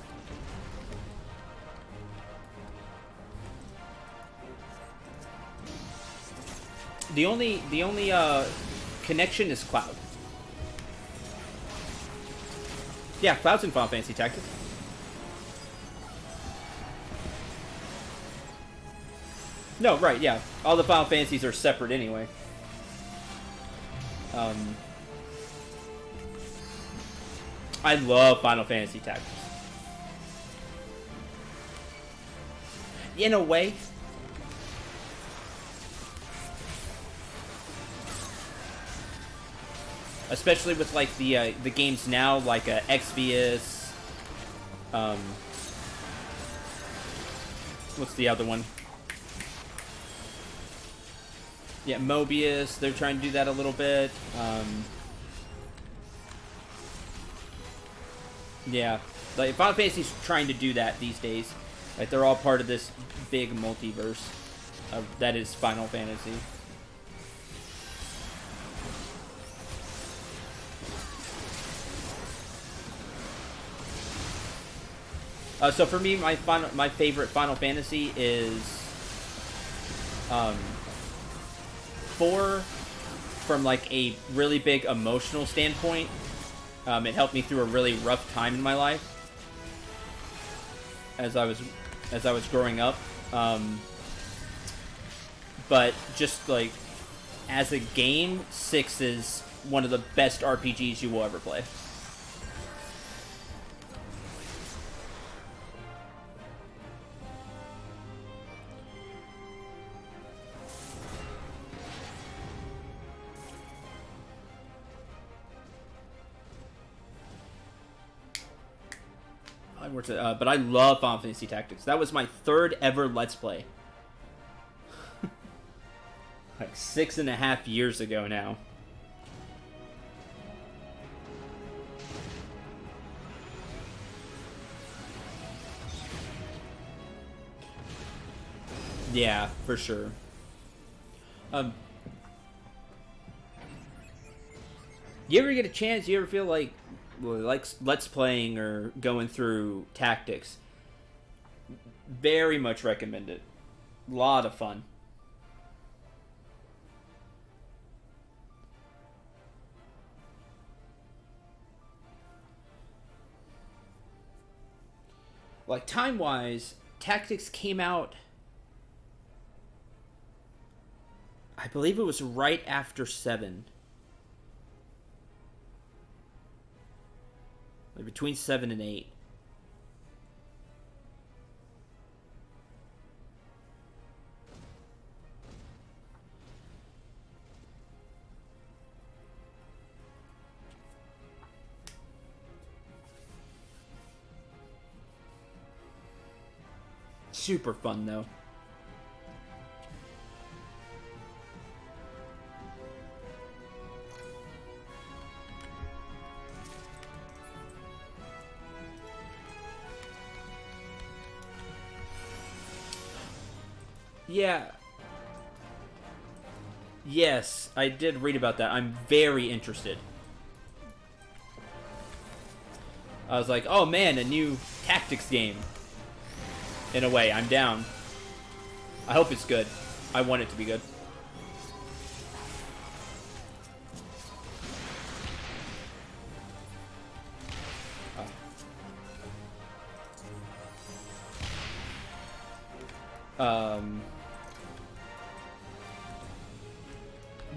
The only connection is Cloud. Yeah, Cloud's in Final Fantasy Tactics. No, right, yeah. All the Final Fantasies are separate anyway. I love Final Fantasy Tactics. In a way. Especially with, like, the games now, like Exvius. What's the other one? Yeah, Mobius, they're trying to do that a little bit. Yeah, like Final Fantasy's trying to do that these days. Like, they're all part of this big multiverse that is Final Fantasy. So for me, my favorite Final Fantasy is 4 from, like, a really big emotional standpoint. It helped me through a really rough time in my life as I was growing up. But just, like, as a game, 6 is one of the best RPGs you will ever play. But I love Final Fantasy Tactics. That was my 3rd ever Let's Play. Like 6.5 years ago now. Yeah, for sure. You ever get a chance? You ever feel like Let's Playing or going through Tactics? Very much recommend it. A lot of fun. Like, time-wise, Tactics came out, I believe it was right after 7. Like between 7 and 8. Super fun, though. Yeah. Yes, I did read about that. I'm very interested. I was like, oh man, a new Tactics game. In a way, I'm down. I hope it's good. I want it to be good. Um.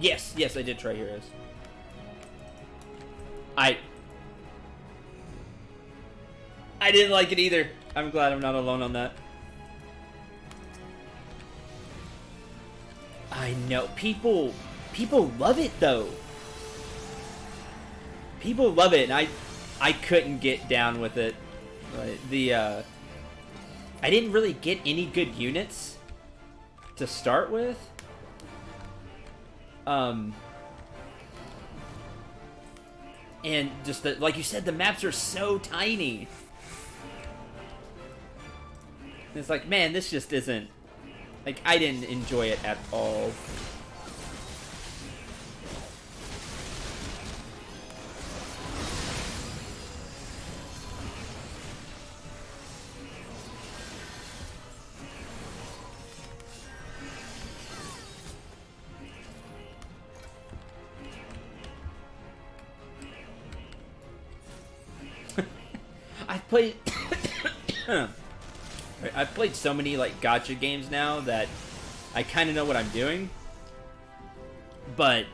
Yes, yes, I did try Heroes. I didn't like it either. I'm glad I'm not alone on that. I know. People love it, though. People love it, and I couldn't get down with it. I didn't really get any good units to start with. And just like you said, the maps are so tiny. It's like, man, this just isn't... Like, I didn't enjoy it at all. I've played so many like gacha games now that I kind of know what I'm doing. But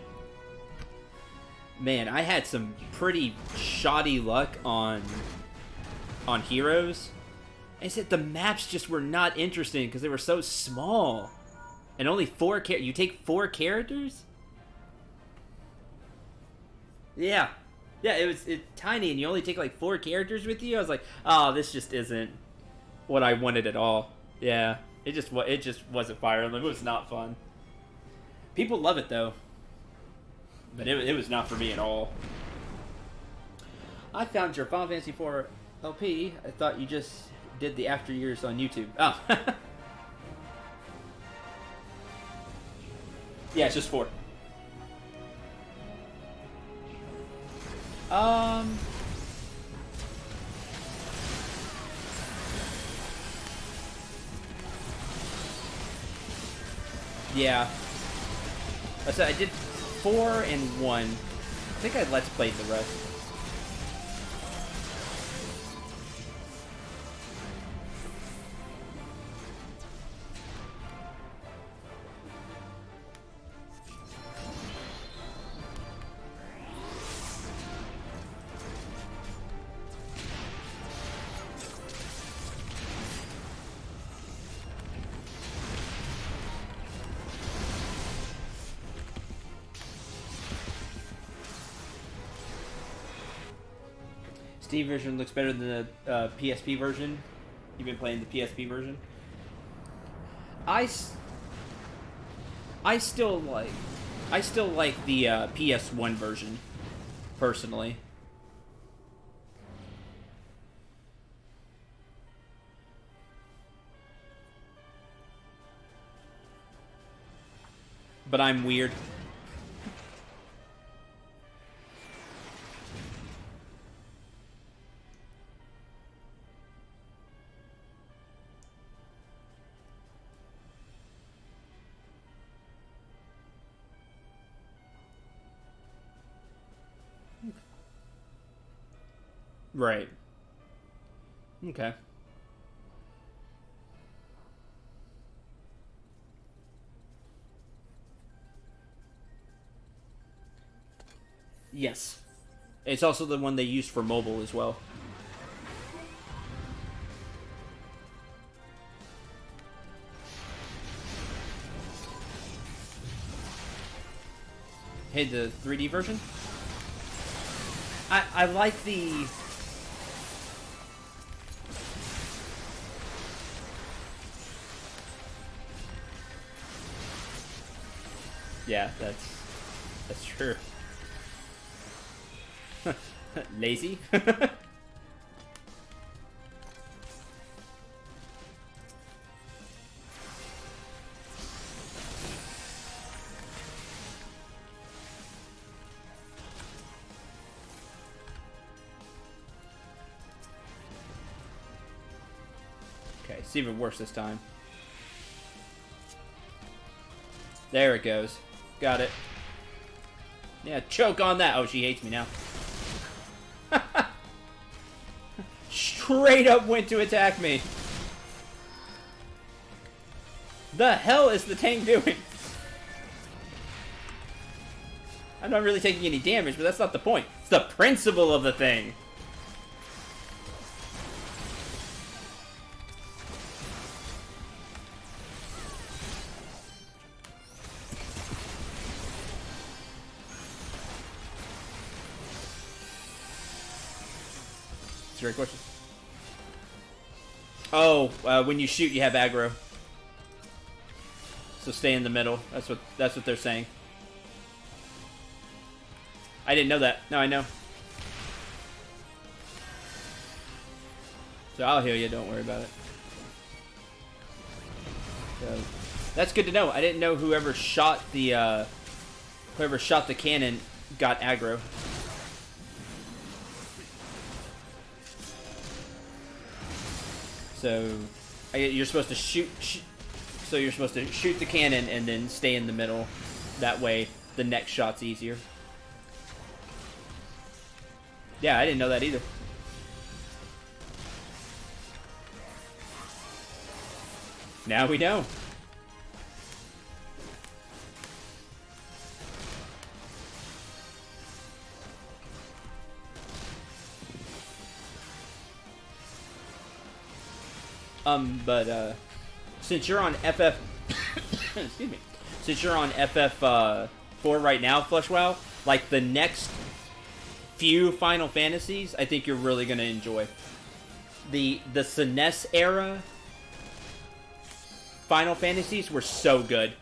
man, I had some pretty shoddy luck on Heroes. I said the maps just were not interesting because they were so small, and only 4 you take 4 characters. Yeah. Yeah, it was tiny, and you only take like 4 characters with you. I was like, oh, this just isn't what I wanted at all. Yeah, it just wasn't Fire Emblem. It was not fun. People love it though, but it was not for me at all. I found your Final Fantasy IV LP. I thought you just did the after years on YouTube. Oh, yeah, it's just 4. Yeah. I said I did 4 and 1. I think I let's play the rest. Steam version looks better than the PSP version. You've been playing the PSP version. I still like the PS1 version, personally. But I'm weird. Right. Okay. Yes. It's also the one they used for mobile as well. Hey, the 3D version? I like the... Yeah, that's true. Lazy? Okay, it's even worse this time. There it goes. Got it. Yeah, choke on that. Oh, she hates me now. Straight up went to attack me. The hell is the tank doing? I'm not really taking any damage, but that's not the point. It's the principle of the thing. That's a great question. Oh, when you shoot, you have aggro. So stay in the middle. That's what they're saying. I didn't know that. Now I know. So I'll heal you. Don't worry about it. So that's good to know. I didn't know whoever shot the cannon got aggro. So you're supposed to shoot. So you're supposed to shoot the cannon and then stay in the middle. That way, the next shot's easier. Yeah, I didn't know that either. Now we know. But since you're on FF, excuse me, since you're on FF4 right now, FlushWow, like the next few Final Fantasies, I think you're really gonna enjoy. The SNES era Final Fantasies were so good.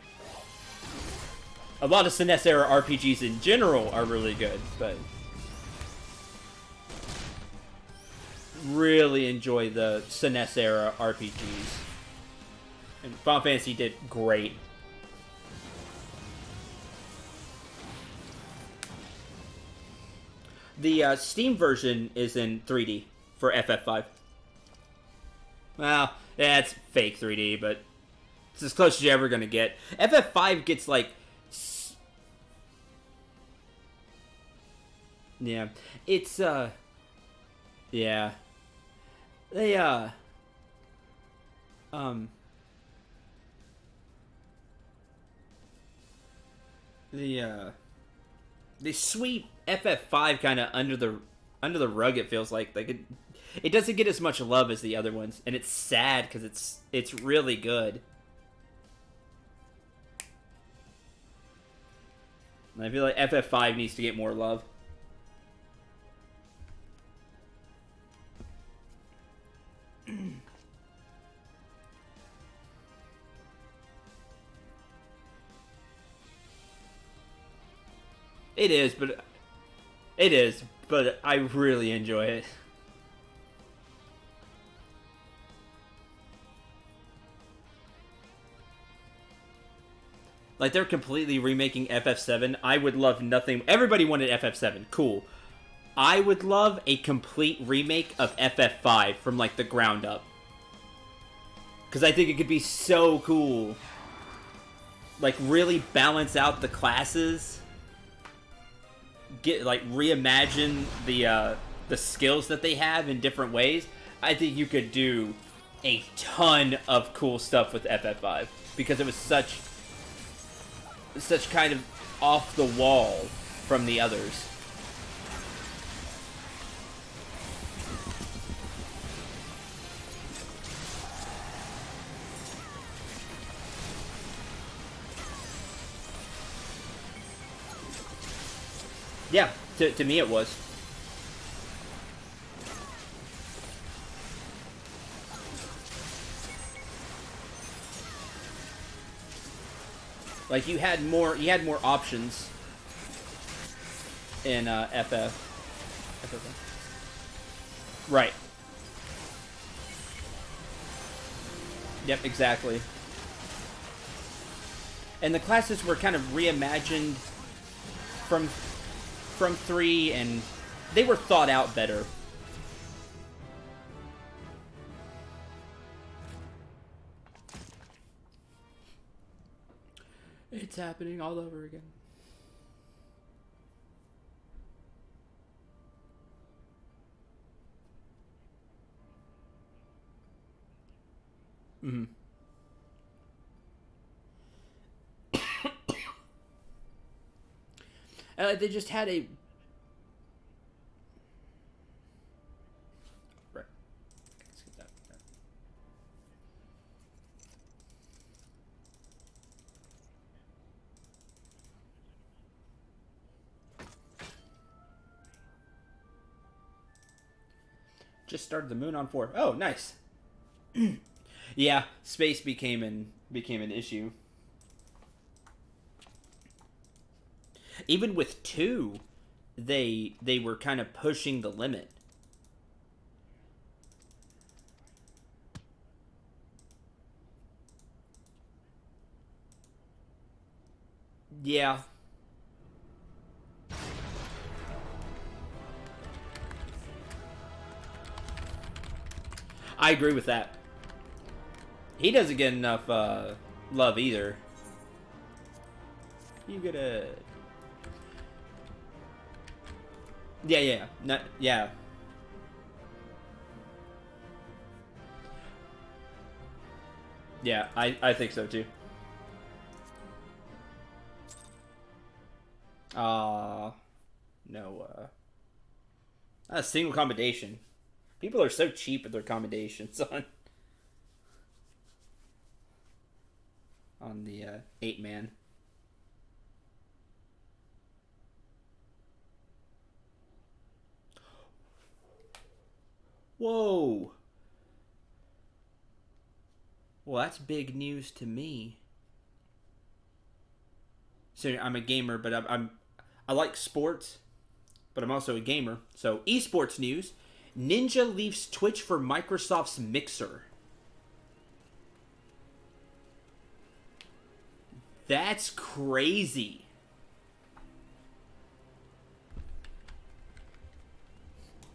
A lot of SNES era RPGs in general are really good, but really enjoy the SNES era RPGs. And Final Fantasy did great. The Steam version is in 3D for FF5. Well, yeah, it's fake 3D, but it's as close as you're ever going to get. FF5 gets like... Yeah. It's, yeah. They, they sweep FF5 kind of under the rug. It feels like it doesn't get as much love as the other ones, and it's sad because it's really good. And I feel like FF5 needs to get more love. It is, but I really enjoy it. Like, they're completely remaking FF7. I would love nothing. Everybody wanted FF7. Cool. I would love a complete remake of FF5 from, like, the ground up. Because I think it could be so cool. Like, really balance out the classes. Reimagine the skills that they have in different ways. I think you could do a ton of cool stuff with FF5. Because it was such kind of off the wall from the others. Yeah, to me it was. Like, you had more options in FF. Right. Yep, exactly. And the classes were kind of reimagined from 3, and they were thought out better. It's happening all over again. Mm-hmm. They just had a... Right. Skip that. Just started the moon on 4. Oh, nice. Yeah, space became an issue. Even with 2, they were kind of pushing the limit. Yeah. I agree with that. He doesn't get enough love either. You gotta... Yeah. Not, yeah. Yeah, I think so too. No, a single commendation. People are so cheap at their commendations on the 8-man. Whoa. Well, that's big news to me. So I'm a gamer, but I like sports, but I'm also a gamer. So esports news: Ninja leaves Twitch for Microsoft's Mixer. That's crazy.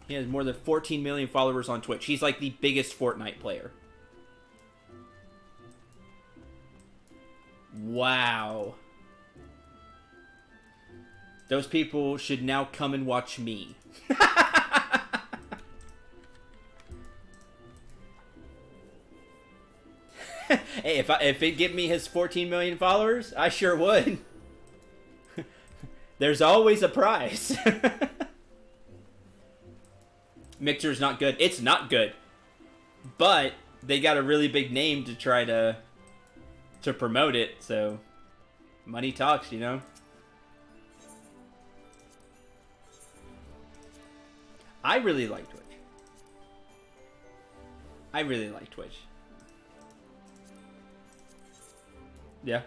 He has more than 14 million followers on Twitch. He's like the biggest Fortnite player. Wow. Those people should now come and watch me. Hey, if it give me his 14 million followers, I sure would. There's always a prize. Mixer's not good. It's not good. But they got a really big name to try to promote it, so money talks, you know? I really like Twitch. I really like Twitch. Yeah.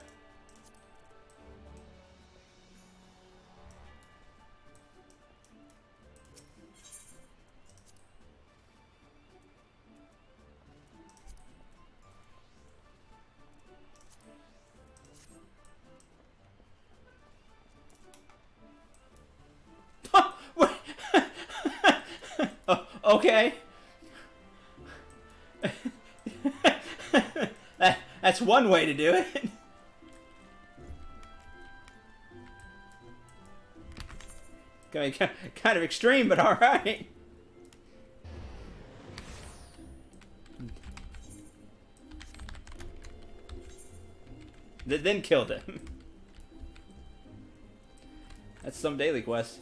Okay. That's one way to do it. Kind of extreme, but all right. Then killed him. That's some daily quest.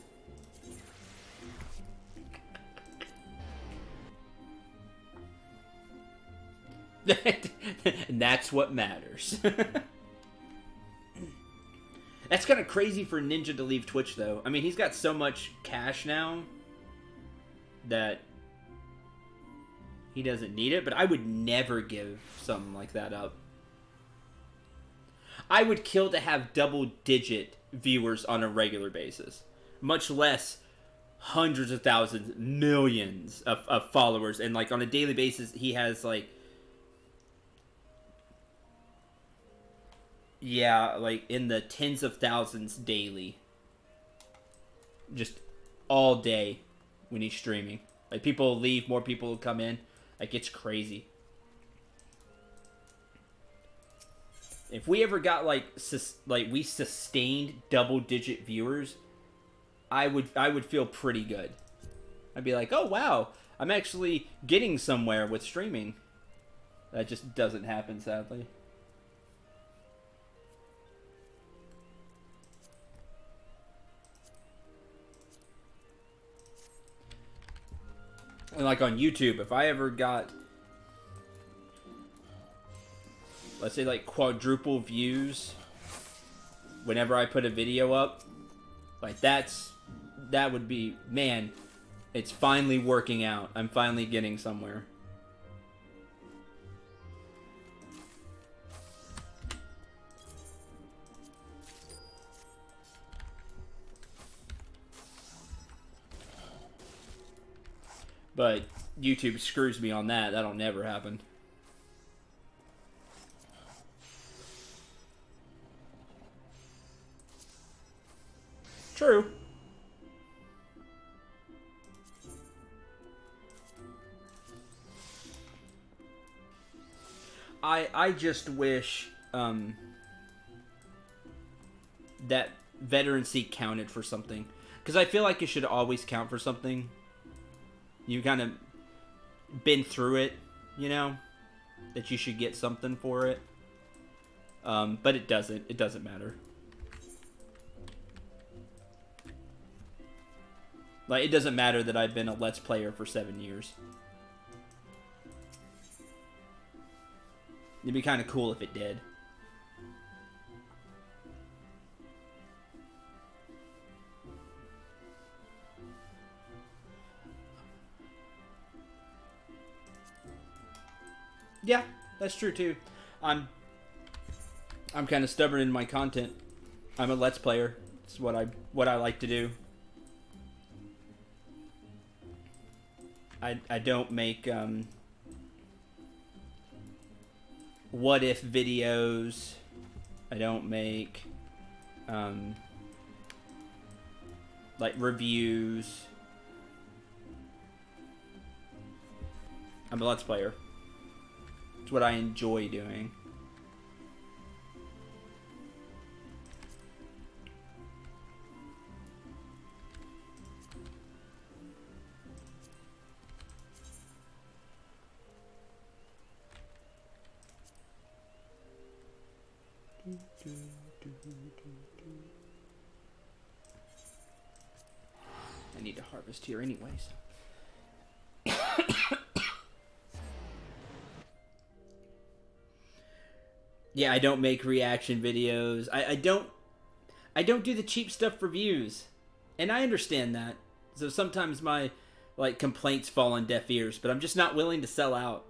And that's what matters. That's kind of crazy for Ninja to leave Twitch, though. I mean, he's got so much cash now that he doesn't need it, but I would never give something like that up. I would kill to have double-digit viewers on a regular basis, much less hundreds of thousands, millions of followers, and like on a daily basis, he has like, yeah, like in the tens of thousands daily, just all day when he's streaming. Like people leave, more people come in, like it's crazy. If we ever got like we sustained double-digit viewers, I would feel pretty good. I'd be like, oh wow, I'm actually getting somewhere with streaming. That just doesn't happen, sadly. And like on YouTube, if I ever got, let's say like quadruple views whenever I put a video up, like that would be, man, it's finally working out. I'm finally getting somewhere. But YouTube screws me on that. That'll never happen. True. I just wish that veterancy counted for something. Because I feel like it should always count for something. You kind of been through it, you know? That you should get something for it. But it doesn't. It doesn't matter. Like, it doesn't matter that I've been a Let's Player for 7 years. It'd be kind of cool if it did. Yeah, that's true too. I'm kind of stubborn in my content. I'm a Let's Player. It's what I like to do. I don't make what if videos. I don't make like reviews. I'm a Let's Player. It's what I enjoy doing. I need to harvest here anyways. Yeah, I don't make reaction videos. I don't do the cheap stuff for views. And I understand that. So sometimes my like complaints fall on deaf ears, but I'm just not willing to sell out.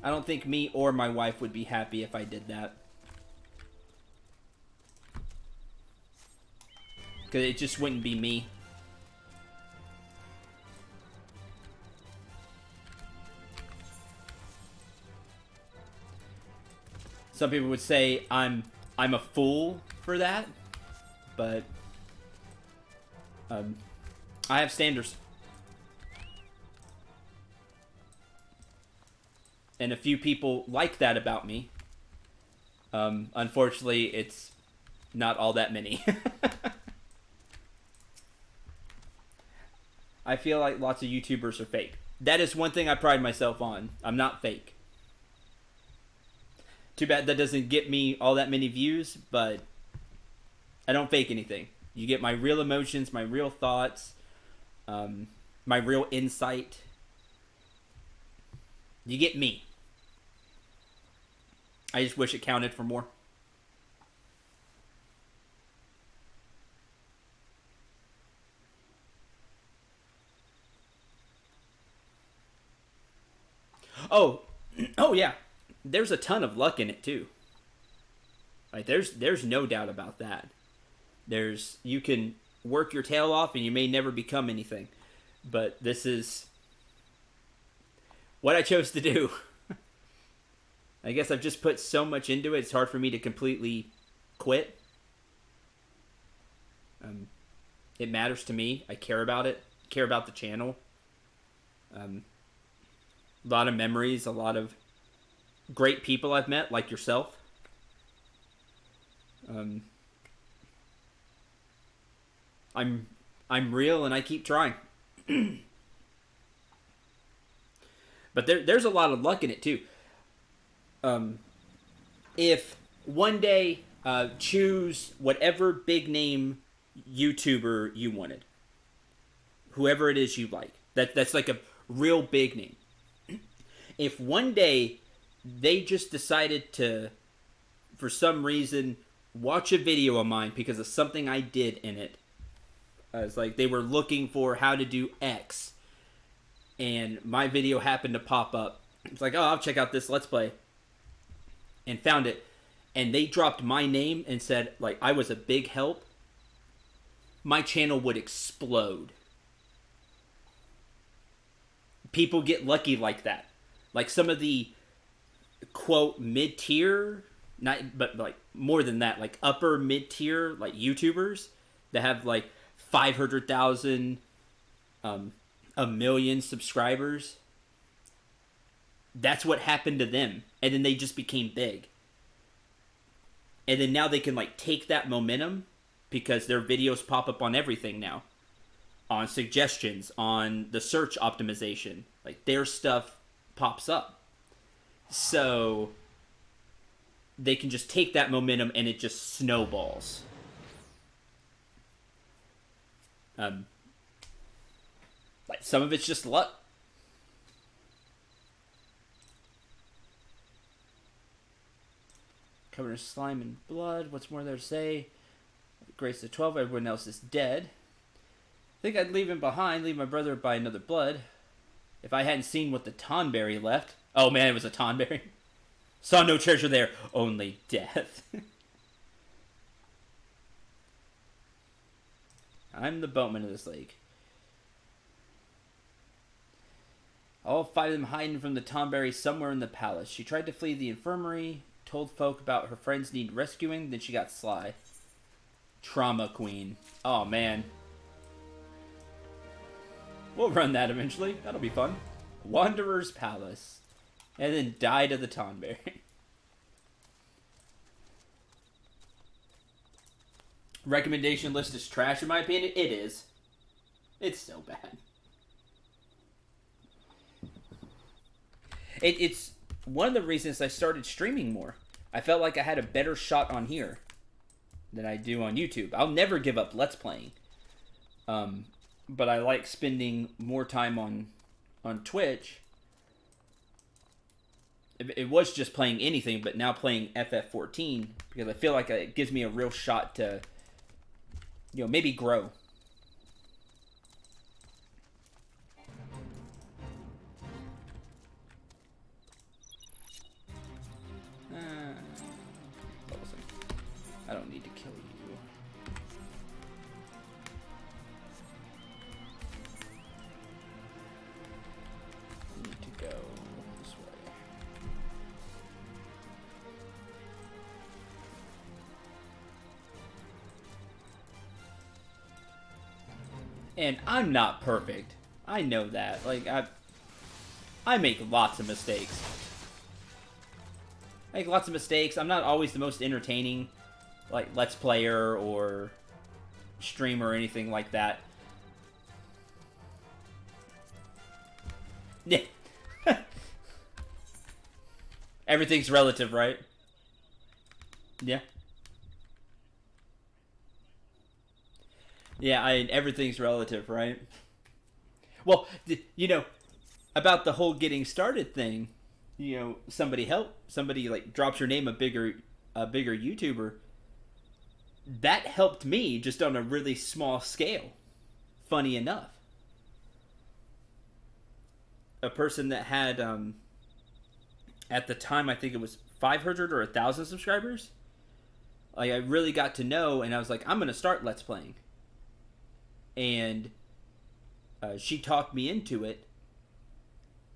I don't think me or my wife would be happy if I did that. Because it just wouldn't be me. Some people would say I'm a fool for that, but I have standards. And a few people like that about me. Unfortunately, it's not all that many. I feel like lots of YouTubers are fake. That is one thing I pride myself on. I'm not fake. Too bad that doesn't get me all that many views, but I don't fake anything. You get my real emotions, my real thoughts, my real insight. You get me. I just wish it counted for more. Oh, oh yeah. There's a ton of luck in it too. Like there's no doubt about that. You can work your tail off and you may never become anything. But this is what I chose to do. I guess I've just put so much into it, it's hard for me to completely quit. It matters to me. I care about it. Care about the channel. A lot of memories, a lot of great people I've met, like yourself. I'm real and I keep trying. But there's a lot of luck in it too. If one day, choose whatever big name YouTuber you wanted, whoever it is you like. That's like a real big name. If one day they just decided to, for some reason, watch a video of mine because of something I did in it, it's like they were looking for how to do X, and my video happened to pop up. It's like, oh, I'll check out this Let's Play, and found it, and they dropped my name and said like I was a big help. My channel would explode. People get lucky like that. Like some of the quote mid-tier, not but like more than that, like upper mid-tier like YouTubers that have like 500,000, a million subscribers. That's what happened to them, and then they just became big. And then now they can like take that momentum because their videos pop up on everything now, on suggestions, on the search optimization. Like their stuff pops up, so they can just take that momentum and it just snowballs. Like some of it's just luck. Covered in slime and blood. What's more there to say? Grace the 12. Everyone else is dead. Think I'd leave him behind. Leave my brother by another blood. If I hadn't seen what the Tonberry left. Oh man, it was a Tonberry. Saw no treasure there. Only death. I'm the boatman of this lake. All 5 of them hiding from the Tonberry somewhere in the palace. She tried to flee the infirmary. Told folk about her friends need rescuing. Then she got sly. Trauma queen. Oh man. We'll run that eventually. That'll be fun. Wanderer's Palace. And then died of the Tonberry. Recommendation list is trash in my opinion. It is. It's so bad. It's one of the reasons I started streaming more. I felt like I had a better shot on here than I do on YouTube. I'll never give up Let's Playing. But I like spending more time on Twitch. It was just playing anything, but now playing FF14 because I feel like it gives me a real shot to, maybe grow. I don't need to kill you. I need to go this way. And I'm not perfect. I know that. Like, I make lots of mistakes. I'm not always the most entertaining, like, Let's Player or streamer or anything like that. Yeah. Everything's relative, right? Yeah. Yeah, everything's relative, right? Well, about the whole getting started thing, somebody like drops your name, a bigger YouTuber. That helped me just on a really small scale. Funny enough. A person that had, at the time, I think it was 500 or 1,000 subscribers. Like, I really got to know, and I was like, I'm going to start Let's Playing. And she talked me into it,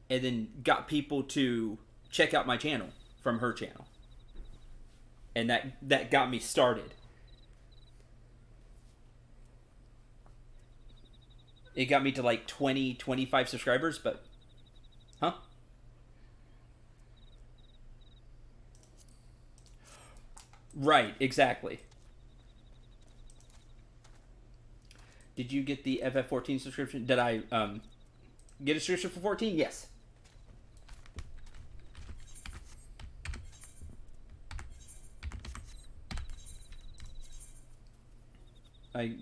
and then got people to check out my channel from her channel. And that got me started. It got me to like 20, 25 subscribers, but... Huh? Right, exactly. Did you get the FF14 subscription? Did I get a subscription for 14? Yes. I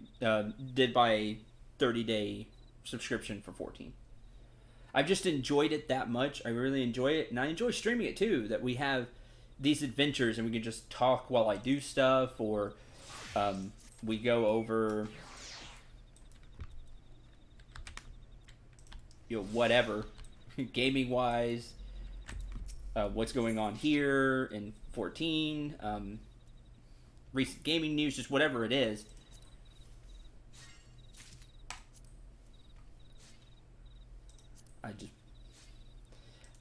did buy a 30-day subscription for 14. I've just enjoyed it that much. I really enjoy it, and I enjoy streaming it too. That we have these adventures, and we can just talk while I do stuff, or we go over, whatever, gaming wise, what's going on here in 14, recent gaming news, just whatever it is.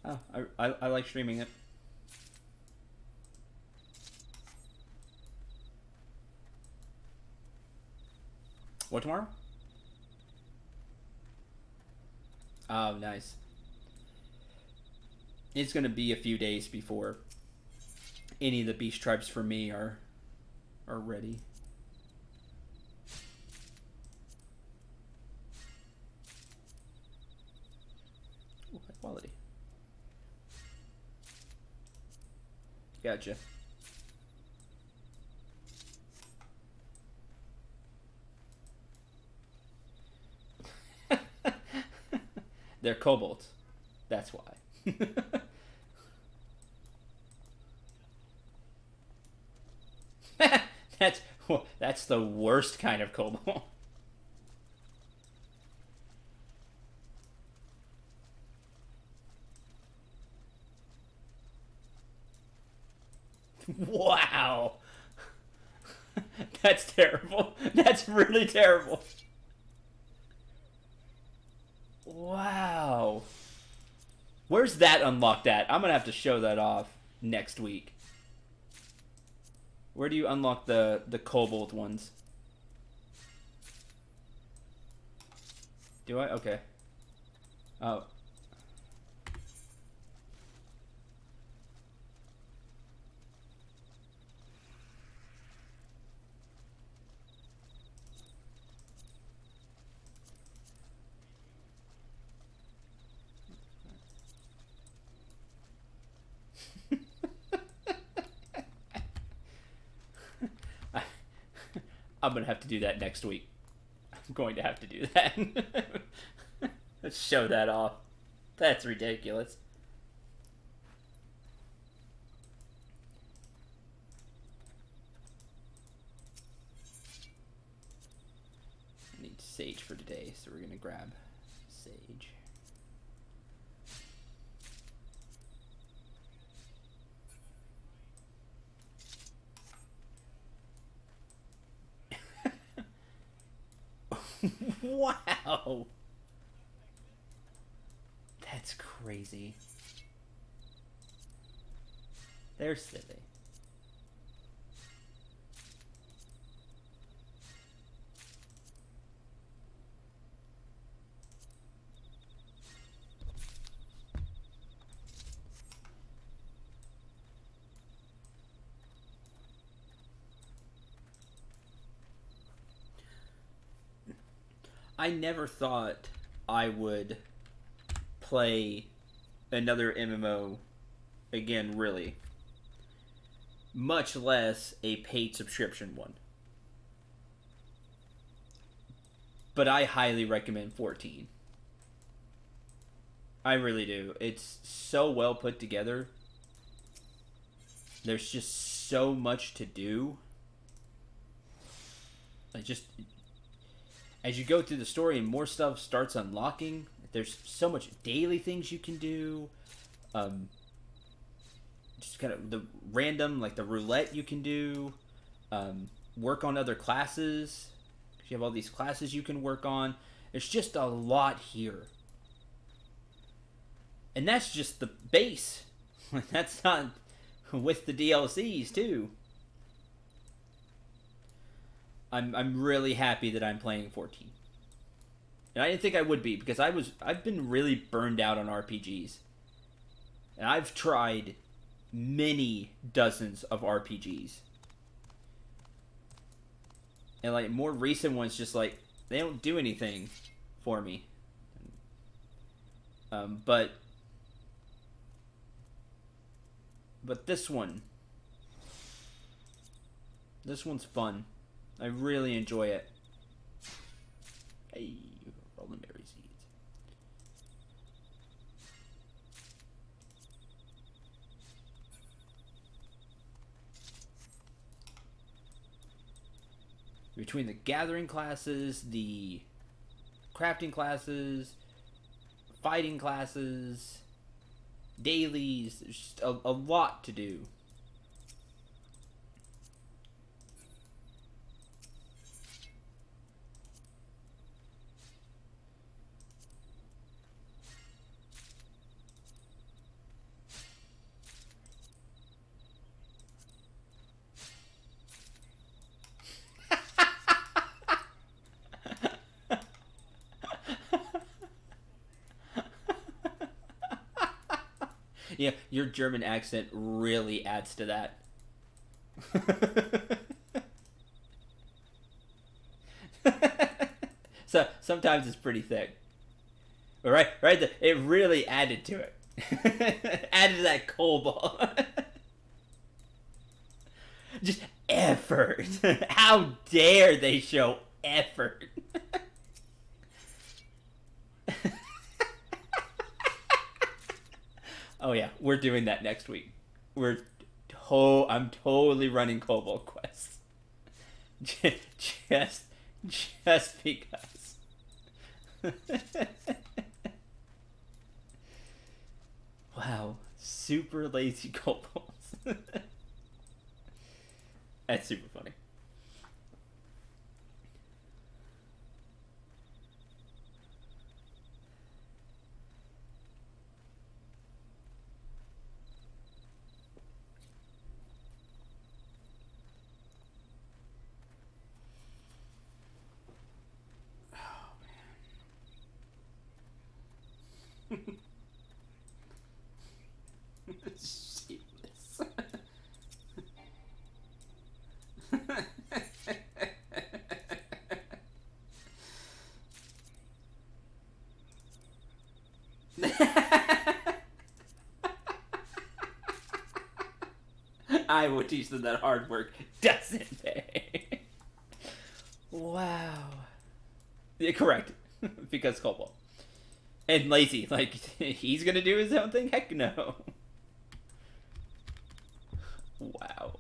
I like streaming it. What, tomorrow? Oh, nice. It's gonna be a few days before any of the beast tribes for me are ready. Ooh, high quality. Gotcha. They're kobolds. That's why. that's the worst kind of kobold. Wow. That's terrible. That's really terrible. Wow. Where's that unlocked at? I'm gonna have to show that off next week. Where do you unlock the kobold ones? Do I? Okay. Oh. I'm gonna have to do that next week. I'm going to have to do that. Let's show that off. That's ridiculous. I need sage for today, so we're gonna grab sage. Wow. That's crazy. They're silly. I never thought I would play another MMO again, really. Much less a paid subscription one. But I highly recommend 14. I really do. It's so well put together. There's just so much to do. As you go through the story and more stuff starts unlocking, there's so much daily things you can do. Just kind of the random, like the roulette you can do. Work on other classes. You have all these classes you can work on. There's just a lot here. And that's just the base. That's not with the DLCs too. I'm really happy that I'm playing 14. And I didn't think I would be, because I've been really burned out on RPGs. And I've tried many dozens of RPGs. And like more recent ones, just like they don't do anything for me. But this one's fun. I really enjoy it. between the gathering classes, the crafting classes, fighting classes, dailies. There's just a lot to do. Yeah, your German accent really adds to that. So sometimes it's pretty thick. But right, it really added to it. Added to that cobalt. Just effort. How dare they show effort? Oh yeah, we're doing that next week. I'm totally running Cobalt Quest. just because. Wow, super lazy kobolds. That's super funny. Shameless. I will teach them that hard work doesn't pay. Wow. Yeah, correct. Because Cobalt. And lazy. Like, he's gonna do his own thing? Heck no. Wow.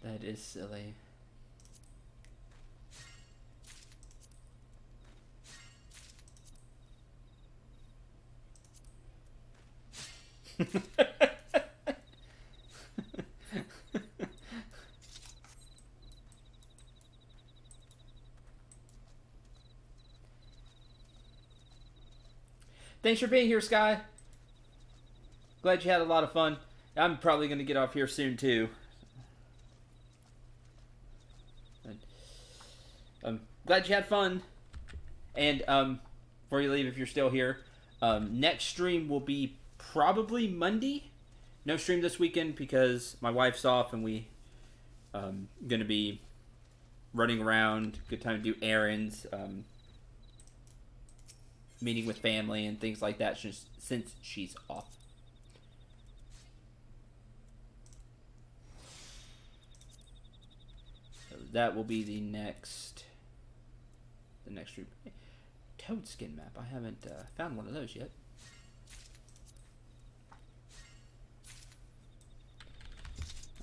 That is silly. Thanks for being here, Sky. Glad you had a lot of fun. I'm probably going to get off here soon, too. Glad you had fun. And before you leave, if you're still here, next stream will be probably Monday. No stream this weekend because my wife's off and we gonna be running around. Good time to do errands, meeting with family and things like that since she's off. So that will be the next stream. Toad skin map. I haven't found one of those yet.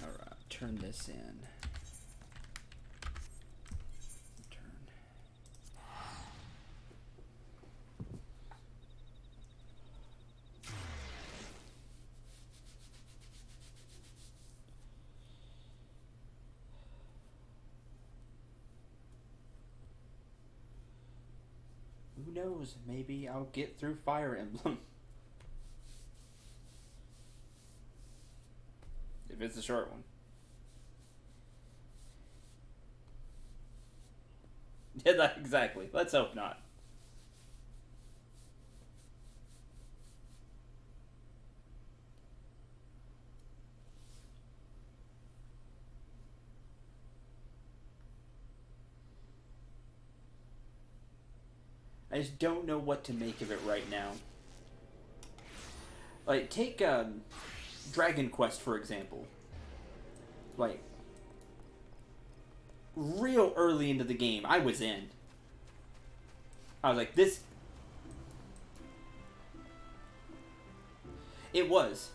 Alright, turn this in. Turn. Who knows? Maybe I'll get through Fire Emblem. If it's a short one. Yeah, exactly. Let's hope not. I just don't know what to make of it right now. Like, take Dragon Quest, for example. Like, real early into the game, I was in. I was like, this It was.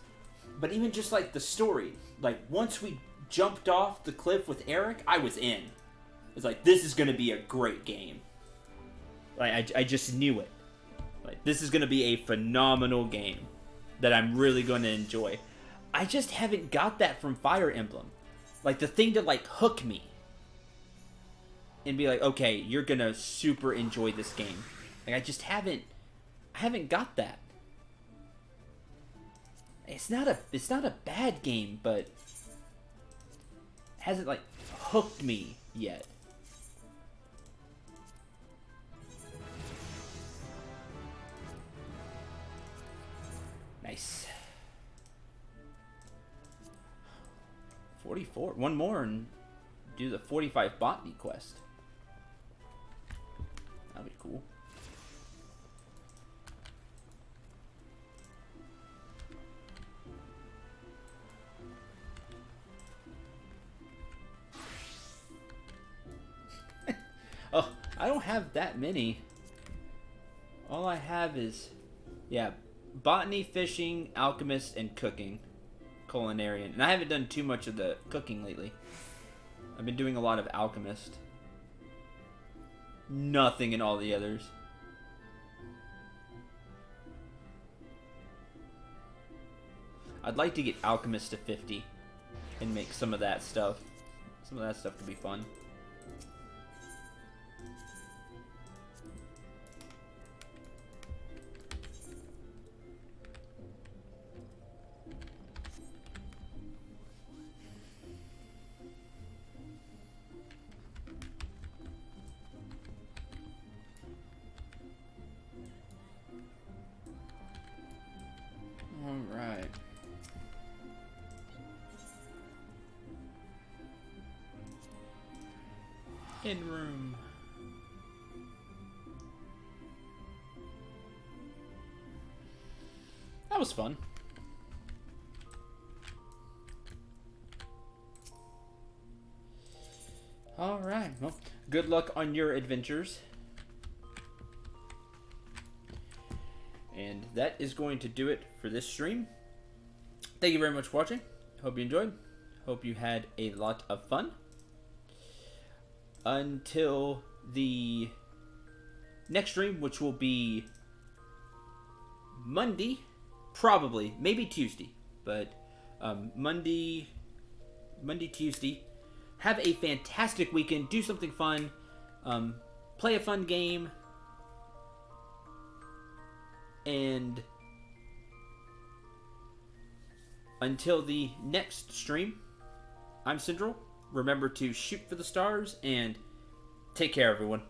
But even just like the story, like once we jumped off the cliff with Eric, I was in. It's like, this is going to be a great game. Like, I just knew it. Like, this is going to be a phenomenal game that I'm really going to enjoy. I just haven't got that from Fire Emblem. Like, the thing to, like, hook me. And be like, okay, you're going to super enjoy this game. Like, I haven't got that. It's not a bad game, but it hasn't, like, hooked me yet. Nice. 44. One more and do the 45 botany quest. That'd be cool. Oh, I don't have that many. All I have is, yeah, botany, fishing, alchemist, and cooking. Culinarian. And I haven't done too much of the cooking lately. I've been doing a lot of alchemist. Nothing in all the others. I'd like to get alchemist to 50 and make some of that stuff. Some of that stuff could be fun. Alright. In room. That was fun. Alright, well, good luck on your adventures. And that is going to do it for this stream. Thank you very much for watching. Hope you enjoyed. Hope you had a lot of fun. Until the next stream, which will be Monday, probably, maybe Tuesday, but Monday, Tuesday. Have a fantastic weekend. Do something fun. Play a fun game. And until the next stream, I'm Syndrel. Remember to shoot for the stars and take care, everyone.